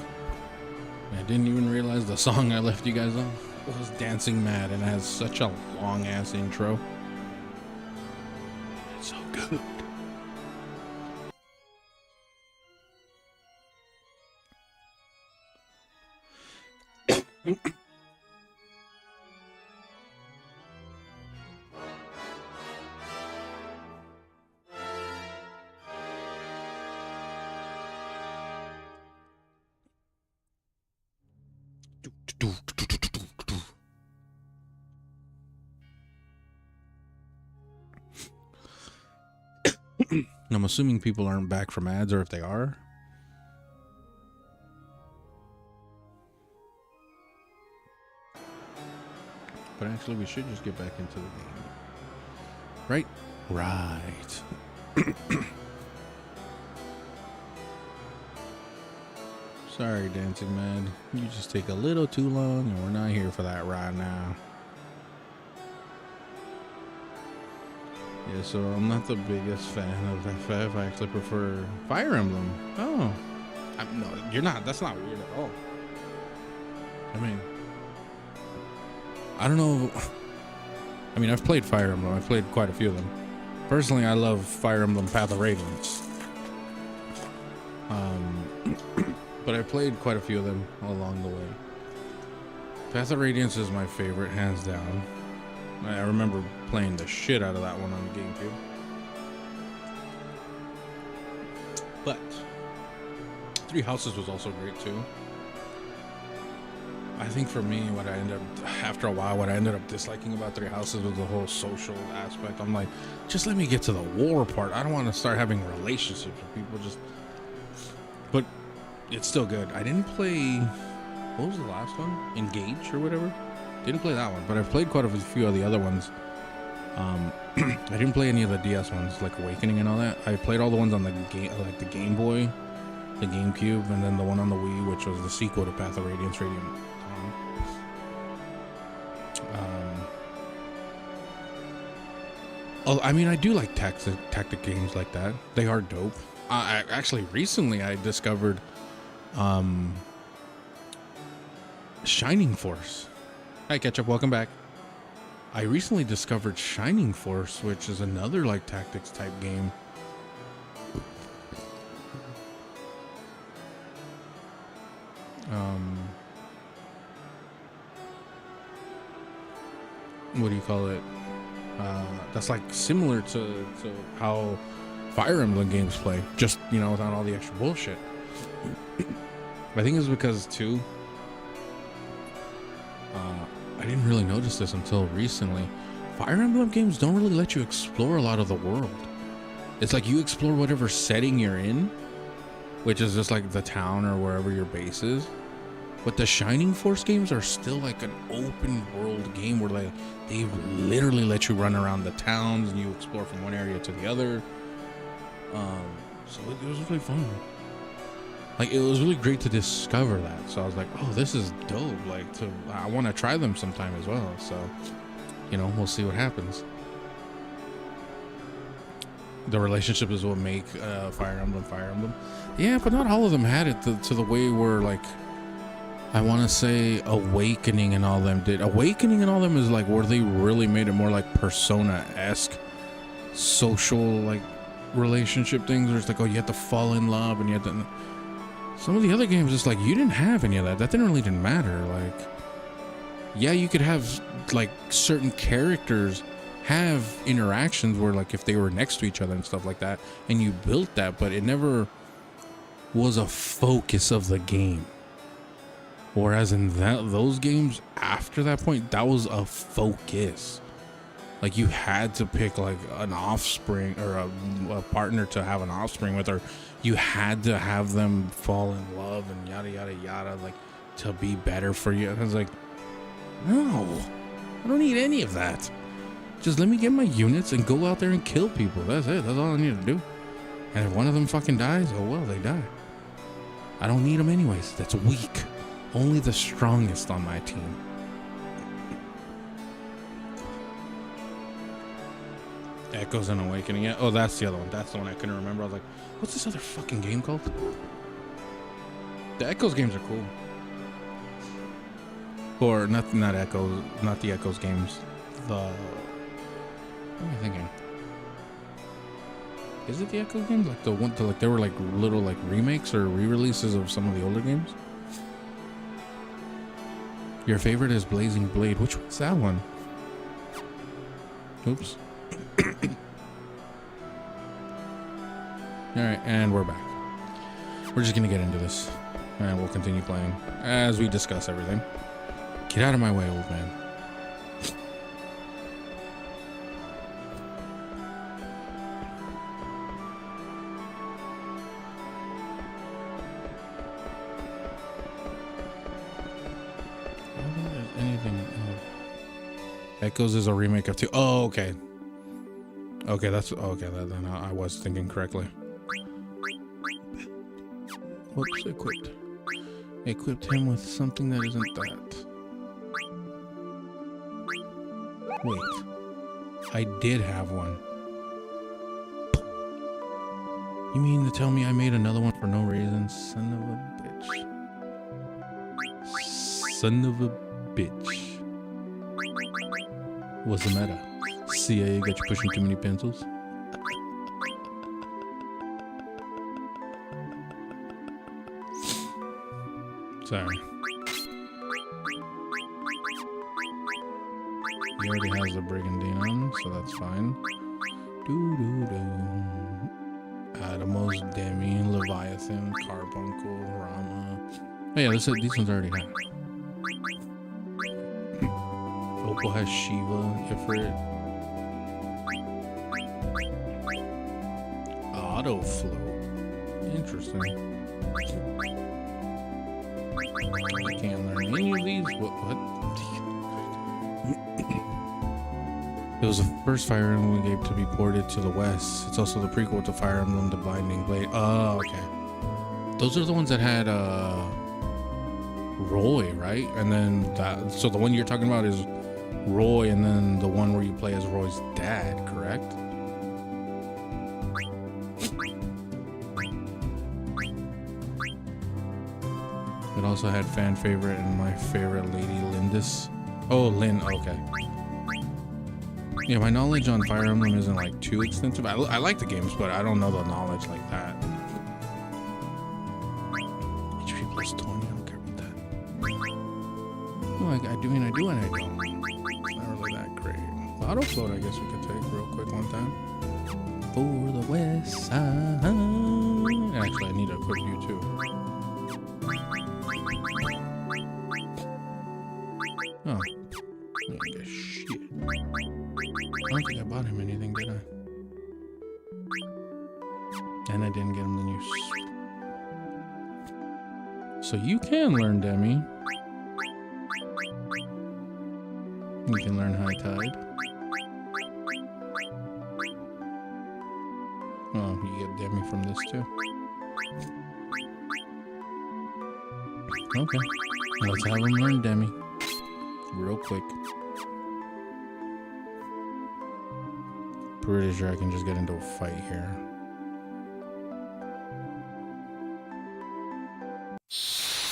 I didn't even realize the song I left you guys on was Dancing Mad, and it has such a long ass intro. It's so good. I'm assuming people aren't back from ads, or if they are. But actually, we should just get back into the game. Right? Right. Sorry, Dancing Mad. You just take a little too long, and we're not here for that right now. Yeah, so I'm not the biggest fan of FF. I actually prefer Fire Emblem. Oh. No, you're not. That's not weird at all. I mean, I don't know. I mean, I've played Fire Emblem. I've played quite a few of them. Personally, I love Fire Emblem Path of Radiance. But I played quite a few of them along the way. Path of Radiance is my favorite, hands down. I remember playing the shit out of that one on the GameCube. But Three Houses was also great too. I think for me, after a while, what I ended up disliking about Three Houses was the whole social aspect. I'm like, just let me get to the war part. I don't want to start having relationships with people. But it's still good. I didn't play. What was the last one? Engage or whatever. Didn't play that one, but I've played quite a few of the other ones. I didn't play any of the DS ones, like Awakening and all that. I played all the ones on the game, like the Game Boy, the GameCube, and then the one on the Wii, which was the sequel to Path of Radiance, Radiant Dawn. I mean, I do like tactic games like that. They are dope. Actually, recently I discovered Shining Force. Hi, Ketchup. Welcome back. I recently discovered Shining Force, which is another like tactics type game. What do you call it? That's like similar to how Fire Emblem games play, just, you know, without all the extra bullshit. I think it's because too, I didn't really notice this until recently. Fire Emblem games don't really let you explore a lot of the world. It's like you explore whatever setting you're in, which is just like the town or wherever your base is. But the Shining Force games are still like an open world game where they literally let you run around the towns and you explore from one area to the other. So it was really fun. Like, it was really great to discover that. So I was like, oh, this is dope. Like, I want to try them sometime as well. So, you know, we'll see what happens. The relationship is what make Fire Emblem. Yeah, but not all of them had it to the way where, like, I want to say Awakening and all them did. Awakening and all them is like where they really made it more like Persona-esque social, like, relationship things. Where it's like, oh, you have to fall in love and you have to... Some of the other games, it's like, you didn't have any of that. That didn't matter. Like, yeah, you could have, like, certain characters have interactions where, like, if they were next to each other and stuff like that, and you built that, but it never was a focus of the game. Whereas in those games, after that point, that was a focus. Like, you had to pick, like, an offspring or a partner to have an offspring with, or you had to have them fall in love and yada, yada, yada, like, to be better for you. And I was like, no, I don't need any of that. Just let me get my units and go out there and kill people. That's it. That's all I need to do. And if one of them fucking dies, oh, well, they die. I don't need them anyways. That's weak. Only the strongest on my team. Echoes and Awakening. Yeah. Oh, that's the other one. That's the one I couldn't remember. I was like, what's this other fucking game called? The Echoes games are cool. Or not Echoes, not the Echoes games. What am I thinking? Is it the Echoes games? Like they were like little like remakes or re-releases of some of the older games. Your favorite is Blazing Blade. Which one's that one? Oops. All right, and we're back. We're just gonna get into this, and we'll continue playing as we discuss everything. Get out of my way, old man. I don't think there's anything. Echoes is a remake of 2. Oh, okay. Okay, that's okay. Then I was thinking correctly. Whoops, equipped. Equipped him with something that isn't that. Wait. I did have one. You mean to tell me I made another one for no reason? Son of a bitch. Son of a bitch. What's the matter? CIA got you pushing too many pencils? Sorry. He already has the Brigandine on, so that's fine. Atomos, Demi, Leviathan, Carbuncle, Rama. Oh yeah, these ones already have. Opal has Shiva, Ifrit. Auto Flow. Interesting. I can't learn any of these. What? It was the first Fire Emblem game to be ported to the West. It's also the prequel to Fire Emblem The Binding Blade. Oh, okay. Those are the ones that had Roy, right? And then so the one you're talking about is Roy, and then the one where you play as Roy's dad, correct? It also had fan favorite and my favorite Lady Lindis. Oh, Lynn, okay. Yeah, my knowledge on Fire Emblem isn't like too extensive. I like the games, but I don't know the knowledge like that. HP plus 20, I don't care about that. Well, I do and I don't. It's not really that great. Auto float, I guess we could take real quick one time. For the West Side. Actually, I need to equip you too. Oh, I don't get shit. I don't think I bought him anything, did I? And I didn't get him the news. So you can learn Demi. You can learn High Tide. Oh, you get Demi from this too. Okay, let's have him learn Demi. Real quick. Pretty sure I can just get into a fight here.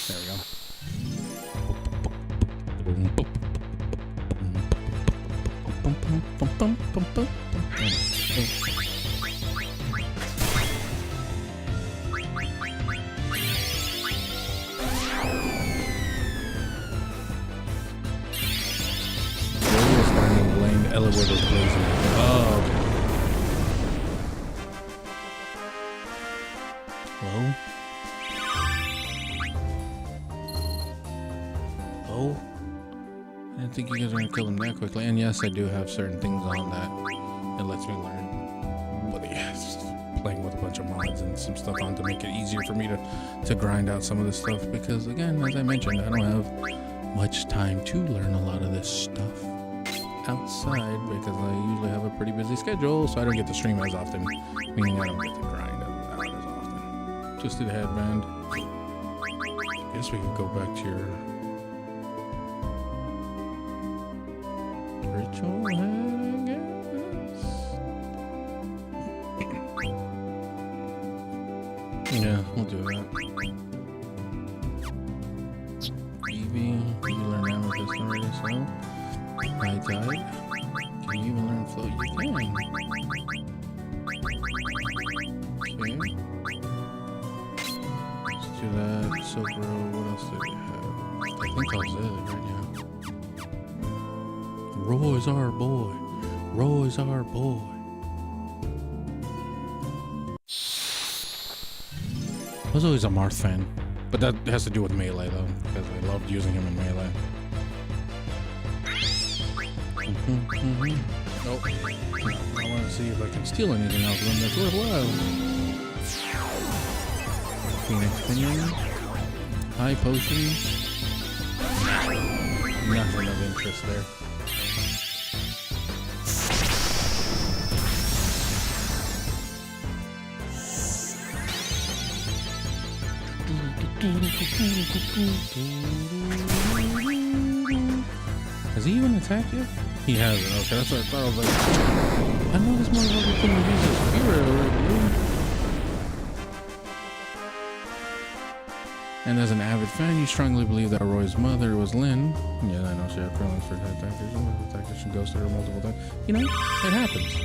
There we go. Elevator blazing. Oh, okay. Hello? Oh? I didn't think you guys were gonna kill him that quickly. And yes, I do have certain things on that. It lets me learn. But yes, playing with a bunch of mods and some stuff on to make it easier for me to grind out some of this stuff. Because again, as I mentioned, I don't have much time to learn a lot of this stuff outside because I usually have a pretty busy schedule, so I don't get to stream as often, meaning I don't get to grind out as often. Twisted Headband. I guess we could go back to your ritual head, I guess. Yeah, we'll do that. not ready, so high tide. Can you even learn float? You can. Okay. Let's do that. Silk Road. What else did we have? I think that was it, right? Yeah. Roy's our boy. Roy's our boy. I was always a Marth fan, but that has to do with melee though, because I loved using him in melee. Nope. I want to see if I can steal anything else of them that's worthwhile. Phoenix Pinion. High Potion. Nothing of interest there. Has he even attacked yet? He hasn't. Okay, that's what I thought. I was like, I know this motherfucker couldn't use his spear already, dude. And as an avid fan, you strongly believe that Roy's mother was Lynn. Yeah, I know she had feelings for her tactics. The tactician goes through her multiple times. You know, it happens.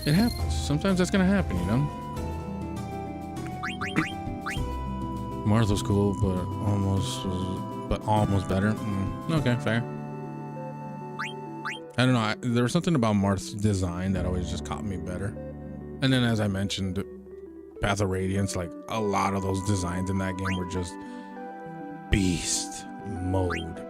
It happens. Sometimes that's gonna happen, you know? Martha's cool, but almost better. Okay, fair. I don't know. There was something about Marth's design that always just caught me better. And then, as I mentioned, Path of Radiance, like a lot of those designs in that game were just beast mode.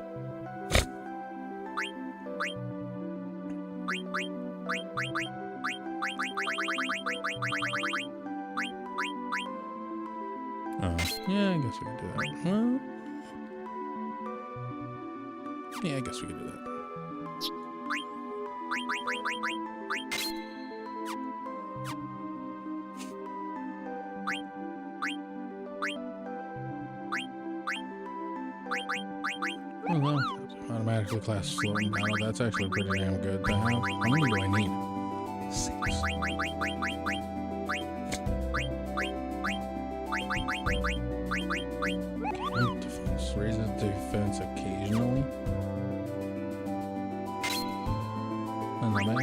Yeah, I guess we could do that. Well, yeah, I guess we could do that. Oh well, automatically class floating battle. That's actually pretty damn good to have. How many do I need? 6. Defense raises defense occasionally. That's not bad.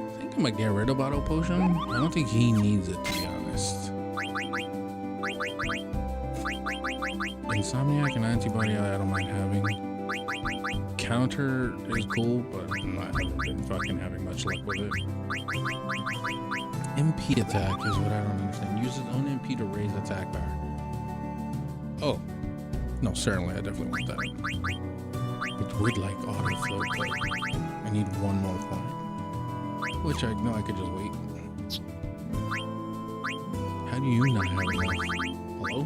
I think I might get rid of Auto Potion. I don't think he needs it, to be honest. Insomniac and Antibody I don't mind having. Counter is cool, but I haven't been fucking having much luck with it. MP attack is what I don't understand. Use its own MP to raise attack power. Oh. No, certainly, I definitely want that. It would like auto float, but I need one more point. Which I know I could just wait. How do you not have enough? Hello?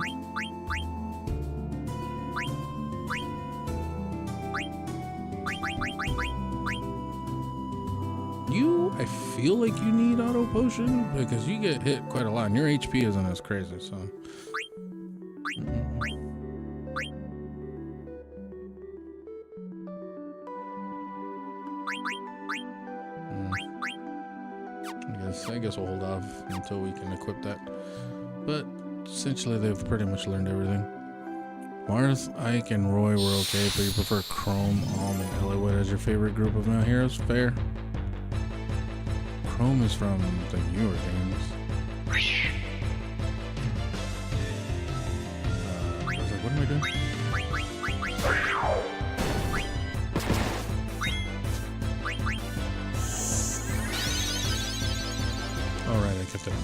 I feel like you need auto potion because you get hit quite a lot and your HP isn't as crazy, so. I guess we'll hold off until we can equip that. But essentially they've pretty much learned everything. Marth, Ike, and Roy were okay, but you prefer Chrome, Alm, and Eliwood as your favorite group of male heroes? Fair. Chrome is from the newer games. I was like, what am I doing? Alright, I kept it on.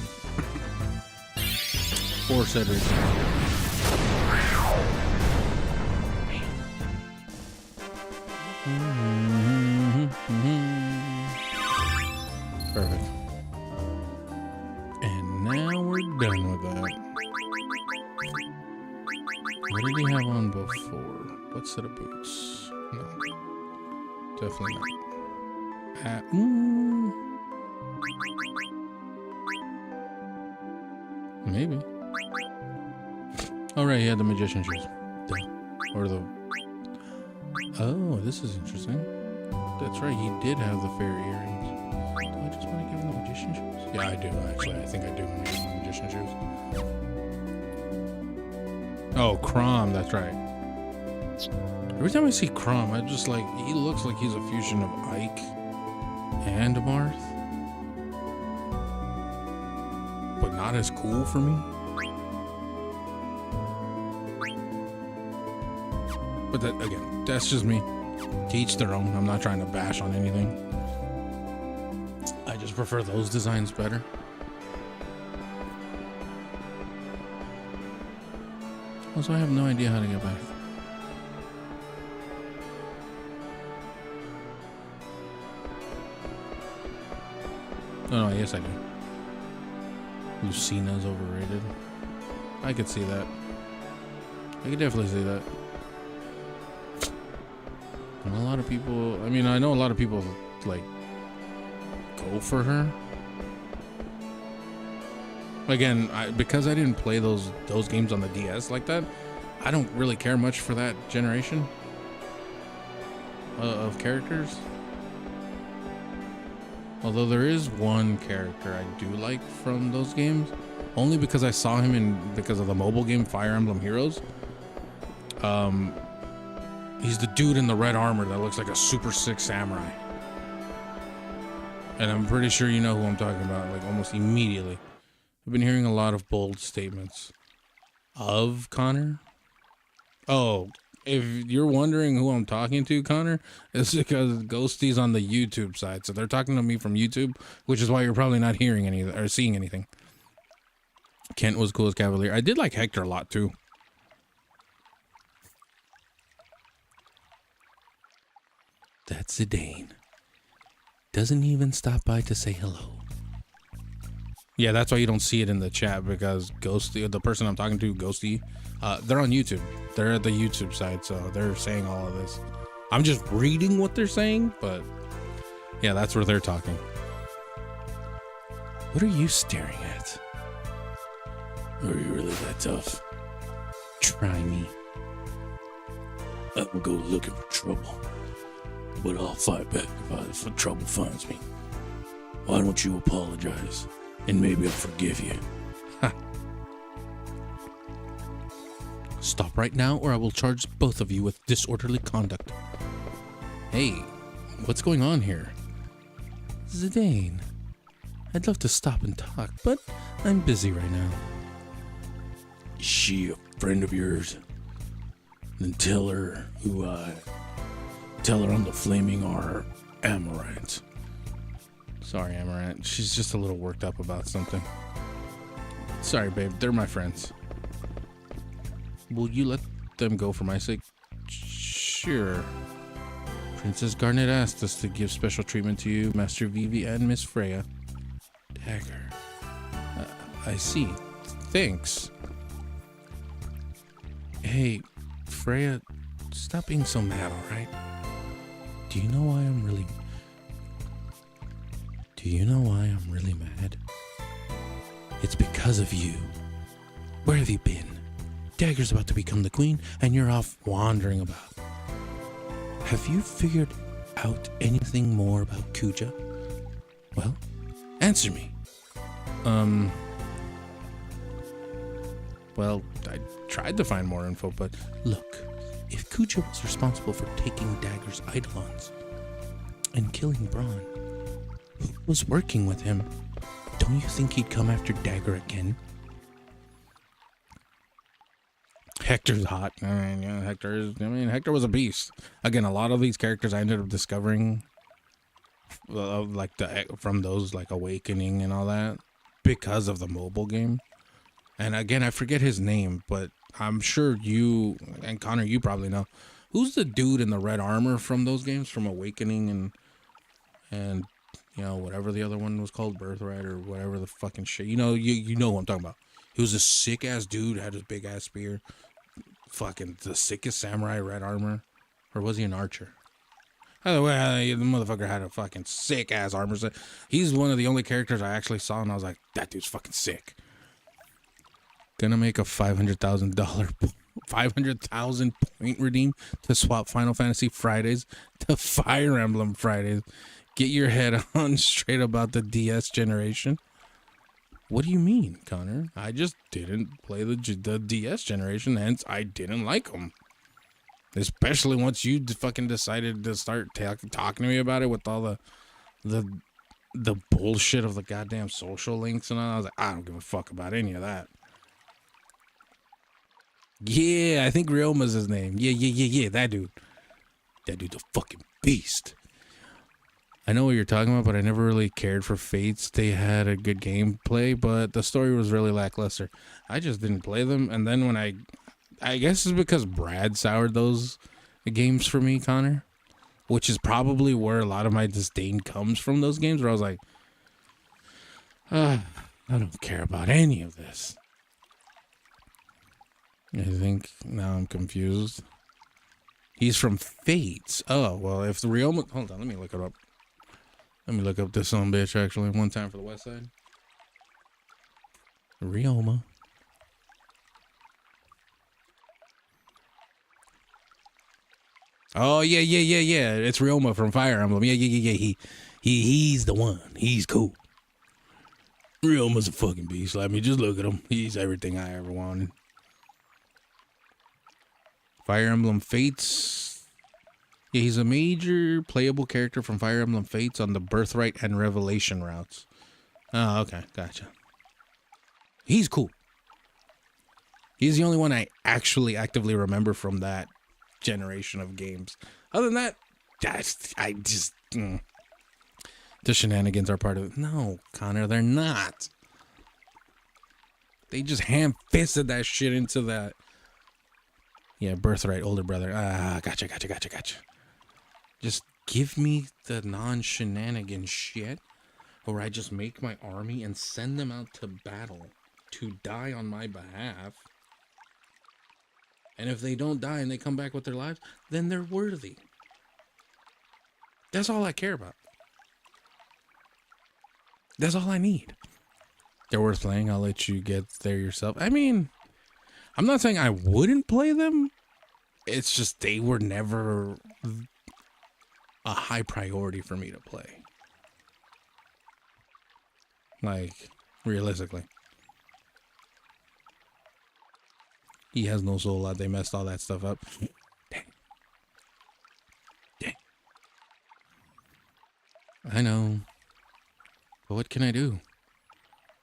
For said reason. Perfect. And now we're done with that. What did he have on before? What set of boots? No. Definitely not. Maybe. Oh, right, he had the magician shoes. Or the... Oh, this is interesting. That's right, he did have the fairy earrings. Do I just want to give him the magician shoes? Yeah, I do, actually. I think I do when I get my magician shoes. Oh, Crom, that's right. Every time I see Crom, I just like, he looks like he's a fusion of Ike and Marth. But not as cool for me. But that, again, that's just me. To each their own. I'm not trying to bash on anything. I just prefer those designs better. Also, I have no idea how to get back. Oh, no, yes I do. Lucina's overrated. I could see that. I could definitely see that. And a lot of people, I mean, I know a lot of people, like, go for her. Again, because I didn't play those games on the DS like that, I don't really care much for that generation of characters. Although there is one character I do like from those games, only because I saw him because of the mobile game Fire Emblem Heroes. He's the dude in the red armor that looks like a super sick samurai. And I'm pretty sure you know who I'm talking about, like almost immediately. I've been hearing a lot of bold statements of Connor. Oh, if you're wondering who I'm talking to, Connor, it's because Ghosty's on the YouTube side. So they're talking to me from YouTube, which is why you're probably not hearing anything or seeing anything. Kent was cool as Cavalier. I did like Hector a lot too. That's Zidane. Doesn't even stop by to say hello. Yeah, that's why you don't see it in the chat, because Ghosty, the person I'm talking to, Ghosty, they're on YouTube. They're at the YouTube side, so they're saying all of this. I'm just reading what they're saying, but yeah, that's where they're talking. What are you staring at? Are you really that tough? Try me. I'm go looking for trouble, but I'll fight back if trouble finds me. Why don't you apologize, and maybe I'll forgive you. Stop right now, or I will charge both of you with disorderly conduct. Hey, what's going on here? Zidane, I'd love to stop and talk, but I'm busy right now. Is she a friend of yours? Then tell her I'm the Flaming Amaranth. Sorry, Amaranth. She's just a little worked up about something. Sorry, babe. They're my friends. Will you let them go for my sake? Sure. Princess Garnet asked us to give special treatment to you, Master Vivi, and Miss Freya. Dagger. I see. Thanks. Hey, Freya, stop being so mad, alright? Do you know why I'm really mad? It's because of you. Where have you been? Dagger's about to become the queen, and you're off wandering about. Have you figured out anything more about Kuja? Well, answer me. Well, I tried to find more info, but look, if Kuja was responsible for taking Dagger's eidolons and killing Braun, who was working with him? Don't you think he'd come after Dagger again? Hector's hot. I mean, yeah, Hector was a beast. Again, a lot of these characters I ended up discovering, like from those like Awakening and all that, because of the mobile game. And again, I forget his name, but I'm sure you and Connor, you probably know. Who's the dude in the red armor from those games, from Awakening and you know, whatever the other one was called, Birthright or whatever the fucking shit. You know what I'm talking about. He was a sick ass dude, had his big ass spear. Fucking the sickest samurai, red armor. Or was he an archer? Either way, the motherfucker had a fucking sick ass armor set. He's one of the only characters I actually saw, and I was like, that dude's fucking sick. Gonna make a $500,000 point redeem to swap Final Fantasy Fridays to Fire Emblem Fridays. Get your head on straight about the DS generation. What do you mean, Connor? I just didn't play the DS generation, hence I didn't like them. Especially once you fucking decided to start talking to me about it with all the bullshit of the goddamn social links and all. I was like, I don't give a fuck about any of that. Yeah, I think Ryoma's his name. Yeah, that dude. That dude's a fucking beast. I know what you're talking about, but I never really cared for Fates. They had a good gameplay, but the story was really lackluster. I just didn't play them, and then when I guess it's because Brad soured those games for me, Connor, which is probably where a lot of my disdain comes from, those games, where I was like, I don't care about any of this. I think now I'm confused. He's from Fates. Oh, well, if the Ryoma... Hold on, let me look it up. Let me look up this son bitch, actually, one time for the West Side. Ryoma. Oh, yeah. It's Ryoma from Fire Emblem. Yeah. He's the one. He's cool. Ryoma's a fucking beast. Let me just look at him. He's everything I ever wanted. Fire Emblem Fates. Yeah, he's a major playable character from Fire Emblem Fates on the Birthright and Revelation routes. Oh, okay. Gotcha. He's cool. He's the only one I actually actively remember from that generation of games. Other than that, the shenanigans are part of it. No, Connor, they're not. They just ham-fisted that shit into that. Yeah, Birthright, older brother. Gotcha. Just give me the non-shenanigan shit, or I just make my army and send them out to battle to die on my behalf. And if they don't die and they come back with their lives, then they're worthy. That's all I care about. That's all I need. They're worth playing. I'll let you get there yourself. I mean, I'm not saying I wouldn't play them. It's just they were never a high priority for me to play. Like, realistically. He has no soul out. They messed all that stuff up. Dang. I know. But what can I do?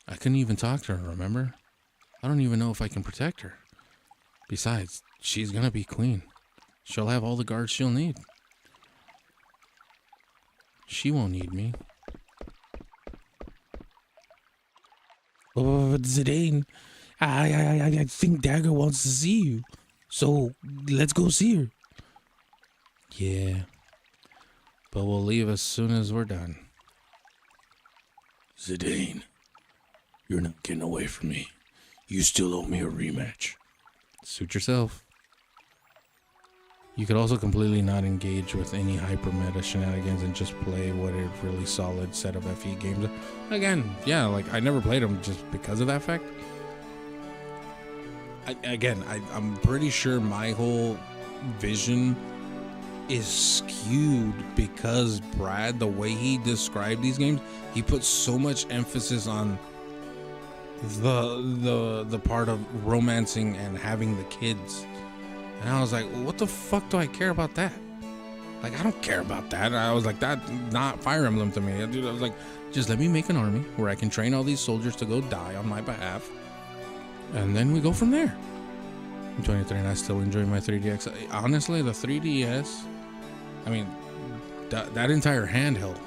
I couldn't even talk to her, remember? I don't even know if I can protect her. Besides, she's gonna be queen. She'll have all the guards she'll need. She won't need me. Oh, Zidane, I think Dagger wants to see you. So, let's go see her. Yeah. But we'll leave as soon as we're done. Zidane, you're not getting away from me. You still owe me a rematch. Suit yourself. You could also completely not engage with any hyper meta shenanigans and just play what a really solid set of FE games. Again, yeah, like I never played them just because of that fact. I'm pretty sure my whole vision is skewed because Brad, the way he described these games, he put so much emphasis on the part of romancing and having the kids. And I was like, well, what the fuck do I care about that? Like, I don't care about that. I was like, that's not Fire Emblem to me. I was like, just let me make an army where I can train all these soldiers to go die on my behalf. And then we go from there. In 2023, and I still enjoy my 3DX. Honestly, the 3DS, I mean, that entire handheld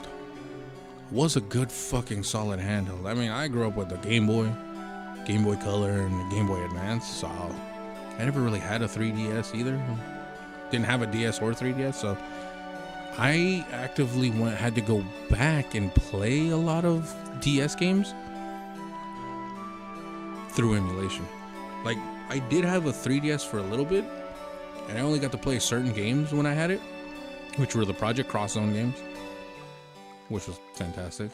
was a good fucking solid handheld. I mean, I grew up with the Game Boy Color, and the Game Boy Advance, so I never really had a 3DS either. Didn't have a DS or 3DS, so I actively had to go back and play a lot of DS games through emulation. Like, I did have a 3DS for a little bit, and I only got to play certain games when I had it, which were the Project Cross Zone games, which was fantastic.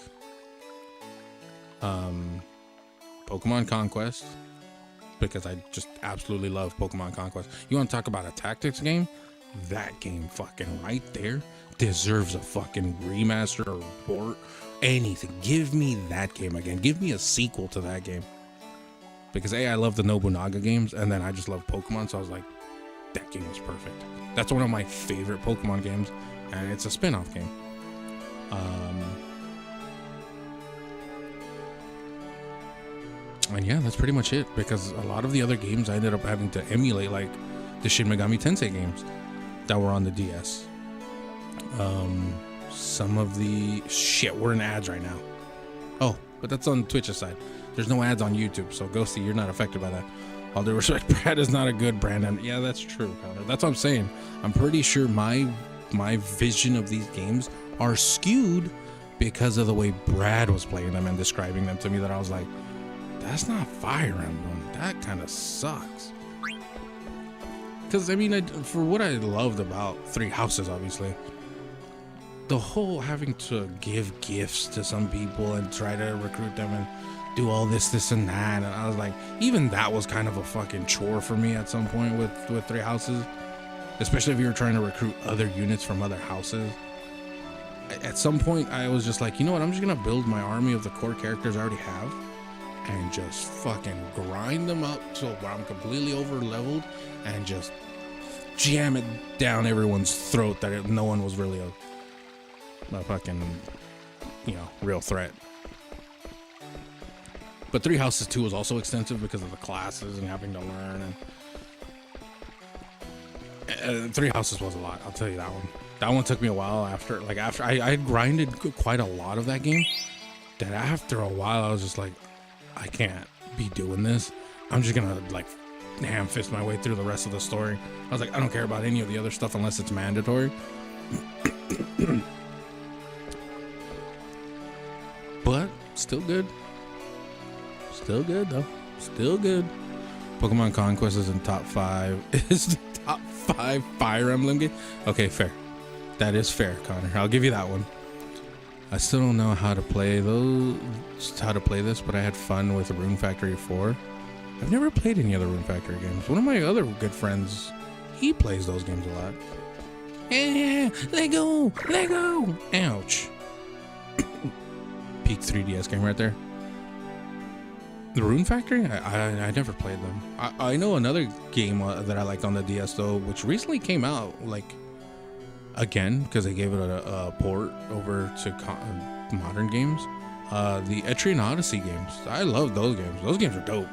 Pokemon Conquest, because I just absolutely love Pokemon Conquest. You want to talk about a tactics game? That game fucking right there deserves a fucking remaster or port anything. Give me that game again. Give me a sequel to that game. Because I love the Nobunaga games, and then I just love Pokemon, so I was like, that game was perfect. That's one of my favorite Pokemon games, and it's a spin-off game. And yeah, that's pretty much it, because a lot of the other games I ended up having to emulate, like the Shin Megami Tensei games that were on the DS. Some of the shit, we're in ads right now. Oh, but that's on Twitch's side. There's no ads on YouTube, so Ghosty, you're not affected by that. All due respect, Brad is not a good brand. And yeah, that's true, Connor. That's what I'm saying. I'm pretty sure my vision of these games are skewed because of the way Brad was playing them and describing them to me, that I was like, that's not Fire Emblem. That kind of sucks. Because, I mean, for what I loved about Three Houses, obviously, the whole having to give gifts to some people and try to recruit them and do all this and that, and I was like, even that was kind of a fucking chore for me at some point with Three Houses, especially if you were trying to recruit other units from other houses. At some point I was just like, you know what, I'm just gonna build my army of the core characters I already have and just fucking grind them up till where I'm completely over leveled and just jam it down everyone's throat that no one was really a fucking, you know, real threat. But Three Houses 2 was also extensive because of the classes and having to learn. And Three Houses was a lot, I'll tell you that one. That one took me a while after I had grinded quite a lot of that game. That after a while I was just like, I can't be doing this. I'm just gonna like ham fist my way through the rest of the story. I was like, I don't care about any of the other stuff unless it's mandatory. But still good. Still good though. Still good. Pokemon Conquest is in top 5. Is the top 5 Fire Emblem game? Okay, fair. That is fair, Connor. I'll give you that one. I still don't know how to play this, but I had fun with Rune Factory 4. I've never played any other Rune Factory games. One of my other good friends, he plays those games a lot. Yeah, let go. Ouch. Peak 3DS game right there. The Rune Factory? I never played them. I know another game that I liked on the DS though, which recently came out, like, again, because they gave it a port over to modern games. The Etrian Odyssey games. I love those games. Those games are dope.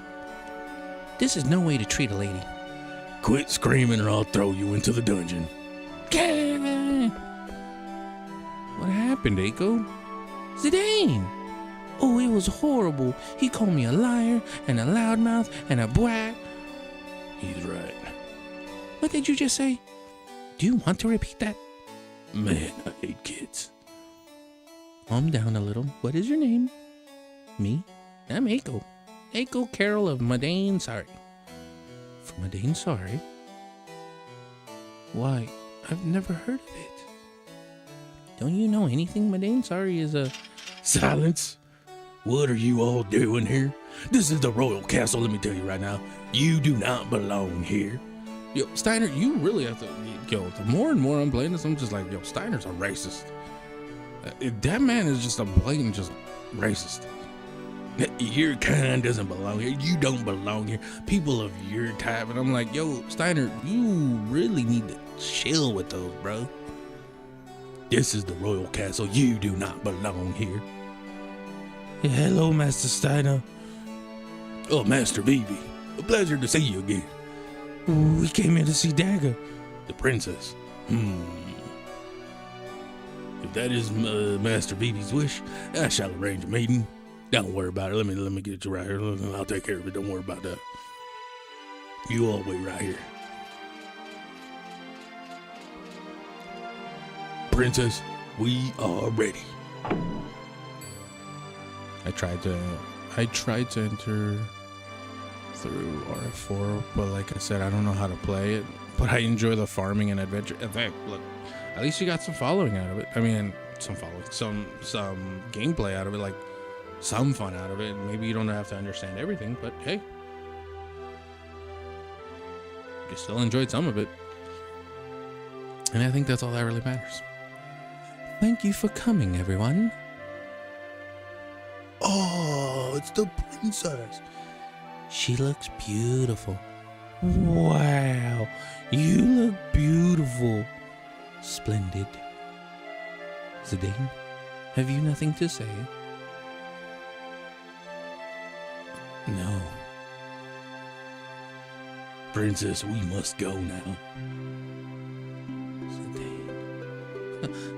This is no way to treat a lady. Quit screaming or I'll throw you into the dungeon. What happened, Eiko? Zidane! Oh, it was horrible. He called me a liar and a loudmouth and a brat. He's right. What did you just say? Do you want to repeat that? Man, I hate kids. Calm down a little. What is your name? Me? I'm Eiko. Eiko Carol of Madain Sari. From Madain Sari? Why, I've never heard of it. Don't you know anything? Madain Sari is a... Silence! What are you all doing here? This is the royal castle, let me tell you right now. You do not belong here. Yo, Steiner, you really have to... Yo, the more and more I'm playing this, I'm just like, yo, Steiner's a racist. That man is just a blatant just racist. Your kind doesn't belong here. You don't belong here. People of your type. And I'm like, yo, Steiner, you really need to chill with those, bro. This is the royal castle. You do not belong here. Yeah, hello, Master Steiner. Oh, Master Vivi. A pleasure to see you again. We came here to see Dagger, the princess. If that is Master Vivi's wish, I shall arrange a meeting. Don't worry about it. Let me get you right here. I'll take care of it. Don't worry about that. You all wait right here. Princess, we are ready. I tried to enter through RF4, but like I said, I don't know how to play it. But I enjoy the farming and adventure. In fact, look, at least you got some following out of it. I mean, some gameplay out of it, like some fun out of it. Maybe you don't have to understand everything, but hey, you still enjoyed some of it. And I think that's all that really matters. Thank you for coming, everyone. Oh, it's the princess. She looks beautiful. Wow, you look beautiful. Splendid. Zidane, have you nothing to say? No. Princess, we must go now.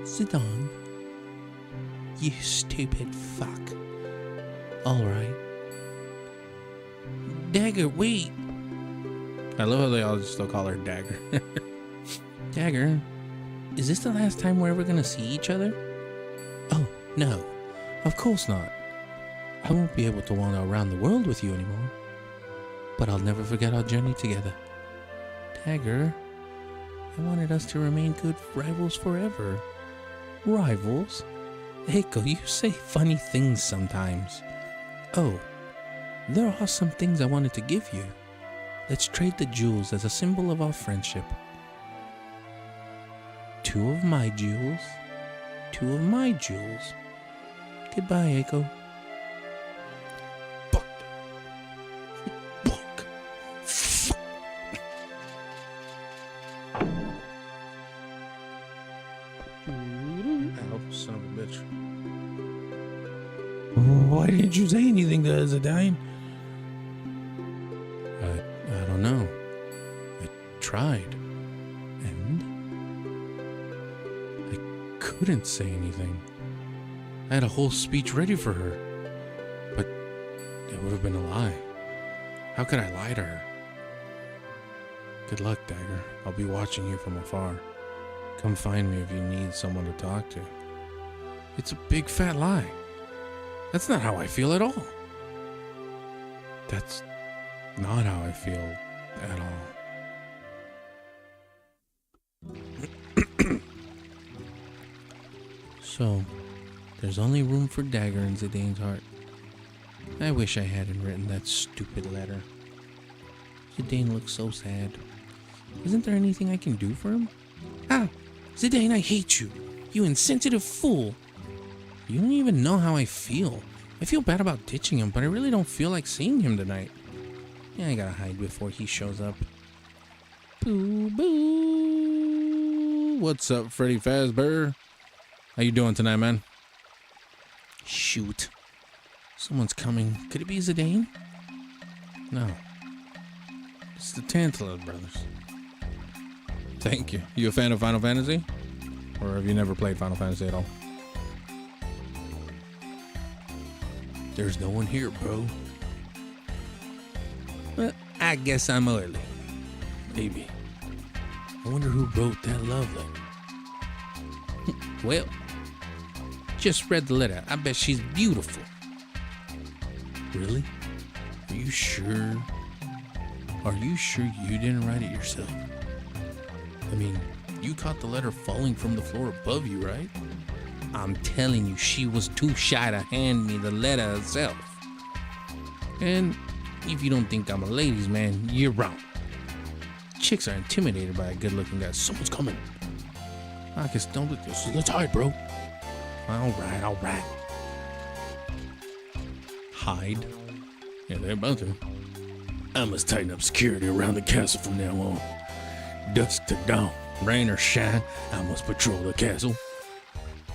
Zidane, you stupid fuck. All right. Dagger, wait. I love how they all still call her Dagger. Dagger, is this the last time we're ever gonna see each other? Oh, no. Of course not. I won't be able to wander around the world with you anymore. But I'll never forget our journey together. Dagger, I wanted us to remain good rivals forever. Rivals? Eiko, you say funny things sometimes. Oh, there are some things I wanted to give you. Let's trade the jewels as a symbol of our friendship. 2 of my jewels, 2 of my jewels. Goodbye, Eiko. Ow, son of a bitch. Why didn't you say anything to Zidane? I don't know. I tried. And I couldn't say anything. I had a whole speech ready for her. But it would have been a lie. How could I lie to her? Good luck, Dagger. I'll be watching you from afar. Come find me if you need someone to talk to. It's a big fat lie. That's not how I feel at all. That's not how I feel at all. So, there's only room for Dagger in Zidane's heart. I wish I hadn't written that stupid letter. Zidane looks so sad. Isn't there anything I can do for him? Ah! Zidane, I hate you! You insensitive fool! You don't even know how I feel. I feel bad about ditching him, but I really don't feel like seeing him tonight. Yeah, I gotta hide before he shows up. Boo boo! What's up, Freddy Fazbear? How you doing tonight, man? Shoot. Someone's coming. Could it be Zidane? No. It's the Tantala brothers. Thank you. You a fan of Final Fantasy? Or have you never played Final Fantasy at all? There's no one here, bro. Well, I guess I'm early. Maybe. I wonder who wrote that love letter. Well, just read the letter. I bet she's beautiful. Really? Are you sure? Are you sure you didn't write it yourself? I mean, you caught the letter falling from the floor above you, right? I'm telling you, she was too shy to hand me the letter herself. And if you don't think I'm a ladies' man, you're wrong. Chicks are intimidated by a good-looking guy. Someone's coming. I guess don't look this. Let's hide, bro. All right. Hide? Yeah, they're about to. I must tighten up security around the castle from now on. Dusk to dawn, rain or shine, I must patrol the castle.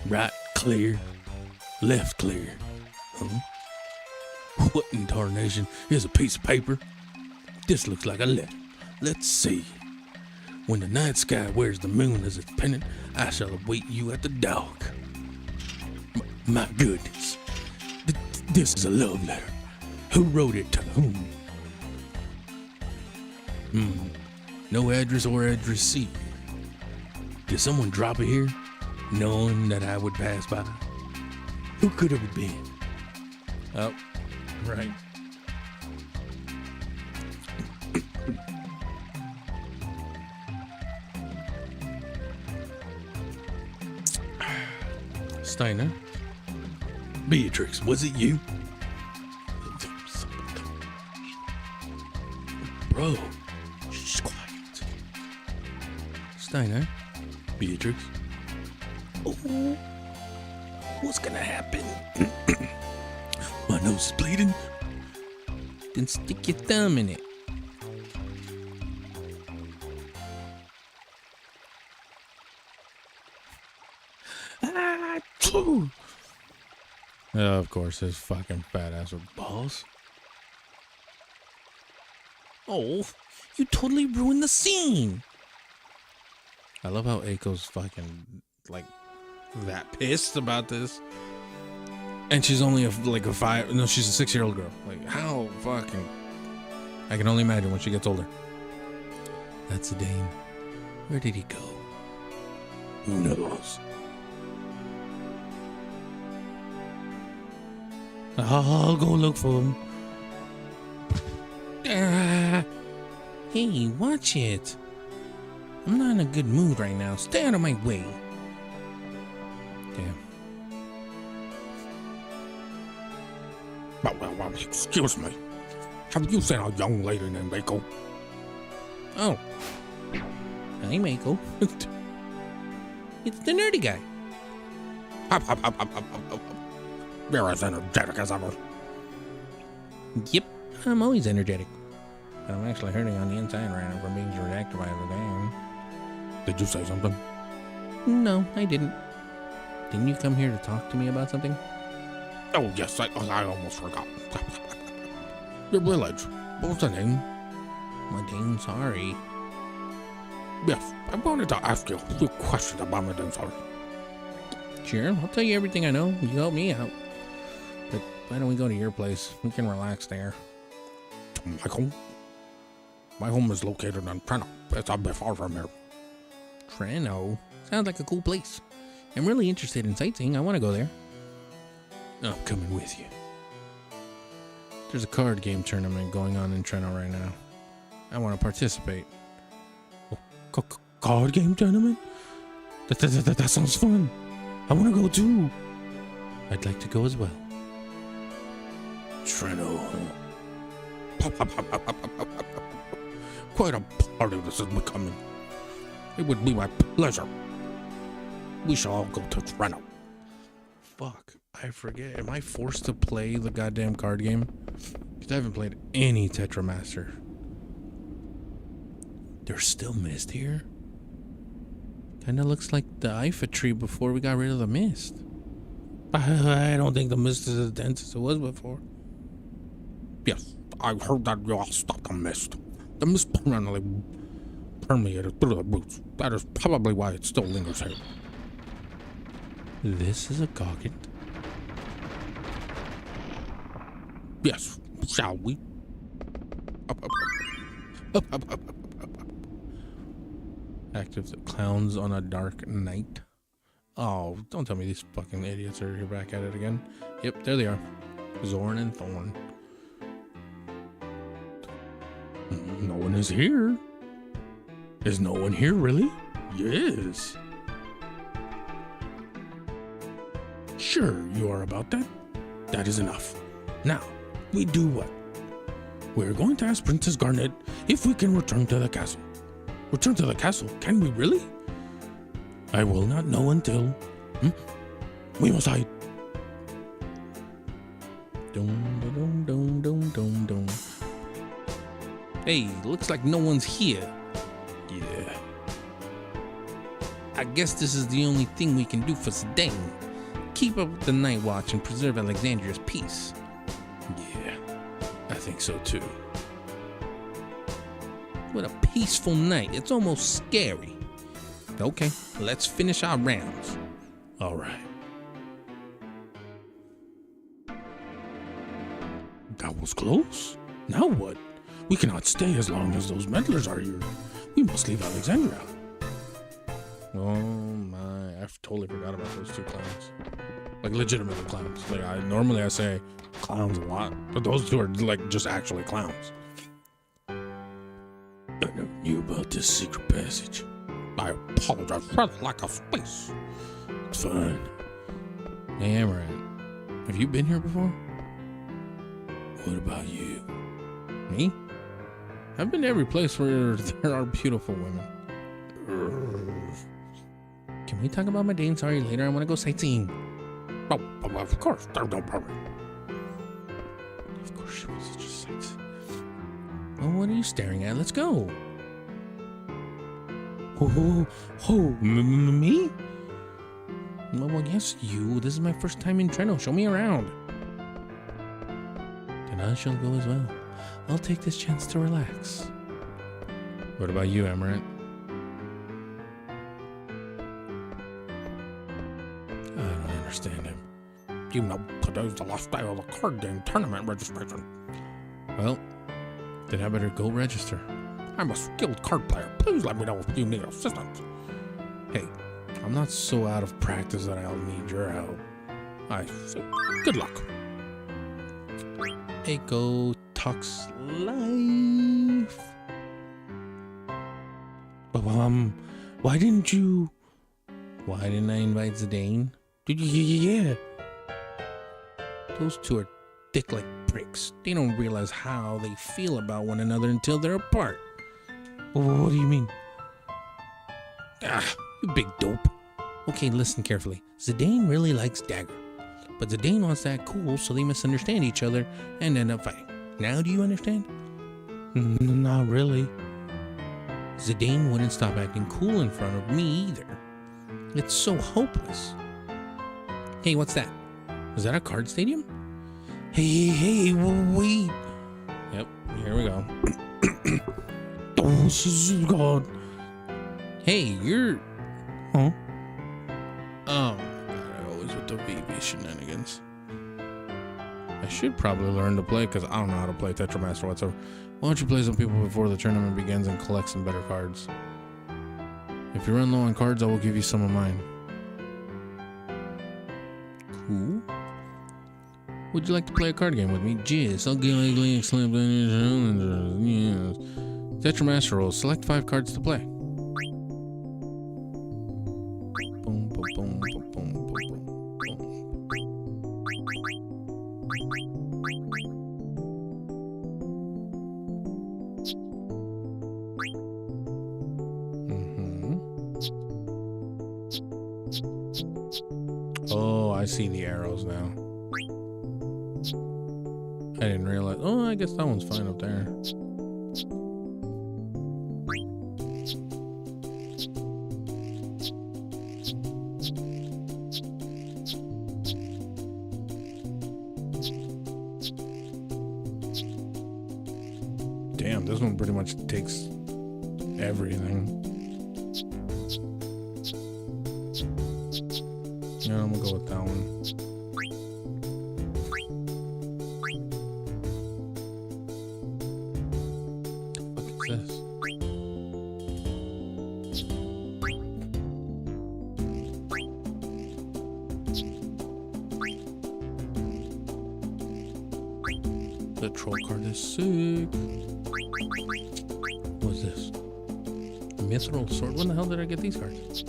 Right clear, left clear. Huh? What in tarnation is a piece of paper? This looks like a letter. Let's see. When the night sky wears the moon as its pennant, I shall await you at the dock. My goodness. This is a love letter. Who wrote it to whom? No address or addressee. Did someone drop it here, knowing that I would pass by? Who could it have been? Oh, right. Steiner? Beatrix, was it you? Bro, shh, quiet. Steiner? Beatrix? Oh, what's gonna happen? nose is bleeding. Then stick your thumb in it. Ah, phew. Of course, his fucking fat ass with balls. Oh, you totally ruined the scene. I love how Aiko's fucking, like, that pissed about this. And she's only she's a 6-year-old girl. Like, how fucking... I can only imagine when she gets older. That's the Dane. Where did he go? Who knows? I'll go look for him. Hey, watch it. I'm not in a good mood right now. Stay out of my way. Damn. Well, excuse me. Have you seen a young lady named Aiko? Oh. Hi, Mako. It's the nerdy guy. You're as energetic as ever. Yep, I'm always energetic. But I'm actually hurting on the inside right now from being reacted by the game. Did you say something? No, I didn't. Didn't you come here to talk to me about something? Oh, yes, I almost forgot. Your village. What was the name? Madine, sorry. Yes, I wanted to ask you a few questions about Madine, sorry. Sure, I'll tell you everything I know. You help me out. But why don't we go to your place? We can relax there. My home? My home is located in Treno. It's a bit far from here. Treno? Sounds like a cool place. I'm really interested in sightseeing. I want to go there. I'm coming with you. There's a card game tournament going on in Treno right now. I want to participate. Card game tournament? That sounds fun. I want to go too. I'd like to go as well. Treno. Quite a party this is becoming. It would be my pleasure. We shall all go to Treno. Fuck, I forget. Am I forced to play the goddamn card game? Because I haven't played any Tetramaster. There's still mist here. Kinda looks like the Ifa tree before we got rid of the mist. I don't think the mist is as dense as it was before. Yes, I heard that you all stopped the mist. The mist permanently permeated through the roots. That is probably why it still lingers here. This is a Goggin. Yes, shall we? Active the clowns on a dark night. Oh, don't tell me these fucking idiots are here back at it again. Yep, there they are. Zorn and Thorn. No one is here. Is no one here, really? Yes. Sure, you are about that. That is enough. Now, we do what? We're going to ask Princess Garnet if we can return to the castle. Return to the castle? Can we really? I will not know until... We must hide. Dum. Hey, looks like no one's here. Yeah. I guess this is the only thing we can do for Sedan. Keep up with the night watch and preserve Alexandria's peace. Yeah, I think so too. What a peaceful night. It's almost scary. Okay, let's finish our rounds. All right. That was close. Now what? We cannot stay as long as those meddlers are here. We must leave Alexandria. Oh my, I totally forgot about those two clowns. Like legitimately clowns. Like I say clowns a lot, but those two are like just actually clowns. I never knew about this secret passage. I apologize for the lack of space. It's fine. Damn right. Have you been here before? What about you? Me? I've been to every place where there are beautiful women. Can we talk about my day? Sorry, later I want to go sightseeing. Oh, of course, there's no problem. Of course she was such a sex. Well, what are you staring at? Let's go. Me? Well, yes, you. This is my first time in Treno. Show me around. Then I shall go as well. I'll take this chance to relax. What about you, Amaranth? I don't understand him. You know, today's the last day of the card game tournament registration. Well, then I better go register. I'm a skilled card player. Please let me know if you need assistance. Hey, I'm not so out of practice that I'll need your help. I see. Good luck. Echo talks life. Why didn't I invite Zidane? Yeah. Those two are thick like bricks. They don't realize how they feel about one another until they're apart. What do you mean? You big dope. Okay, listen carefully. Zidane really likes Dagger, but Zidane wants to act cool, so they misunderstand each other and end up fighting. Now do you understand? Not really. Zidane wouldn't stop acting cool in front of me either. It's so hopeless. Hey, what's that? Is that a card stadium? Hey, wait. Yep, here we go. Oh, this is God. Hey, you're... Huh? Oh, my God, always with the VB shenanigans. I should probably learn to play, because I don't know how to play Tetramaster whatsoever. Why don't you play some people before the tournament begins and collect some better cards? If you run low on cards, I will give you some of mine. Cool. Would you like to play a card game with me? Jizz, I'll give you Tetramaster rolls. Select 5 cards to play. Boom, boom, boom, boom, boom, boom, boom. Oh, I see the arrows now. I didn't realize. Oh, I guess that one's fine up there. Damn, this one pretty much takes everything. Yeah, I'm gonna go with that one. What is this? The troll card is sick. What's this? Mithril sword? When the hell did I get these cards?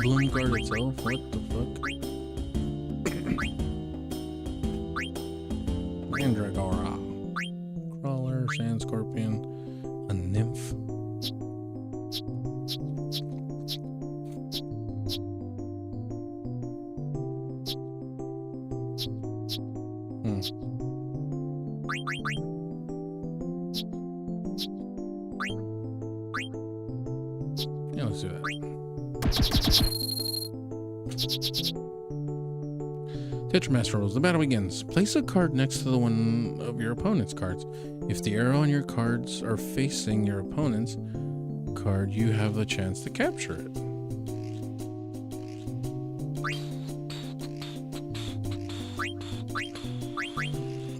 Bloom card itself? What the fuck? Mandragora. Crawler, Sand Scorpion, a Nymph. Yeah, let's do that. Tetramaster rules. The battle begins. Place a card next to the one of your opponent's cards. If the arrow on your cards are facing your opponent's card, you have the chance to capture it.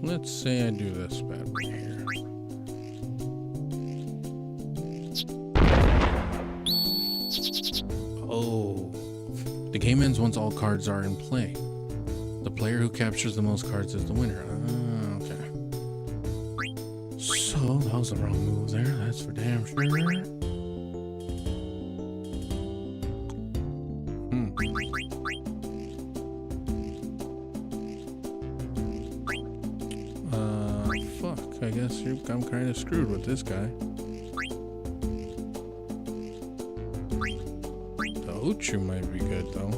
Let's say I do this bad boy here. Oh. The game ends once all cards are in play. The player who captures the most cards is the winner. Okay. So, that was the wrong move there. That's for damn sure. Fuck. I guess I'm kind of screwed with this guy. The Ochu might be good though.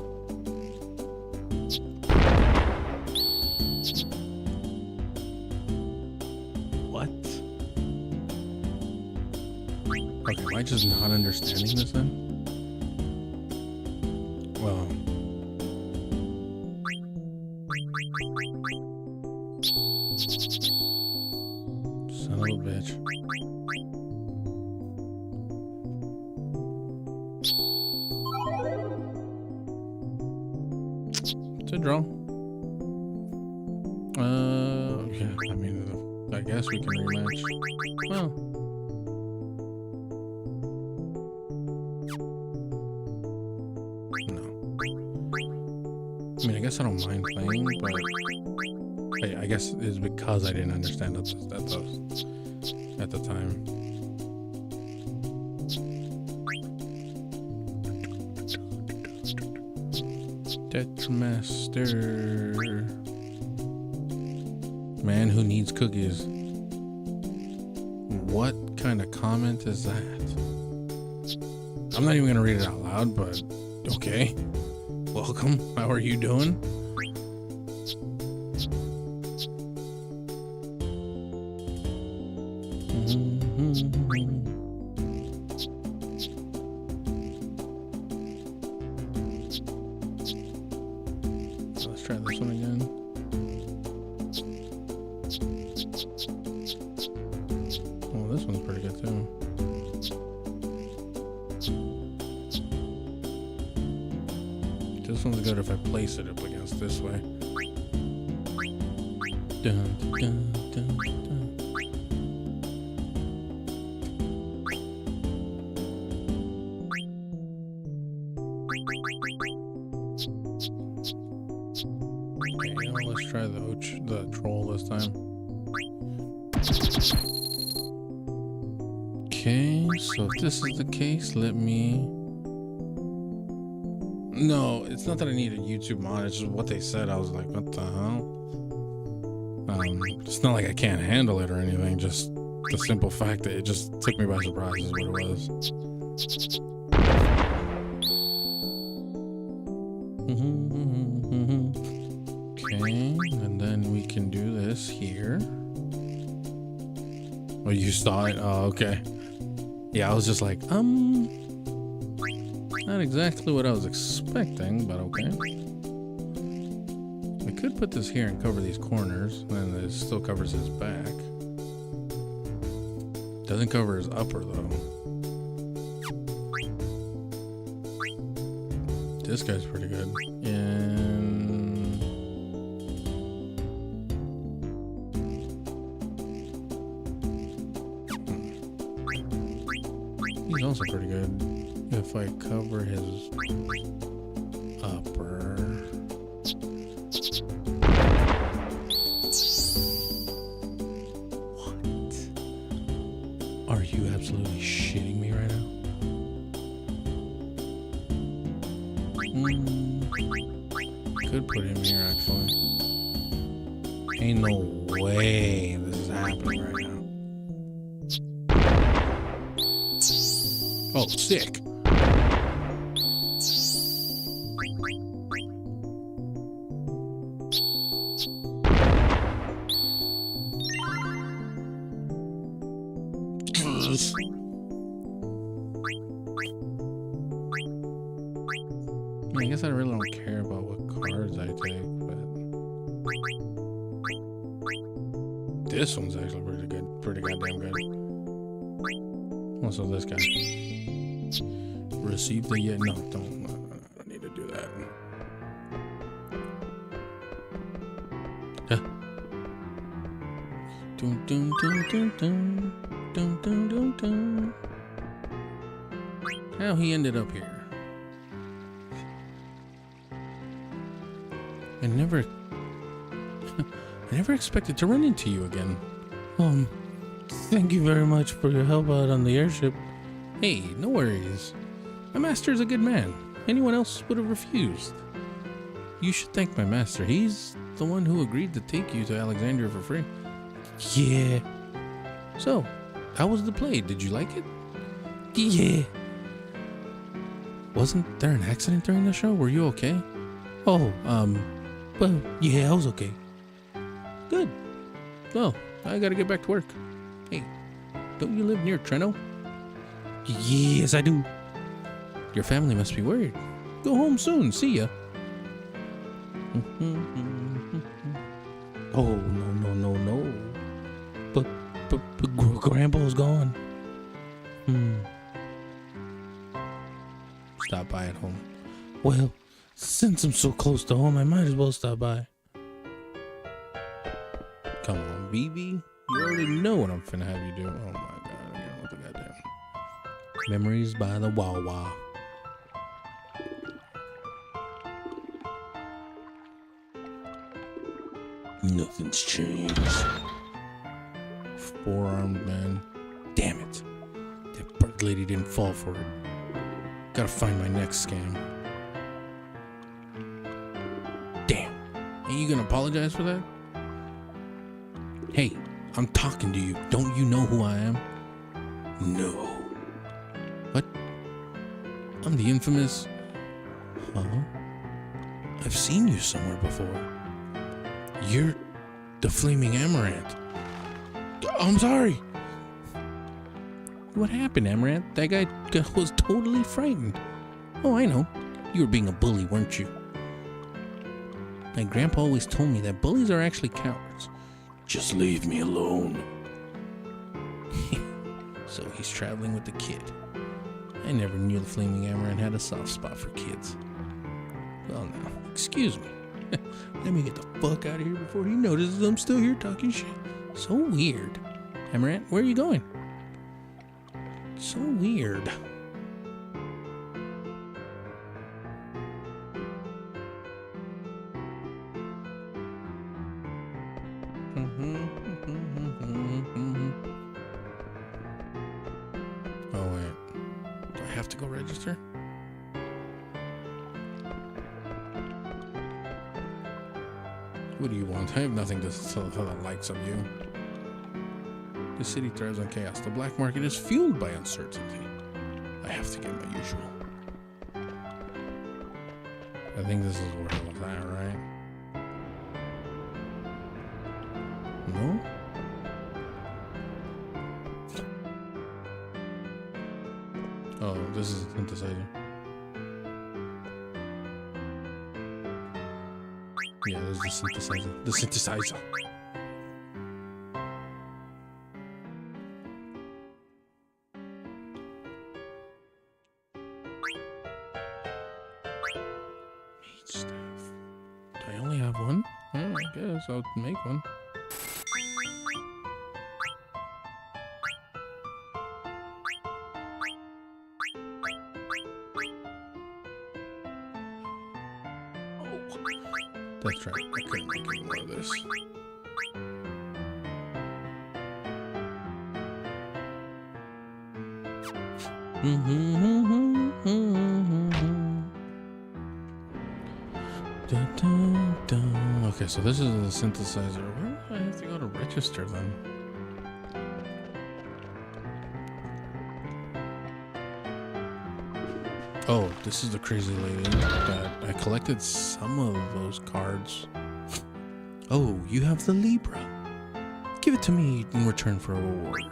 What? Okay, am I just not understanding this then? Well, son of a bitch. It's a draw. Yeah, I mean, I guess we can rematch. Well, no. I mean, I guess I don't mind playing, but I guess it's because I didn't understand at the time. Tetramaster. Man who needs cookies. What kind of comment is that? I'm not even gonna read it out loud, but okay. Welcome. How are you doing? Let's try this one again. Oh, this one's pretty good too. This one's good if I place it up against this way. Dun, dun, dun, dun. Okay, let's try the troll this time. Okay, so if this is the case, let me... No, it's not that I need a YouTube mod, it's just what they said. I was like, what the hell? It's not like I can't handle it or anything, just the simple fact that it just took me by surprise is what it was. Okay, and then we can do this here. Oh, you saw it? Oh, okay. Yeah, I was just like, not exactly what I was expecting, but okay. I could put this here and cover these corners, and it still covers his back. Doesn't cover his upper, though. This guy's pretty good. And... he's also pretty good. If I cover his upper... What? Are you absolutely shitting me right now? Could put him here, actually. Ain't no way this is happening right now. Oh, sick. I guess I really don't care about what cards I take, but this one's actually pretty good, pretty goddamn good. Also, this guy. Receive the no, I don't need to do that. Huh. Dun, dun, dun, dun, dun, dun, dun, dun, dun. How he ended up here? I never expected to run into you again. Thank you very much for your help out on the airship. Hey, no worries. My master is a good man. Anyone else would have refused. You should thank my master. He's the one who agreed to take you to Alexandria for free. Yeah. So, how was the play? Did you like it? Yeah. Wasn't there an accident during the show? Were you okay? Oh, well, yeah, I was okay. Good. Well, I gotta get back to work. Hey, don't you live near Treno? Yes, I do. Your family must be worried. Go home soon. See ya. Oh, no. But Grandpa's gone. Stop by at home. Well, since I'm so close to home, I might as well stop by. Come on, BB. You already know what I'm finna have you do. Oh my god, I don't know what the goddamn. Memories by the Wawa. Nothing's changed. Four-armed man. Damn it. That bird lady didn't fall for it. Gotta find my next scam. Damn. Ain't you gonna apologize for that? Hey, I'm talking to you. Don't you know who I am? No. What? I'm the infamous... Huh? I've seen you somewhere before. You're the Flaming Amaranth. I'm sorry. What happened, Amaranth? That guy was totally frightened. Oh, I know. You were being a bully, weren't you? My grandpa always told me that bullies are actually cowards. Just leave me alone. So he's traveling with the kid. I never knew the Flaming Amaranth had a soft spot for kids. Well, now, excuse me. Let me get the fuck out of here before he notices I'm still here talking shit. So weird. Amaranth, where are you going? So weird. Oh wait, do I have to go register? What do you want? I have nothing to tell the likes of you. The city thrives on chaos. The black market is fueled by uncertainty. I have to get my usual. I think this is where I was at, right? No? Oh, this is a synthesizer. Yeah, this is the synthesizer. The synthesizer. Meat staff. Do I only have one? Oh, I guess I'll make one. That's right, I couldn't make any more of this. Okay, so this is the synthesizer. Where do I have to go to register then? Oh, this is the crazy lady that I collected some of those cards. Oh, you have the Libra. Give it to me in return for a reward.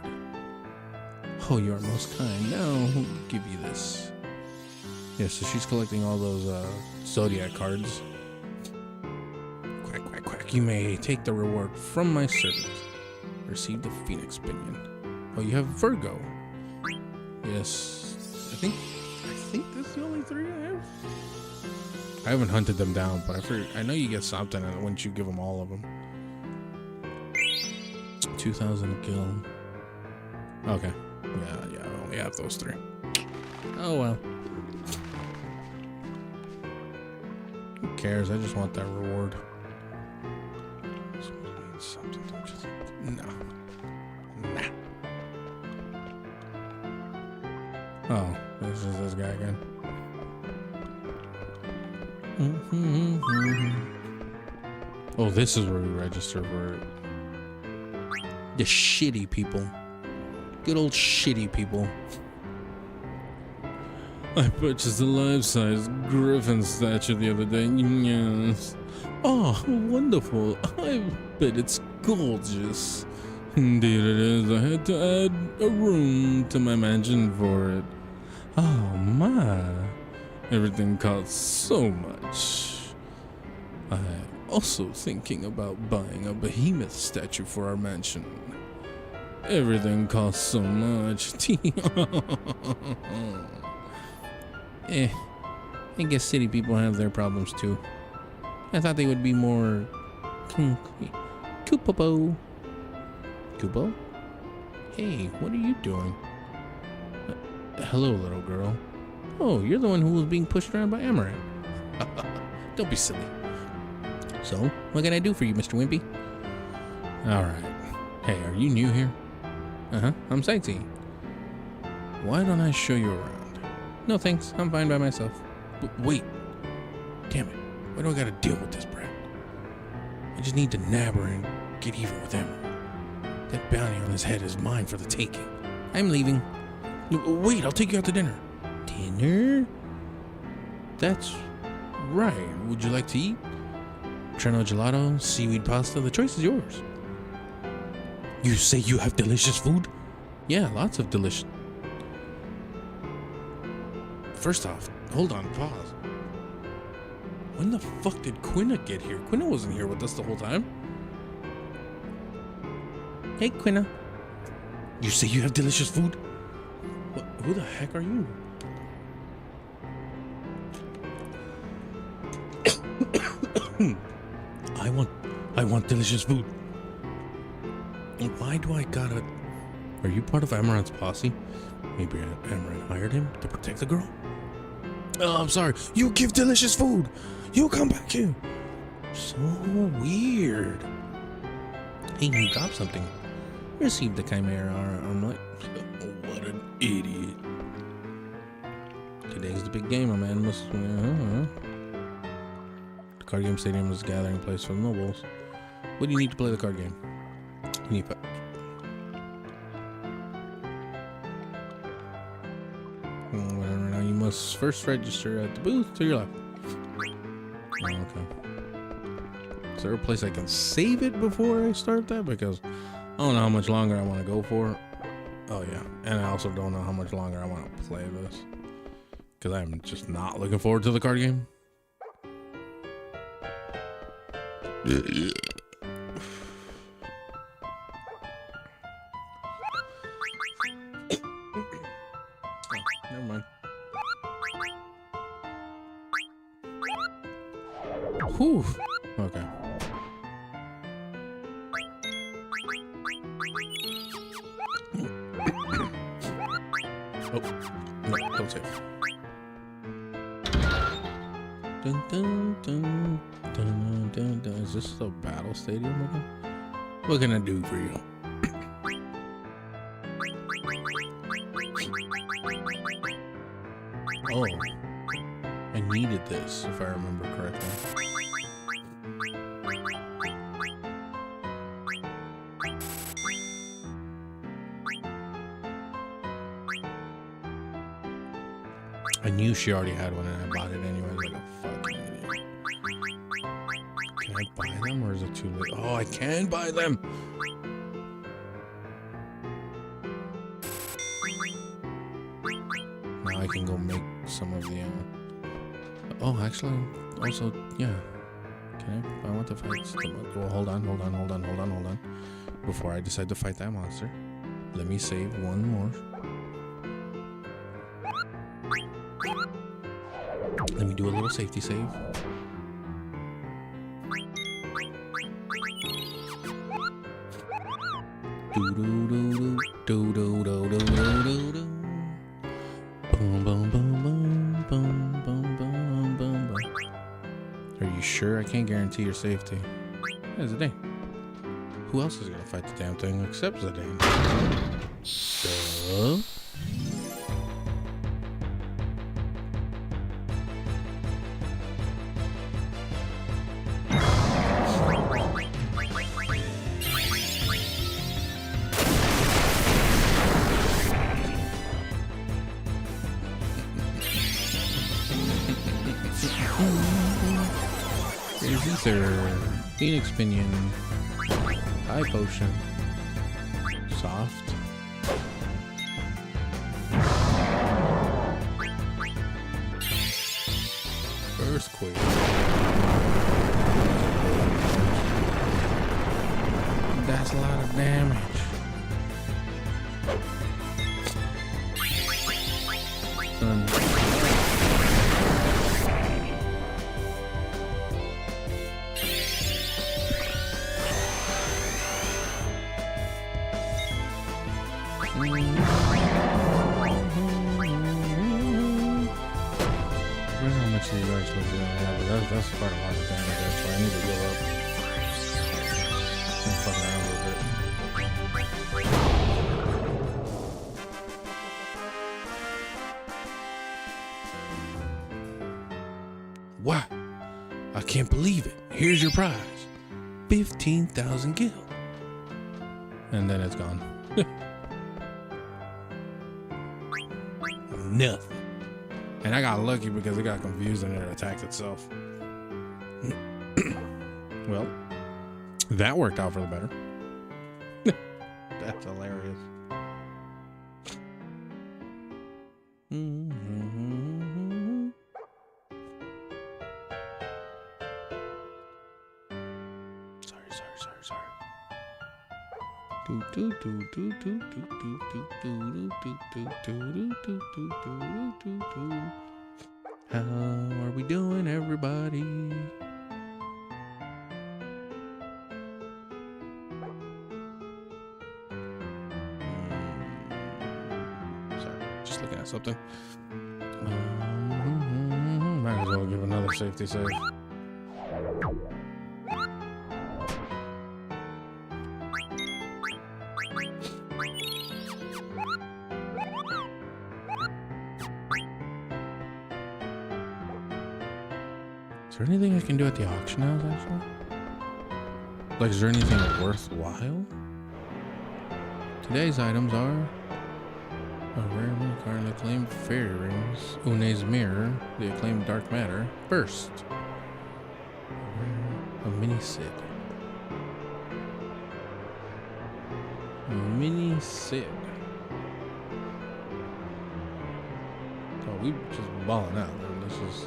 Oh, you are most kind. Now, who'll give you this? Yeah, so she's collecting all those Zodiac cards. Quack, quack, quack. You may take the reward from my servant. Receive the Phoenix Pinion. Oh, you have Virgo. Yes, I think that's the only three I have. I haven't hunted them down, but I know you get something once you give them all of them. 2,000 to kill them. Okay. Yeah, I only have those three. Oh well. Who cares? I just want that reward. This means something, don't you think? No. Nah. Oh, this is this guy again. Oh, this is where we register for the shitty people. Good old shitty people. I purchased a life-size griffin statue the other day. Yes. Oh, wonderful. I bet it's gorgeous. Indeed it is. I had to add a room to my mansion for it. Oh my. Everything costs so much. I'm also thinking about buying a behemoth statue for our mansion. Everything costs so much. I guess city people have their problems too. I thought they would be more Kupopo. Kupo? Hey, what are you doing? Hello, little girl. Oh, you're the one who was being pushed around by Amaranth. Don't be silly. So, what can I do for you, Mr. Wimpy? Alright. Hey, are you new here? Uh-huh, I'm sightseeing. Why don't I show you around? No thanks, I'm fine by myself. Wait. Damn it. Why do I gotta deal with this brat? I just need to nab her and get even with him. That bounty on his head is mine for the taking. I'm leaving. Wait, I'll take you out to dinner. Dinner? That's right. Would you like to eat? Treno gelato, seaweed pasta, the choice is yours. You say you have delicious food? Yeah, lots of delicious. First off, hold on, pause. When the fuck did Quinna get here? Quinna wasn't here with us the whole time. Hey, Quinna. You say you have delicious food? What, who the heck are you? I want delicious food. Why do I gotta... Are you part of Amaranth's posse? Maybe Amaranth hired him to protect the girl? Oh, I'm sorry. You give delicious food. You come back here. So weird. Hey, you dropped something. Received the Chimera omelet. What an idiot. Today's the big game, my man. The card game stadium is a gathering place for the nobles. What do you need to play the card game? You need now you must first register at the booth to your left. Oh, okay. Is there a place I can save it before I start that? Because I don't know how much longer I want to go for. Oh yeah, and I also don't know how much longer I want to play this. Because I'm just not looking forward to the card game. Never mind. Whew. Okay. Oh, no, don't save. Dun, dun, dun, dun, dun, dun. Is this the battle stadium again? What can I do for you? Oh, I needed this, if I remember correctly. I knew she already had one and I bought it anyway, like a fucking idiot. Can I buy them or is it too late? Oh, I can buy them! Now I can go make some of the, oh, actually, also, yeah. Can I want to fight, well, hold on. Before I decide to fight that monster, let me save one more. Let me do a little safety save. Do do do do do do do do do do. Boom boom boom boom boom boom boom boom boom. Are you sure? I can't guarantee your safety. Yeah, Zidane. Who else is gonna fight the damn thing except Zidane? Duh. Ether, Phoenix Pinion, High Potion, Soft, Earthquake. That's a lot of damage. That's quite a lot of damage, actually. I need to go up. I'm fucking around a little bit. Wow. I can't believe it. Here's your prize. 15,000 gil. And then it's gone. Nothing. And I got lucky because it got confused and it attacked itself. Well, that worked out for the better. That's hilarious. Sorry. How are we doing, everybody? Sorry, just looking at something. Might as well give another safety save. Is there anything I can do at the auction house, actually? Like, is there anything worthwhile? Today's items are a rare mini card, the acclaimed fairy rings, Une's mirror, the acclaimed dark matter, burst, a mini Sid. A mini Sid. So we just balling out, man. This is.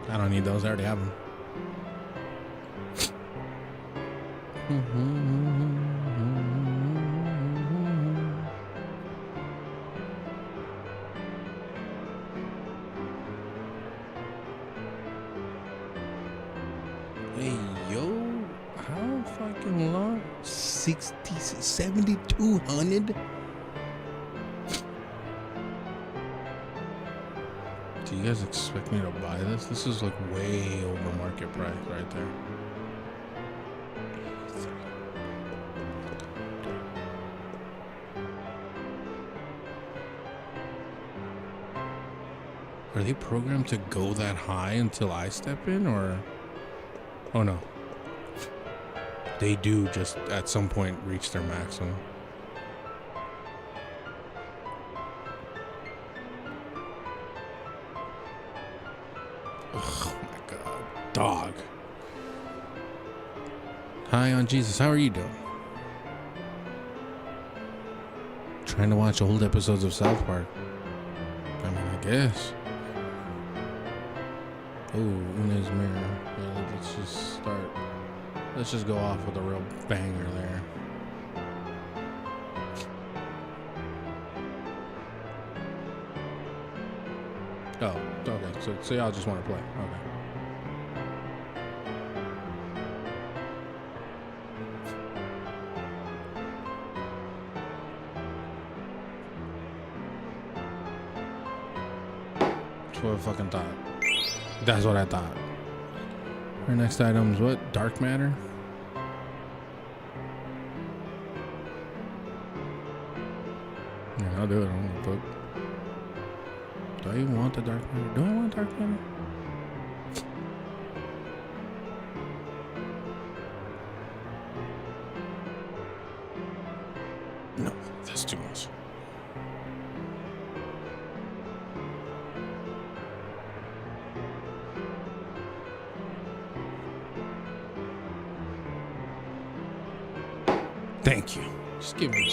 I don't need those. I already have them. Hey, yo. How fucking long? 7,200? Do you guys expect me to buy this? This is like way over market price right there. Are they programmed to go that high until I step in, or? Oh no. They do just at some point reach their maximum. Oh my god. Dog. Hi on Jesus, how are you doing? Trying to watch old episodes of South Park. I mean, I guess. Oh, Une's mirror. Yeah, let's just start. Let's just go off with a real banger there. Oh, okay. So y'all just want to play. Okay. That's what I fucking thought. That's what I thought. Our next item is what? Dark matter? Yeah, I'll do it. I'm gonna put. Do I even want the dark matter? Do I want dark matter? No, that's too much. Thank you. Just give me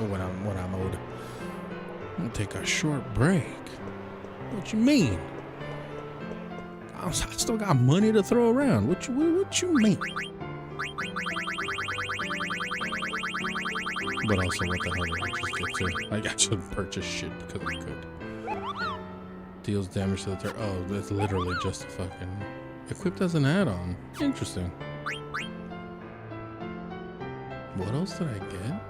what I'm owed. I'm gonna take a short break. What you mean? I still got money to throw around. What you mean? But also, what the hell did I just get to? Like, I should purchase shit because I could. Deals damage to the turret. Oh, that's literally just a fucking equipped as an add-on. Interesting. What else did I get?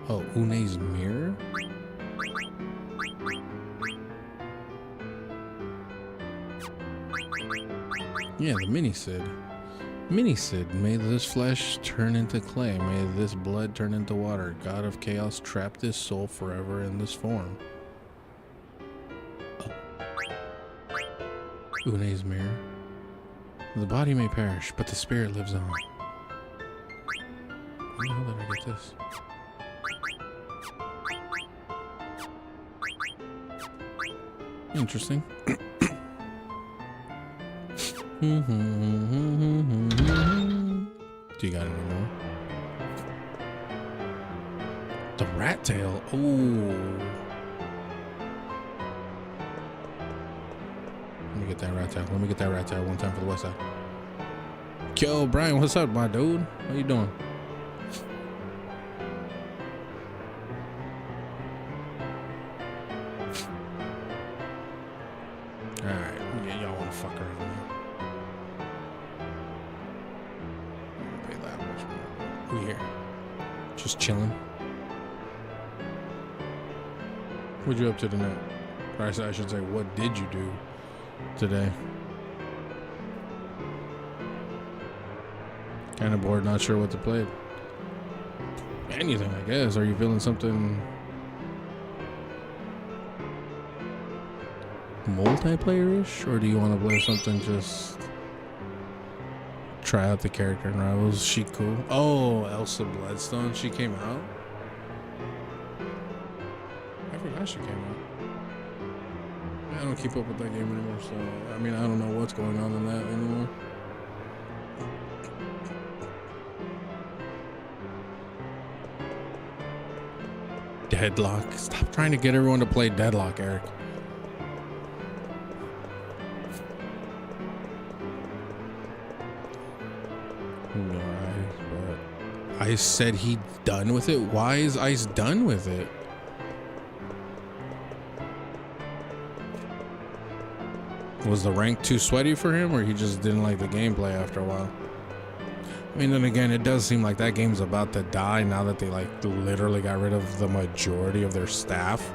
Oh, Une's mirror. Yeah, the mini Sid. Mini Sid, may this flesh turn into clay, may this blood turn into water. God of Chaos, trap this soul forever in this form. Oh. Une's mirror. The body may perish, but the spirit lives on. How the hell did I get this? Interesting. Do you got any more? The rat tail. Oh. Let me get that rat tail. Let me get that rat tail one time for the west side. Yo, Brian, what's up, my dude? How you doing? Alright, yeah, y'all wanna fuck around now. Pay that much more. We here. Just chilling. What you up to tonight? Or I should say, what did you do today? Kind of bored, not sure what to play. Anything, I guess. Are you feeling something multiplayer-ish, or do you want to play something just try out the character in Rivals? She cool? Oh, Elsa Bloodstone, she came out? I forgot she came out. I don't keep up with that game anymore, so I mean, I don't know what's going on in that anymore. Deadlock. Stop trying to get everyone to play Deadlock, Eric. Ice said he done with it. Why is Ice done with it? Was the rank too sweaty for him, or he just didn't like the gameplay after a while? I mean, then again, it does seem like that game's about to die now that they like literally got rid of the majority of their staff.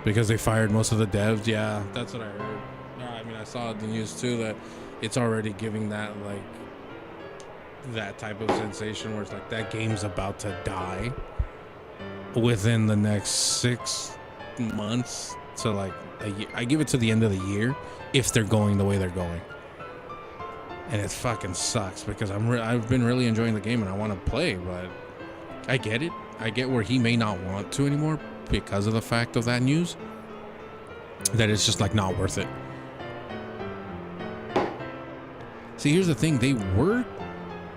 Because they fired most of the devs. Yeah, that's what I heard. I mean, I saw the news too that it's already giving that like that type of sensation where it's like that game's about to die within the next 6 months to like a year. I give it to the end of the year if they're going the way they're going, and it fucking sucks because I've been really enjoying the game and I want to play, but I get it. I get where he may not want to anymore because of the fact of that news, that it's just like not worth it. See, here's the thing, they were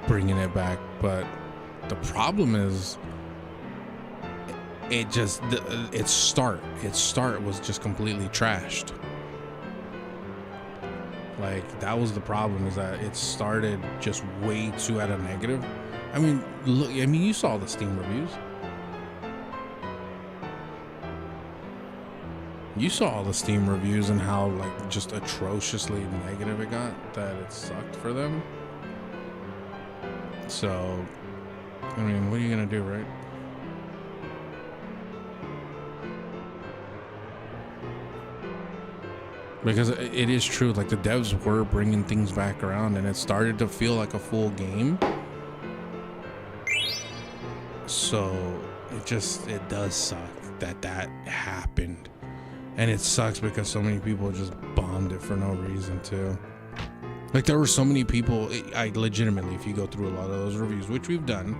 bringing it back, but the problem is its start was just completely trashed. Like, that was the problem, is that it started just way too at a negative. I mean, look, you saw the Steam reviews. You saw all the Steam reviews and how like just atrociously negative it got, that it sucked for them. So, I mean, what are you gonna do, right? Because it is true, like the devs were bringing things back around and it started to feel like a full game. So it does suck that happened. And it sucks because so many people just bombed it for no reason too. Like there were so many people, I legitimately, if you go through a lot of those reviews, which we've done,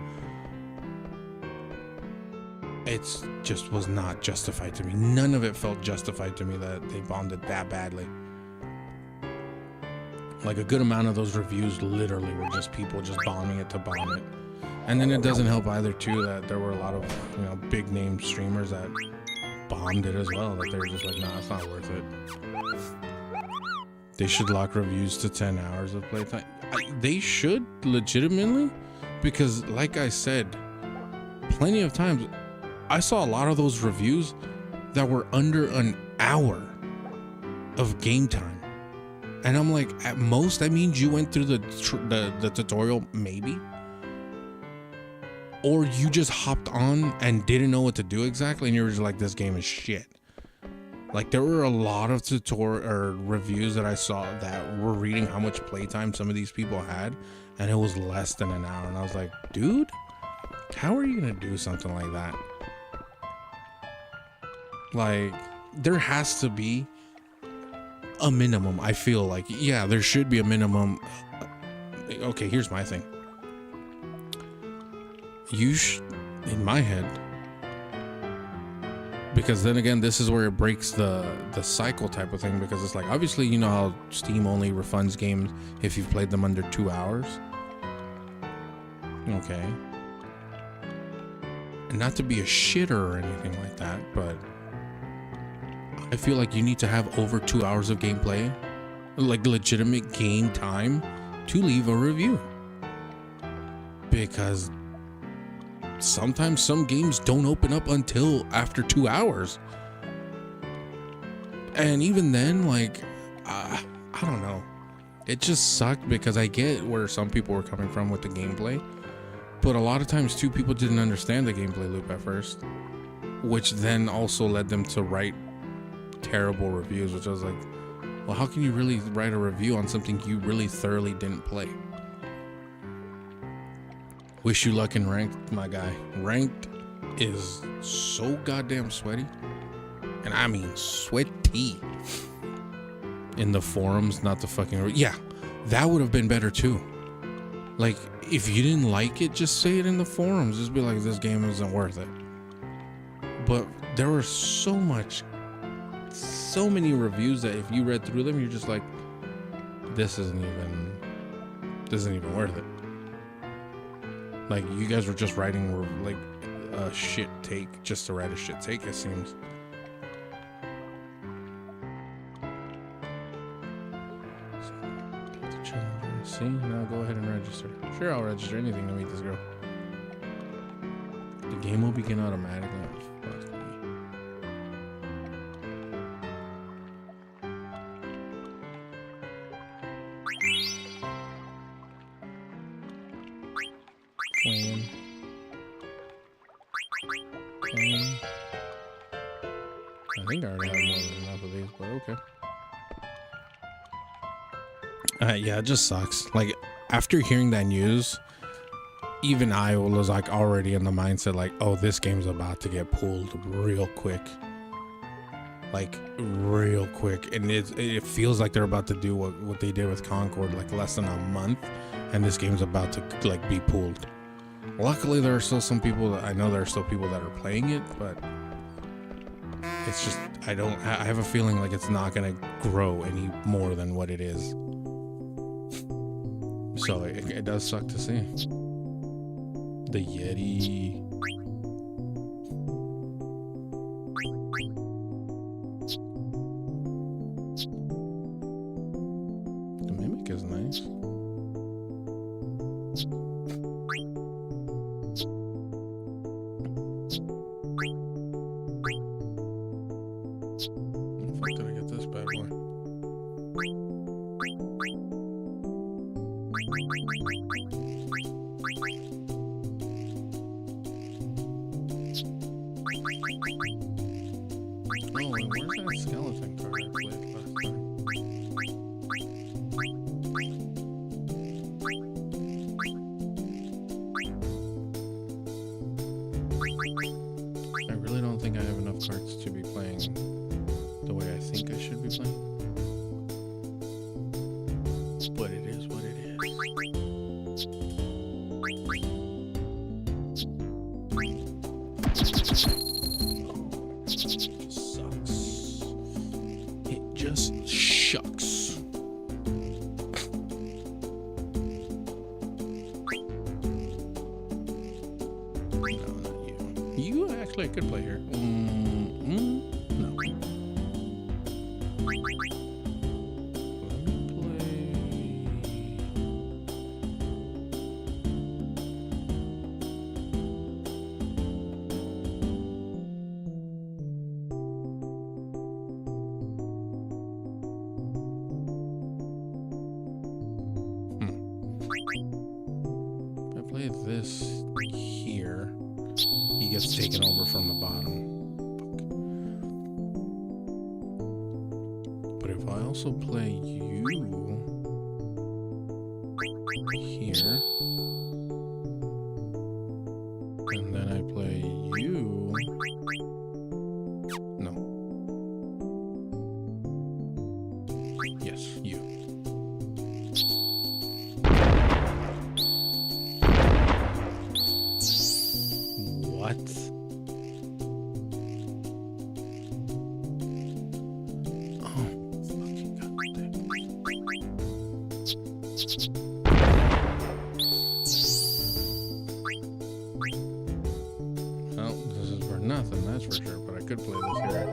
it's just was not justified to me. None of it felt justified to me that they bombed it that badly. Like a good amount of those reviews literally were just people just bombing it to bomb it. And then it doesn't help either too that there were a lot of, you know, big name streamers that bombed it as well, that they were just like, nah, it's not worth it. They should lock reviews to 10 hours of playtime. They should, legitimately, because like I said, plenty of times I saw a lot of those reviews that were under an hour of game time. And I'm like, at most, that means you went through the tutorial, maybe. Or you just hopped on and didn't know what to do exactly, and you were just like, this game is shit. Like, there were a lot of tutorial or reviews that I saw that were reading how much playtime some of these people had, and it was less than an hour. And I was like, dude, how are you gonna do something like that? Like, there has to be a minimum. I feel like, yeah, there should be a minimum. Okay, here's my thing. In my head, because then again, this is where it breaks the cycle type of thing, because it's like, obviously, you know how Steam only refunds games if you've played them under 2 hours. Okay. And not to be a shitter or anything like that, but I feel like you need to have over 2 hours of gameplay, like legitimate game time, to leave a review. Because sometimes some games don't open up until after 2 hours. And even then, like, I don't know. It just sucked because I get where some people were coming from with the gameplay. But a lot of times, too, people didn't understand the gameplay loop at first, which then also led them to write terrible reviews, which I was like, well, how can you really write a review on something you really thoroughly didn't play? Wish you luck in ranked, my guy. Ranked is so goddamn sweaty. And I mean sweaty. In the forums, not the fucking... Yeah, that would have been better too. Like, if you didn't like it, just say it in the forums. Just be like, this game isn't worth it. But there were so many reviews that if you read through them, you're just like, this isn't even worth it. Like, you guys were just writing like a shit take just to write a shit take, it seems. See, now go ahead and register. Sure, I'll register anything to meet this girl. The game will begin automatically. Fuck me. Plan. I think I already have more than enough of these, but okay. Yeah, it just sucks. Like, after hearing that news, even I was like already in the mindset like, oh, this game's about to get pulled real quick. Like, real quick. And it feels like they're about to do what they did with Concord, like less than a month, and this game's about to like be pulled. Luckily, there are still some people that I know there are still people that are playing it, but it's just, I have a feeling like it's not gonna grow any more than what it is. So it does suck to see. The Yeti. The Mimic is nice. How the fuck did I get this bad boy? Where's that skeleton card I played last time? I really really don't think I have enough cards to be playing the way I think I should be playing. But it is what it is. Sucks. It just shucks. No, not you. You actually I could play here. No. Let me play. If I play this here, he gets taken over from the bottom. But if I also play you here, and then I play you, no. Yes, you. What? Oh, fucking goddamn. Well, this is for nothing, that's for sure, but I could play this here.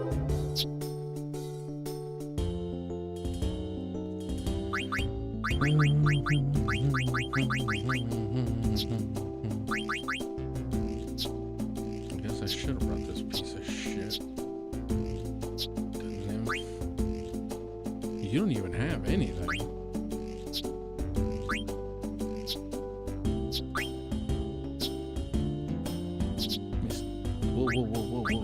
I guess I should have brought this piece of shit. The nymph. You don't even have anything. Whoa, whoa, whoa, whoa, whoa.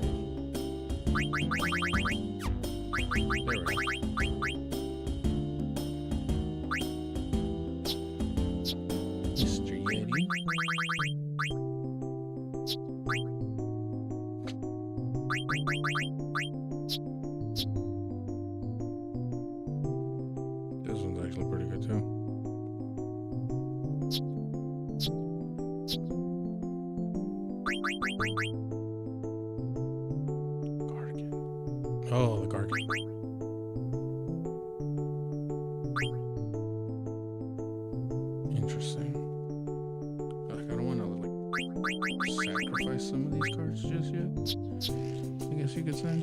There we go. Mr. Yeti. This one's actually pretty good too. Cardigan. Oh, the cardigan. Interesting. Like, I don't want to sacrifice some of these cards just yet. I guess you could say.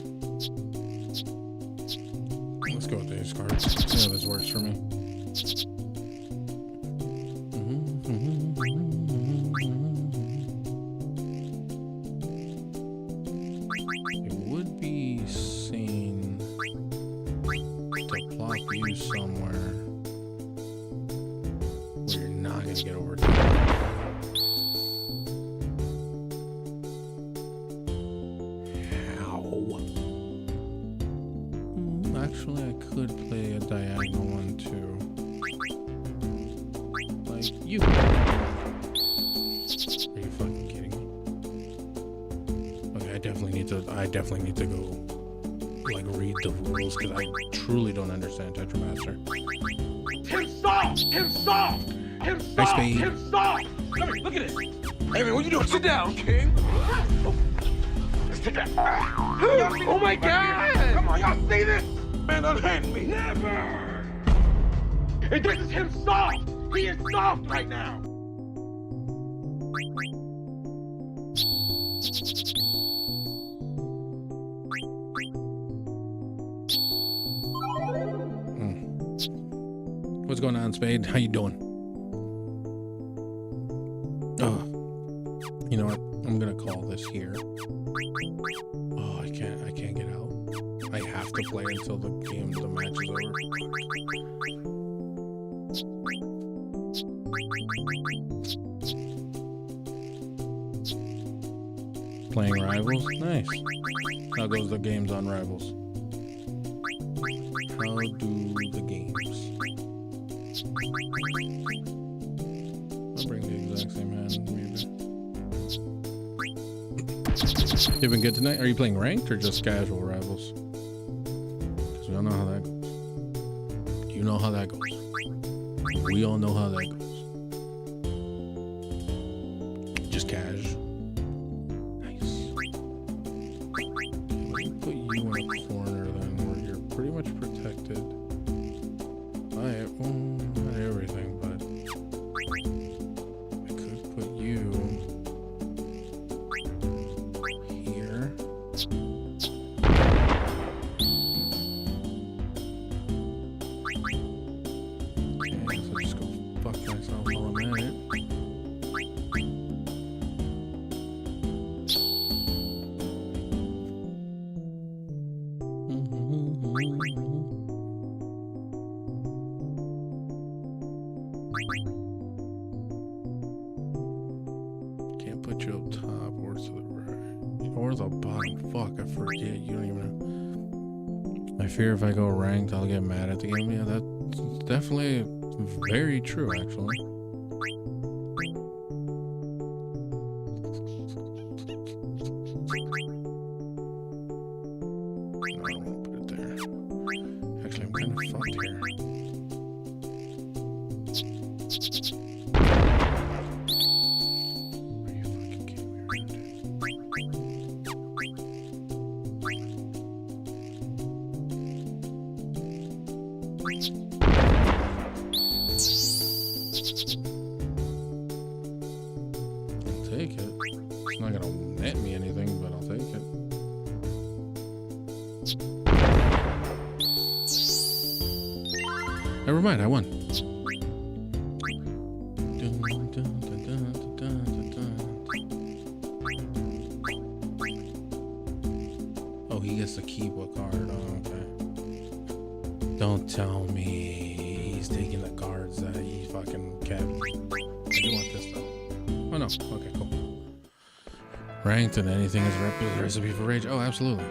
Let's go with these cards. Yeah, this works for me. It would be sane to plop you somewhere where you're not going to get overtaken. Actually, I could play a diagonal one too. Like you. Are you fucking kidding me? Okay, I definitely need to go like read the rules because I truly don't understand Tetramaster. Him soft! Him soft! Him Nice soft! speed. Him soft! Come here, look at this. Hey man, what you doing? Sit down, King. Let's take that. Oh my God! Come on, y'all see this? Man, unhand me. Never! And this is him soft! He is soft right now! What's going on, Spade? How you doing? Oh, you know what? I'm gonna call this here. Oh, I can't get out. I have to play until the match is over. Playing Rivals? Nice. How goes the games on Rivals? How do the games? I'll bring the exact same hand, maybe. You been good tonight? Are you playing ranked or just casual rivals? Because we all know how that goes. You know how that goes. We all know how that goes. Just cash. Nice. Let me put you in a corner then where you're pretty much protected by it. Well, not everything, but I could put you here. Okay, so just go fuck myself while I'm at it. Can't put you up top or to the right. Or the bottom. Fuck, I forget. You don't even know. I fear if I go ranked, I'll get mad at the game. Yeah, that's definitely very true, actually. No, I don't want to put it there. Actually, I'm kind of fucked here. Are you fucking kidding me, I'll take it. It's not gonna net me anything, but I'll take it. Never mind, I won. Oh, he gets to keep a card. Oh, okay. Don't tell me he's taking the cards that he fucking kept. I do want this though. Oh no. Okay, cool. Ranked and anything is recipe for rage. Oh, absolutely.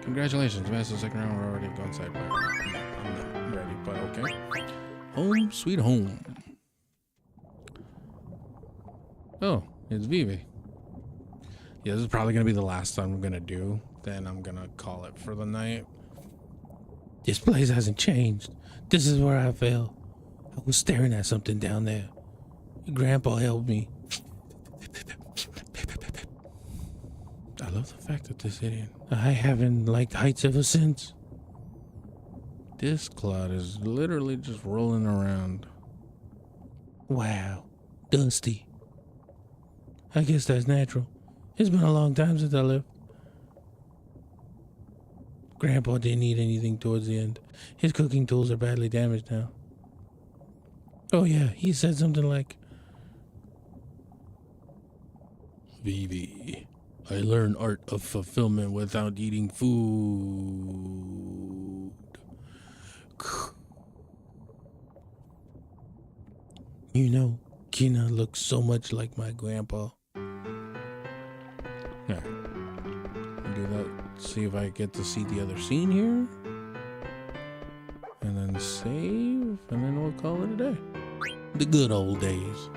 Congratulations, advanced to the second round. We're already going side player. I'm not ready, but okay. Home sweet home. Oh, it's Vivi. Yeah, this is probably gonna be the last time I'm gonna do. Then I'm gonna call it for the night. This place hasn't changed. This is where I fell. I was staring at something down there. Grandpa helped me. I love the fact that this idiot. I haven't liked heights ever since. This cloud is literally just rolling around. Wow, dusty. I guess that's natural. It's been a long time since I left. Grandpa didn't eat anything towards the end. His cooking tools are badly damaged now. Oh yeah, he said something like, Vivi, I learned art of fulfillment without eating food. You know, Kina looks so much like my grandpa. Yeah. Do that. See if I get to see the other scene here. And then save. And then we'll call it a day. The good old days.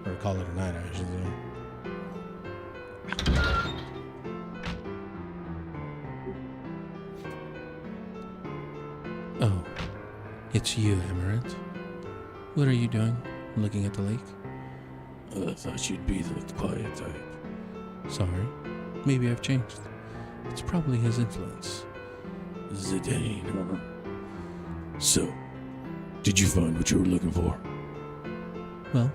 Or call it a night, I should say. Oh, it's you, Amaranth. What are you doing? Looking at the lake? I thought you'd be the quiet type. Sorry. Maybe I've changed. It's probably his influence. Zidane. So, did you find what you were looking for? Well,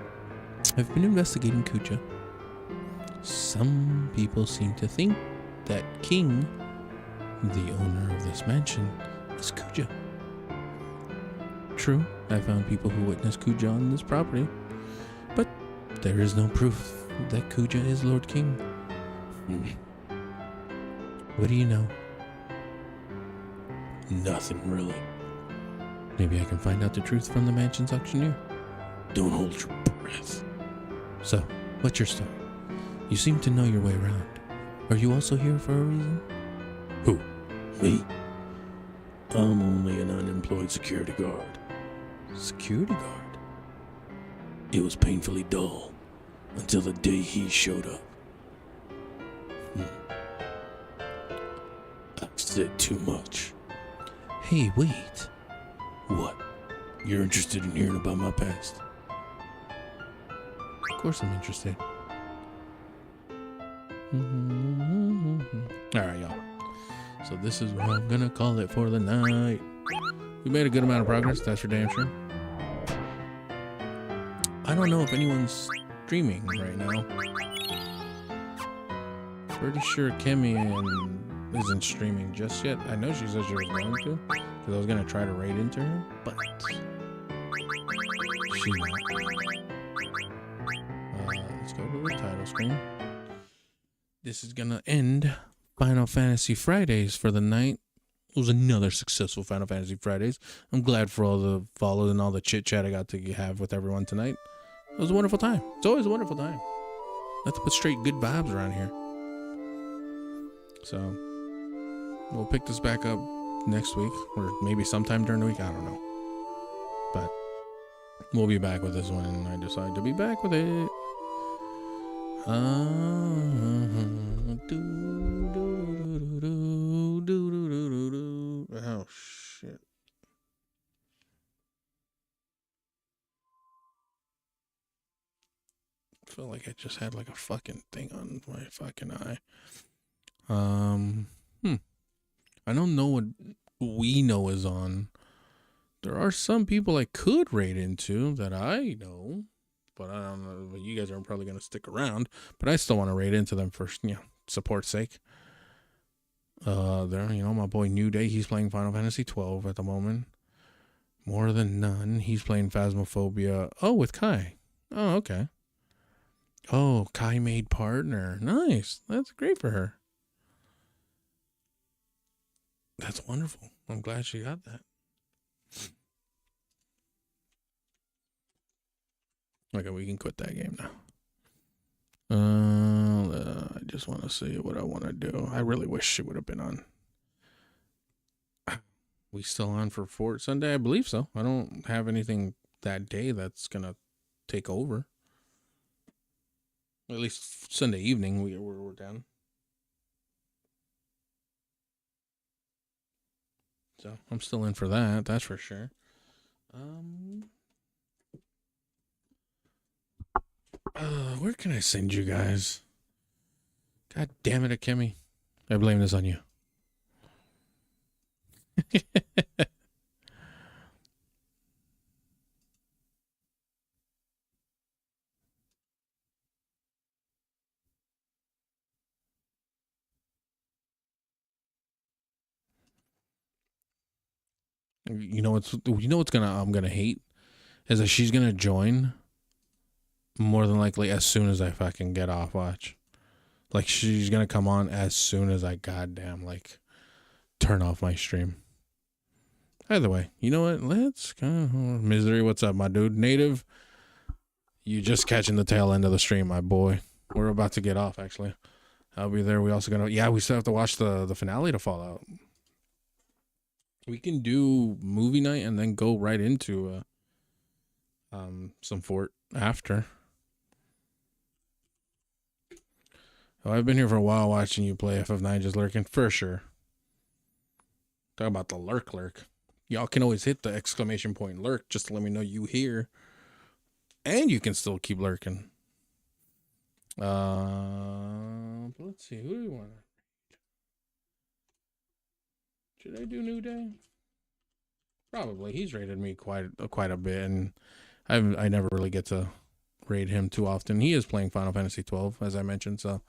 I've been investigating Kuja. Some people seem to think that King, the owner of this mansion, is Kuja. True, I found people who witnessed Kuja on this property, but there is no proof that Kuja is Lord King. What do you know? Nothing really. Maybe I can find out the truth from the mansion's auctioneer. Don't hold your breath. So, what's your story? You seem to know your way around. Are you also here for a reason? Who? Me? I'm only an unemployed security guard. Security guard? It was painfully dull until the day he showed up. I said too much. Hey, wait. What? You're interested in hearing about my past? Of course I'm interested. All right, y'all. So this is what I'm gonna call it for the night. We made a good amount of progress, that's for damn sure. I don't know if anyone's streaming right now. Pretty sure Kimmy isn't streaming just yet. I know she said she was going to, because I was gonna try to raid into her, but she's not. Let's go to the title screen. This is gonna end Final Fantasy Fridays for the night. It was another successful Final Fantasy Fridays. I'm glad for all the follows and all the chit chat I got to have with everyone tonight. It was a wonderful time. It's always a wonderful time. Nothing but straight good vibes around here. So we'll pick this back up next week, or maybe sometime during the week. I don't know. But we'll be back with this one, and I decided to be back with it. Oh shit. I feel like I just had like a fucking thing on my fucking eye. I don't know what we know is on. There are some people I could raid into that I know, but I don't know. But you guys are probably gonna stick around. But I still want to raid into them for support's sake. There, my boy New Day. He's playing Final Fantasy 12 at the moment. More Than None. He's playing Phasmophobia. Oh, with Kai. Oh, okay. Oh, Kai made partner. Nice. That's great for her. That's wonderful. I'm glad she got that. Okay, we can quit that game now. I just want to see what I want to do. I really wish she would have been on. We still on for Fort Sunday? I believe so. I don't have anything that day that's gonna take over. At least Sunday evening we're down. So I'm still in for that. That's for sure. Where can I send you guys? God damn it, Akemi. I blame this on you. I'm gonna hate is that she's gonna join more than likely as soon as I fucking get off watch. Like she's gonna come on as soon as I goddamn turn off my stream. Either way, you know what? Let's go. Misery, what's up, my dude? Native, you just catching the tail end of the stream, my boy. We're about to get off, actually. I'll be there. We also we still have to watch the finale to Fallout. We can do movie night and then go right into some Fort after. Oh, I've been here for a while watching you play FF9 just lurking, for sure. Talk about the lurk. Y'all can always hit the exclamation point lurk just to let me know you here. And you can still keep lurking. Let's see, who do we want to... Should I do New Day? Probably. He's raided me quite a bit, and I never really get to raid him too often. He is playing Final Fantasy 12, as I mentioned, so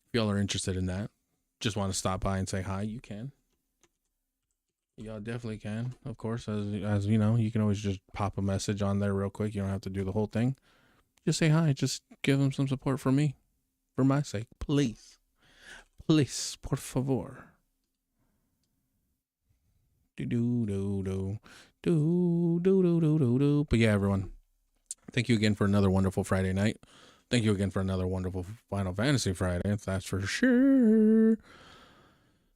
if y'all are interested in that, just want to stop by and say hi, you can. Y'all definitely can, of course. As you know, you can always just pop a message on there real quick. You don't have to do the whole thing. Just say hi. Just give them some support for me. For my sake. Please. Please, por favor. But yeah, everyone, thank you again for another wonderful Friday night. Thank you again for another wonderful Final Fantasy Friday, that's for sure.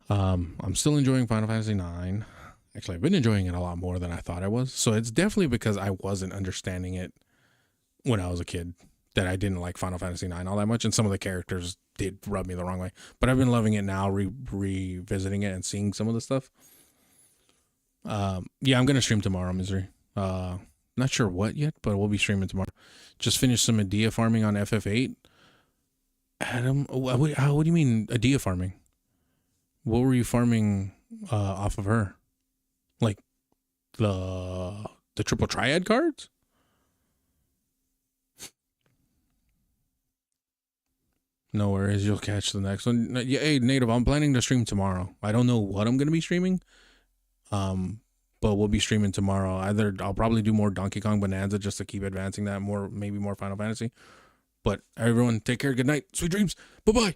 I'm still enjoying Final Fantasy IX. Actually, I've been enjoying it a lot more than I thought I was. So it's definitely because I wasn't understanding it when I was a kid. that I didn't like Final Fantasy 9 all that much, and some of the characters did rub me the wrong way. But I've been loving it now, revisiting it and seeing some of the stuff. Yeah, I'm gonna stream tomorrow, Misery. Not sure what yet, but we'll be streaming tomorrow. Just finished some Adia farming on FF8. Adam, what do you mean Adia farming? What were you farming off of her? Like the triple triad cards? No worries, you'll catch the next one. Yeah, hey, Native, I'm planning to stream tomorrow. I don't know what I'm gonna be streaming. But we'll be streaming tomorrow. Either I'll probably do more Donkey Kong Bonanza just to keep advancing that more, maybe more Final Fantasy. But everyone, take care. Good night. Sweet dreams. Bye-bye.